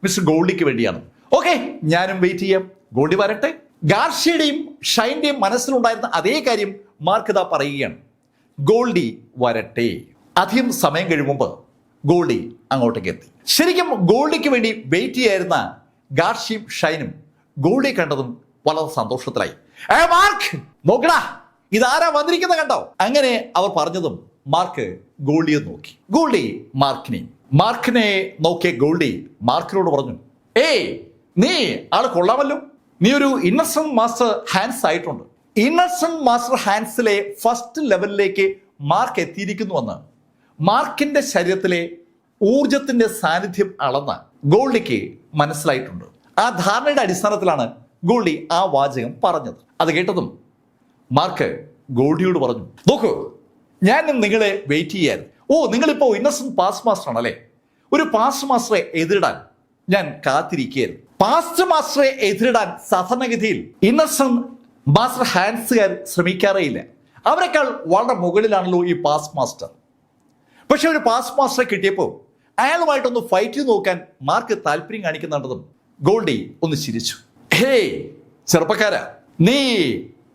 മിസ്റ്റർ ഗോൾഡിക്ക് വേണ്ടിയാണ്. ഓക്കെ, ഞാനും വെയിറ്റ് ചെയ്യാം, ഗോൾഡി വരട്ടെ. ഗാർഷ്യയുടെയും ഷൈന്റെയും മനസ്സിലുണ്ടായിരുന്ന അതേ കാര്യം മാർക്ക് ഇതാ പറയുകയാണ്, ഗോൾഡി വരട്ടെ. അധികം സമയം കഴിയുമ്പോൾ ഗോൾഡി അങ്ങോട്ടേക്ക് എത്തി. ശരിക്കും ഗോൾഡിക്ക് വേണ്ടി വെയിറ്റ് ചെയ്യായിരുന്ന ഗാർഷ്യയും ഷൈനും ഗോൾഡി കണ്ടതും വളരെ സന്തോഷത്തിലായി. മാർക്ക്, നോക്കടാ, ഇതാരാ വന്നിരിക്കുന്ന കണ്ടോ? അങ്ങനെ അവർ പറഞ്ഞതും മാർക്ക് ഗോൾഡിയെ നോക്കി. ഗോൾഡി മാർക്കിനെ നോക്കിയ ഗോൾഡി മാർക്കിനോട് പറഞ്ഞു, നീ ആള് കൊള്ളാമല്ലോ, നീ ഒരു ഇന്നസെന്റ് മാസ്റ്റർ ഹാൻഡ്സ് ആയിട്ടുണ്ട്. ഇന്നസെന്റ് മാസ്റ്റർ ഹാൻഡ്സിലെ ഫസ്റ്റ് ലെവലിലേക്ക് മാർക്ക് എത്തിയിരിക്കുന്നുവെന്ന് മാർക്കിന്റെ ശരീരത്തിലെ ഊർജത്തിന്റെ സാന്നിധ്യം അളന്ന ഗോൾഡിക്ക് മനസ്സിലായിട്ടുണ്ട്. ആ ധാരണയുടെ അടിസ്ഥാനത്തിലാണ് ഗോൾഡി ആ വാചകം പറഞ്ഞത്. അത് കേട്ടതും മാർക്ക് ഗോൾഡിയോട് പറഞ്ഞു, നോക്കൂ, ഞാൻ നിങ്ങളെ വെയിറ്റ് ചെയ്യായിരുന്നു. നിങ്ങളിപ്പോ ഇന്നസെന്റ് പാസ്റ്റ് മാസ്റ്റർ ആണല്ലേ? ഒരു പാസ്റ്റ് മാസ്റ്ററെ എതിരിടാൻ ഞാൻ കാത്തിരിക്കുകയായിരുന്നു. പാസ്റ്റ് മാസ്റ്ററെ എതിരിടാൻ സാധാരണഗതിയിൽ ഇന്നസെന്റ് മാസ്റ്റർ ഹാൻഡ്സുകാർ ശ്രമിക്കാറേയില്ല. അവരെക്കാൾ വളരെ മുകളിലാണല്ലോ ഈ പാസ്റ്റ് മാസ്റ്റർ. പക്ഷെ ഒരു പാസ്റ്റ് മാസ്റ്ററെ കിട്ടിയപ്പോൾ അയാളുമായിട്ടൊന്ന് ഫൈറ്റ് ചെയ്ത് നോക്കാൻ മാർക്ക് താല്പര്യം കാണിക്കുന്നുണ്ടതും ഗോൾഡി ഒന്ന് ചിരിച്ചു. ചെറുപ്പക്കാരാ, നീ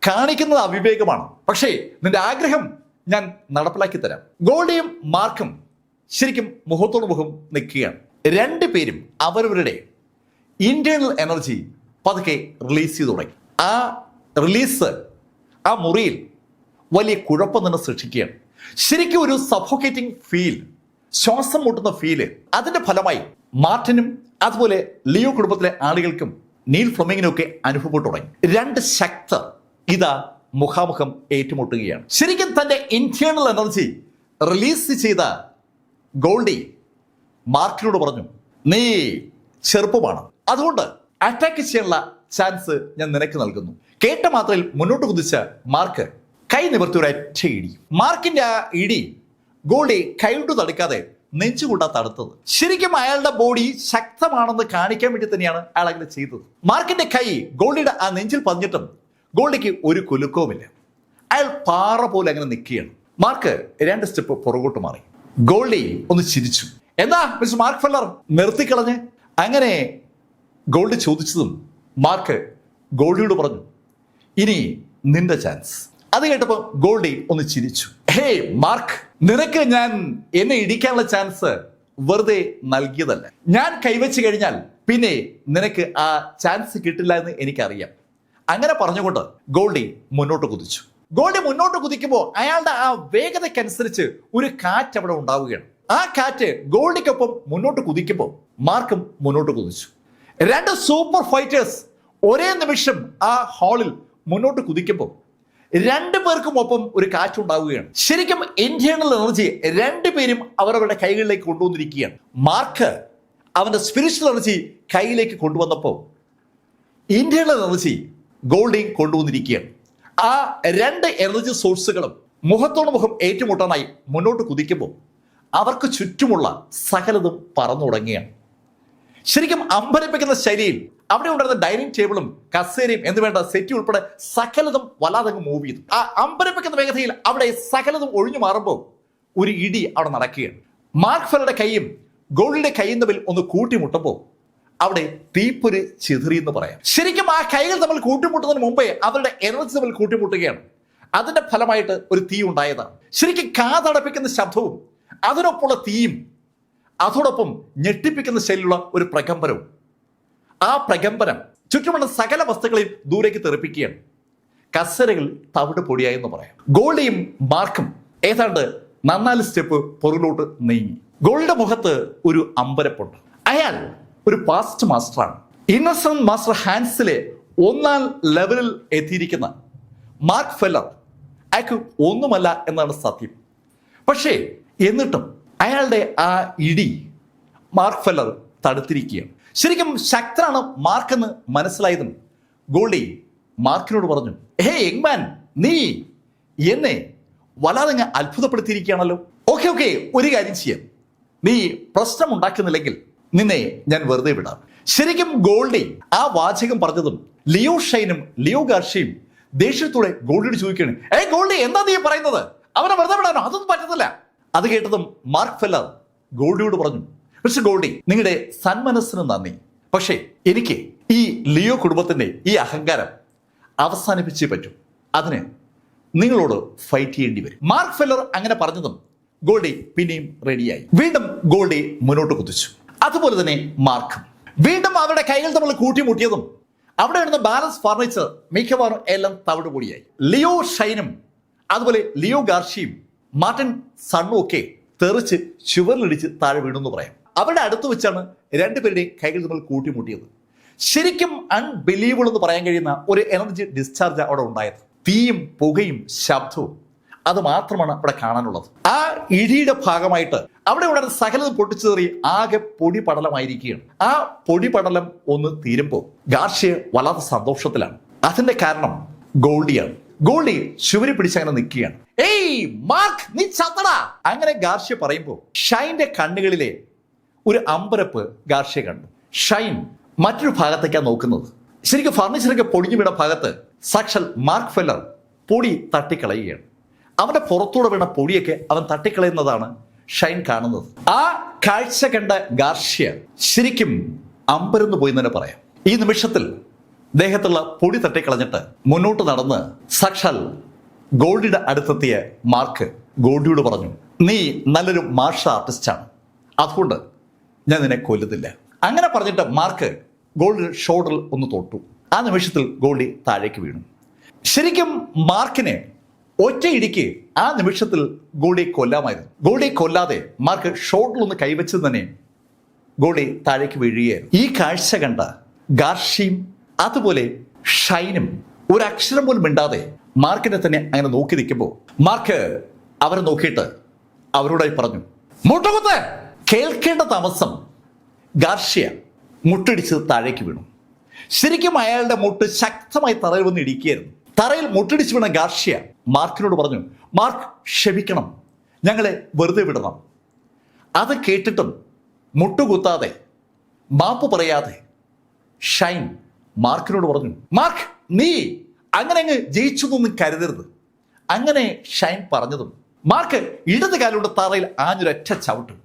കാണിക്കുന്നത് അവിവേകമാണ്, പക്ഷേ നിന്റെ ആഗ്രഹം ഞാൻ നടപ്പിലാക്കി തരാം. ഗോൾഡിയും മാർക്കും ശരിക്കും മുഖത്തോട് മുഖം നിൽക്കുകയാണ്. രണ്ടുപേരും അവരവരുടെ ഇന്റേണൽ എനർജി പതുക്കെ റിലീസ് ചെയ്തു തുടങ്ങി. ആ റിലീസ് ആ മുറിയിൽ വലിയ കുഴപ്പം തന്നെ സൃഷ്ടിക്കുകയാണ്. ശരിക്കും ഒരു സഫോക്കേറ്റിംഗ് ഫീൽ, ശ്വാസം മുട്ടുന്ന ഫീല്. അതിന്റെ ഫലമായി മാർട്ടിനും അതുപോലെ ലിയോ കുടുംബത്തിലെ ആളുകൾക്കും നീൽ ഫ്ലെമിങ്ങിനും ഒക്കെ അനുഭവപ്പെട്ടു തുടങ്ങി. രണ്ട് ശക്തർ ഇതാ മുഖാമുഖം ഏറ്റുമുട്ടുകയാണ്. ശരിക്കും തന്റെ ഇന്റേണൽ എനർജി റിലീസ് ചെയ്ത ഗോൾഡി മാർക്കിനോട് പറഞ്ഞു, നീ ചെറുപ്പമാണ്, അതുകൊണ്ട് അറ്റാക്ക് ചെയ്യാനുള്ള ചാൻസ് ഞാൻ നിനക്ക് നൽകുന്നു. കേട്ട മാത്രയിൽ മുന്നോട്ട് കുതിച്ച മാർക്ക് കൈ നിവർത്തി ഒരൊറ്റ ഇടി. മാർക്കിന്റെ ആ ഇടി ഗോൾഡി കൈകൊണ്ട് തടുക്കാതെ നെഞ്ചുകൊണ്ടാ തടുത്തത്. ശരിക്കും അയാളുടെ ബോഡി ശക്തമാണെന്ന് കാണിക്കാൻ വേണ്ടി തന്നെയാണ് അയാൾ അങ്ങനെ ചെയ്തത്. മാർക്കിന്റെ കൈ ഗോൾഡിയുടെ ആ നെഞ്ചിൽ പതിഞ്ഞിട്ടും ഗോൾഡിക്ക് ഒരു കുലുക്കവുമില്ല. അയാൾ പാറ പോലെ അങ്ങനെ നിൽക്കുകയാണ്. മാർക്ക് 2 സ്റ്റെപ്പ് പുറകോട്ട് മാറി. ഗോൾഡി ഒന്ന് ചിരിച്ചു. എന്താ മിസ്റ്റർ മാർക്ക് ഫെല്ലർ, നിർത്തിക്കളഞ്ഞ്? അങ്ങനെ ഗോൾഡി ചോദിച്ചതും മാർക്ക് ഗോൾഡിയോട് പറഞ്ഞു, ഇനി നിന്റെ ചാൻസ്. അത് കേട്ടപ്പോൾ ഗോൾഡി ഒന്ന് ചിരിച്ചു. മാർക്ക്, നിനക്ക് ഞാൻ എന്നെ ഇടിക്കാനുള്ള ചാൻസ് വെറുതെ നൽകിയതല്ല. ഞാൻ കൈവച്ച് കഴിഞ്ഞാൽ പിന്നെ നിനക്ക് ആ ചാൻസ് കിട്ടില്ല എന്ന് എനിക്കറിയാം. അങ്ങനെ പറഞ്ഞുകൊണ്ട് ഗോൾഡി മുന്നോട്ട് കുതിച്ചു. ഗോൾഡി മുന്നോട്ട് കുതിക്കുമ്പോൾ അയാളുടെ ആ വേഗതയ്ക്കനുസരിച്ച് ഒരു കാറ്റ് അവിടെ ഉണ്ടാവുകയാണ്. ആ കാറ്റ് ഗോൾഡിക്കൊപ്പം മുന്നോട്ട് കുതിക്കുമ്പോൾ മാർക്കും മുന്നോട്ട് കുതിച്ചു. 2 സൂപ്പർ ഫൈറ്റേഴ്സ് ഒരേ നിമിഷം ആ ഹാളിൽ മുന്നോട്ട് കുതിക്കുമ്പോൾ 2 പേർക്കും ഒപ്പം ഒരു കാറ്റുണ്ടാവുകയാണ്. ശരിക്കും ഇന്റേണൽ എനർജി 2 പേരും അവരവരുടെ കൈകളിലേക്ക് കൊണ്ടുവന്നിരിക്കുകയാണ്. മാർക്ക് അവന്റെ സ്പിരിച്വൽ എനർജി കയ്യിലേക്ക് കൊണ്ടുവന്നപ്പോൾ ഇന്റേണൽ എനർജി ഗോൾഡി കൊണ്ടുവന്നിരിക്കുകയാണ്. ആ 2 എനർജി സോഴ്സുകളും മുഖത്തോട് മുഖം ഏറ്റുമുട്ടാനായി മുന്നോട്ട് കുതിക്കുമ്പോൾ അവർക്ക് ചുറ്റുമുള്ള സകലതും പറന്നു തുടങ്ങുകയാണ്. ശരിക്കും അമ്പരപ്പിക്കുന്ന ശൈലിയിൽ അവിടെ ഉണ്ടായിരുന്ന ഡൈനിങ് ടേബിളും കസേരയും എന്ന് വേണ്ട സെറ്റ് ഉൾപ്പെടെ സകലതും വല്ലാതങ്ങ് മൂവ് ചെയ്തു. ആ അമ്പരപ്പിക്കുന്ന വേഗതയിൽ അവിടെ സകലതും ഒഴിഞ്ഞു മാറുമ്പോൾ ഒരു ഇടി അവിടെ നടക്കുകയാണ്. മാർക്ക് ഫെല്ലറുടെ കൈയും ഗോൾഡിയുടെ കൈയും തമ്മിൽ ഒന്ന് കൂട്ടിമുട്ടുമ്പോൾ അവിടെ തീപ്പൊരി ചിതറി എന്ന് പറയാം. ശരിക്കും ആ കൈകൾ തമ്മിൽ കൂട്ടിമുട്ടുന്നതിന് മുമ്പേ അവരുടെ എനർജി തമ്മിൽ കൂട്ടിമുട്ടുകയാണ്. അതിന്റെ ഫലമായിട്ട് ഒരു തീ ഉണ്ടായതാണ്. ശരിക്കും കാതടപ്പിക്കുന്ന ശബ്ദവും അതിനൊപ്പമുള്ള തീയും അതോടൊപ്പം ഞെട്ടിപ്പിക്കുന്ന ശൈലിയുള്ള ഒരു പ്രകമ്പനവും. ആ പ്രകമ്പനം ചുറ്റുമുള്ള സകല വസ്തുക്കളെയും ദൂരേക്ക് തെറിപ്പിക്കുകയാണ്. കസേരകൾ തവിട് പൊടിയായെന്ന് പറയാം. ഗോൾഡിയും മാർക്കും ഏതാണ്ട് 4 സ്റ്റെപ്പ് പുറകിലോട്ട് നീങ്ങി. ഗോൾഡിന്റെ മുഖത്ത് ഒരു അമ്പരപ്പുണ്ട്. അയാൾ ഒരു പാസ്റ്റ് മാസ്റ്ററാണ്. ഇന്നസെന്റ് മാസ്റ്റർ ഹാൻസിലെ 1ാം ലെവലിൽ എത്തിയിരിക്കുന്ന മാർക്ക് ഫെല്ലർ അയാൾക്ക് ഒന്നുമല്ല എന്നാണ് സത്യം. പക്ഷേ എന്നിട്ടും അയാളുടെ ആ ഇടി മാർക്ക് ഫെല്ലർ തടുത്തിരിക്കുകയാണ്. ശരിക്കും ശക്തനാണ് മാർക്കെന്ന് മനസ്സിലായതും ഗോൾഡി മാർക്കിനോട് പറഞ്ഞു, ഹേ യങ്മാൻ, നീ എന്നെ വല്ലാതെ അത്ഭുതപ്പെടുത്തിയിരിക്കുകയാണല്ലോ. ഓക്കെ, ഒരു കാര്യം ചെയ്യാം, നീ പ്രശ്നം ഉണ്ടാക്കുന്നില്ലെങ്കിൽ നിന്നെ ഞാൻ വെറുതെ വിടാം. ശരിക്കും ഗോൾഡി ആ വാചകം പറഞ്ഞതും ലിയോ ഷൈനും ലിയോ ഗാർഷ്യയും ദേഷ്യത്തോടെ ഗോൾഡിയോട് ചോദിക്കുകയാണ്, ഗോൾഡി എന്താ നീ പറയുന്നത്? അവനെ വെറുതെ വിടാനോ? അതൊന്നും പറ്റത്തില്ല. അത് കേട്ടതും മാർക്ക് ഫെല്ലർ ഗോൾഡിയോട് പറഞ്ഞു, പക്ഷെ ഗോൾഡി, നിങ്ങളുടെ സന്മനസ്സിന് നന്ദി, പക്ഷേ എനിക്ക് ഈ ലിയോ കുടുംബത്തിന്റെ ഈ അഹങ്കാരം അവസാനിപ്പിച്ചേ പറ്റൂ. അതിന് നിങ്ങളോട് ഫൈറ്റ് ചെയ്യേണ്ടി വരും. മാർക്ക് ഫെല്ലർ അങ്ങനെ പറഞ്ഞതും ഗോൾഡി പിന്നെയും റെഡിയായി. വീണ്ടും ഗോൾഡി മുന്നോട്ട് കുതിച്ചു. അതുപോലെ തന്നെ മാർക്കും. വീണ്ടും അവരുടെ കൈകൾ തമ്മിൽ കൂട്ടിമുട്ടിയതും അവിടെ ഇരുന്ന ബാലൻസ് ഫർണിച്ചർ മിക്കവാറും എല്ലാം തവിട് പൊടിയായി. ലിയോ ഷൈനും അതുപോലെ ലിയോ ഗാർഷ്യയും മാർട്ടിൻ സണ്ണും ഒക്കെ തെറിച്ച് ചുവരിലിടിച്ച് താഴെ വീണെന്ന് പറയാം. അവരുടെ അടുത്ത് വെച്ചാണ് രണ്ടുപേരുടെയും കൈകൾ തമ്മിൽ കൂട്ടിമുട്ടിയത്. ശരിക്കും അൺബിലീവബിൾ എന്ന് പറയാൻ കഴിയുന്ന ഒരു എനർജി ഡിസ്ചാർജ് അവിടെ ഉണ്ടായത്. തീയും പുകയും ശബ്ദവും അത് മാത്രമാണ് അവിടെ കാണാനുള്ളത്. ആ ഇടിയുടെ ഭാഗമായിട്ട് അവിടെ ഉണ്ടായിരുന്ന സകലതും പൊട്ടിച്ചേറി ആകെ പൊടിപടലമായിരിക്കുകയാണ്. ആ പൊടിപടലം ഒന്ന് തീരുമ്പോൾ ഗാർഷ്യ വല്ലാത്ത സന്തോഷത്തിലാണ്. അതിന്റെ കാരണം ഗോൾഡിയാണ്. ഗോൾഡി ചുവരി പിടിച്ചങ്ങനെ നിൽക്കുകയാണ്. ഏയ് മാർക്ക്, നീ ചത്തടാ! അങ്ങനെ ഗാർഷ്യ പറയുമ്പോൾ ഷൈന്റെ കണ്ണുകളിലെ ഒരു അമ്പരപ്പ് ഗാർഷ്യ കണ്ടു. ഷൈൻ മറ്റൊരു ഭാഗത്തേക്കാണ് നോക്കുന്നത്. ശരിക്കും ഫർണിച്ചറൊക്കെ പൊടിഞ്ഞു വീണ ഭാഗത്ത് സാക്ഷാൽ മാർക്ക് ഫെല്ലർ പൊടി തട്ടിക്കളയുകയാണ്. അവന്റെ പുറത്തൂടെ വീണ പൊടിയൊക്കെ അവൻ തട്ടിക്കളയുന്നതാണ് ഷൈൻ കാണുന്നത്. ആ കാഴ്ച കണ്ട ഗാർഷ്യ ശരിക്കും അമ്പരന്ന് പോയി തന്നെ പറയാം. ഈ നിമിഷത്തിൽ ദേഹത്തുള്ള പൊടി തട്ടിക്കളഞ്ഞിട്ട് മുന്നോട്ട് നടന്ന് സാക്ഷാൽ ഗോൾഡിയുടെ അടുത്തെത്തിയ മാർക്ക് ഗോൾഡിയോട് പറഞ്ഞു, നീ നല്ലൊരു മാർഷൽ ആർട്ടിസ്റ്റാണ്, അതുകൊണ്ട് ഞാൻ നിന്നെ കൊല്ലുന്നില്ല. അങ്ങനെ പറഞ്ഞിട്ട് മാർക്ക് ഗോൾഡിയുടെ ഷോൾഡറിൽ ഒന്ന് തൊട്ടു. ആ നിമിഷത്തിൽ ഗോൾഡി താഴേക്ക് വീണു. ശരിക്കും മാർക്കിനെ ഒറ്റയിടിക്ക് ആ നിമിഷത്തിൽ ഗോൾഡിയെ കൊല്ലാമായിരുന്നു. ഗോൾഡിയെ കൊല്ലാതെ മാർക്ക് ഷോൾഡറിൽ ഒന്ന് കൈവച്ചത് തന്നെ ഗോൾഡി താഴേക്ക് വീഴുകയായിരുന്നു. ഈ കാഴ്ച കണ്ട ഗാർഷ്യയും അതുപോലെ ഷൈനും ഒരു അക്ഷരം പോലും മിണ്ടാതെ മാർക്കിനെ തന്നെ അങ്ങനെ നോക്കി നിൽക്കുമ്പോൾ മാർക്ക് അവരെ നോക്കിയിട്ട് അവരോടായി പറഞ്ഞു, മുട്ടുകുത്ത്! കേൾക്കേണ്ട താമസം ഗാർഷ്യ മുട്ടിടിച്ച് താഴേക്ക് വീണു. ശരിക്കും അയാളുടെ മുട്ട് ശക്തമായി തറയിൽ വന്ന് ഇടിക്കുകയായിരുന്നു. തറയിൽ മുട്ടിടിച്ച് വീണ ഗാർഷ്യ മാർക്കിനോട് പറഞ്ഞു, മാർക്ക് ക്ഷമിക്കണം, ഞങ്ങളെ വെറുതെ വിടണം. അത് കേട്ടിട്ടും മുട്ടുകുത്താതെ മാപ്പ് പറയാതെ ഷൈൻ മാർക്കിനോട് പറഞ്ഞു, മാർക്ക്, നീ അങ്ങനെ അങ്ങ് ജയിച്ചു എന്നൊന്നും കരുതരുത്. അങ്ങനെ ഷൈൻ പറഞ്ഞതും മാർക്ക് ഇടത് കാലോട് തറയിൽ ആഞ്ഞൊരൊറ്റ ചവിട്ടും.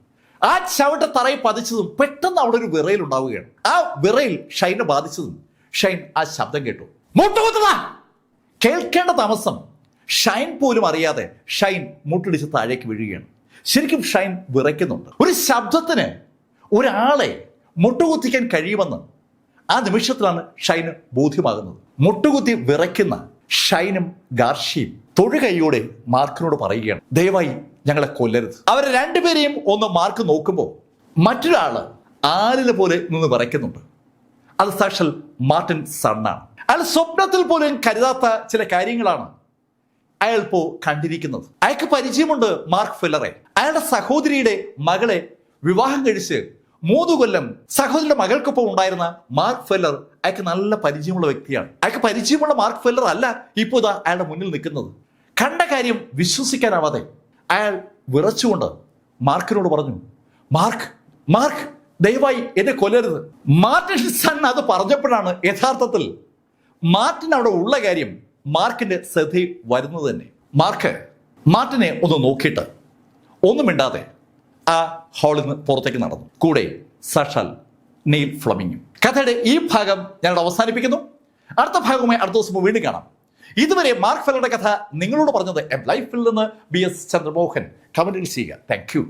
ആ ചവിട്ട് തറയിൽ പതിച്ചതും പെട്ടെന്ന് അവിടെ ഒരു വിറയിൽ ഉണ്ടാവുകയാണ്. ആ വിറയിൽ ഷൈനെ ബാധിച്ചതും ഷൈൻ ആ ശബ്ദം കേട്ടു, മുട്ടുകുത്തുക! കേൾക്കേണ്ട താമസം ഷൈൻ പോലും അറിയാതെ ഷൈൻ മുട്ടിടിച്ച് താഴേക്ക് വീഴുകയാണ്. ശരിക്കും ഷൈൻ വിറയ്ക്കുന്നുണ്ട്. ഒരു ശബ്ദത്തിന് ഒരാളെ മുട്ടുകുത്തിക്കാൻ കഴിയുമെന്ന് ആ നിമിഷത്തിലാണ് ഷൈന് ബോധ്യമാകുന്നത്. മുട്ടുകുത്തി വിറയ്ക്കുന്ന ഷൈനും ഗാർഷ്യയും തൊഴുകൈയോടെ മാർക്കിനോട് പറയുകയാണ്, ദയവായി ഞങ്ങളെ കൊല്ലരുത്. അവരെ രണ്ടുപേരെയും ഒന്ന് മാർക്ക് നോക്കുമ്പോൾ മറ്റൊരാള് ആലിലെ പോലെ നിന്ന് വിറയ്ക്കുന്നുണ്ട്. അത് സാക്ഷാൽ മാർട്ടിൻ സണ്ണാണ്. അയാൾ സ്വപ്നത്തിൽ പോലും കരുതാത്ത ചില കാര്യങ്ങളാണ് അയാൾ ഇപ്പോ കണ്ടിരിക്കുന്നത്. അയാൾക്ക് പരിചയമുണ്ട് മാർക്ക് ഫെല്ലറെ. അയാളുടെ സഹോദരിയുടെ മകളെ വിവാഹം കഴിച്ച് 3 കൊല്ലം സഹോദരിയുടെ മകൾക്കൊപ്പം ഉണ്ടായിരുന്ന മാർക്ക് ഫെല്ലർ അയാൾക്ക് നല്ല പരിചയമുള്ള വ്യക്തിയാണ്. അയാൾക്ക് പരിചയമുള്ള മാർക്ക് ഫെല്ലർ അല്ല ഇപ്പോൾ ഇതാ അയാളുടെ മുന്നിൽ നിൽക്കുന്നത്. കണ്ട കാര്യം വിശ്വസിക്കാനാവാതെ അയാൾ വിറച്ചുകൊണ്ട് മാർക്കിനോട് പറഞ്ഞു, മാർക്ക്, മാർക്ക്, ദയവായി എന്നെ കൊല്ലരുത്. മാർട്ടിൻ സൺ അത് പറഞ്ഞപ്പോഴാണ് യഥാർത്ഥത്തിൽ മാർട്ടിൻ അവിടെ ഉള്ള കാര്യം മാർക്കിന്റെ ശ്രദ്ധയിൽ വരുന്നത് തന്നെ. മാർട്ടിനെ ഒന്ന് നോക്കിയിട്ട് ഒന്നും മിണ്ടാതെ ആ ഹാളിൽ നിന്ന് പുറത്തേക്ക് നടന്നു. കൂടെ സഷാൽ, നെയിൽ ഫ്ലമിങ്ങും. കഥയുടെ ഈ ഭാഗം ഞാനിവിടെ അവസാനിപ്പിക്കുന്നു. അടുത്ത ഭാഗവുമായി അടുത്ത ദിവസം വീണ്ടും കാണാം. ഇതുവരെ മാർക്ക് ഫെല്ലറുടെ കഥ നിങ്ങളോട് പറഞ്ഞത് ലൈഫിൽ നിന്ന് BS ചന്ദ്രമോഹൻ. കമന്റിൽ ചെയ്യുക. Thank you.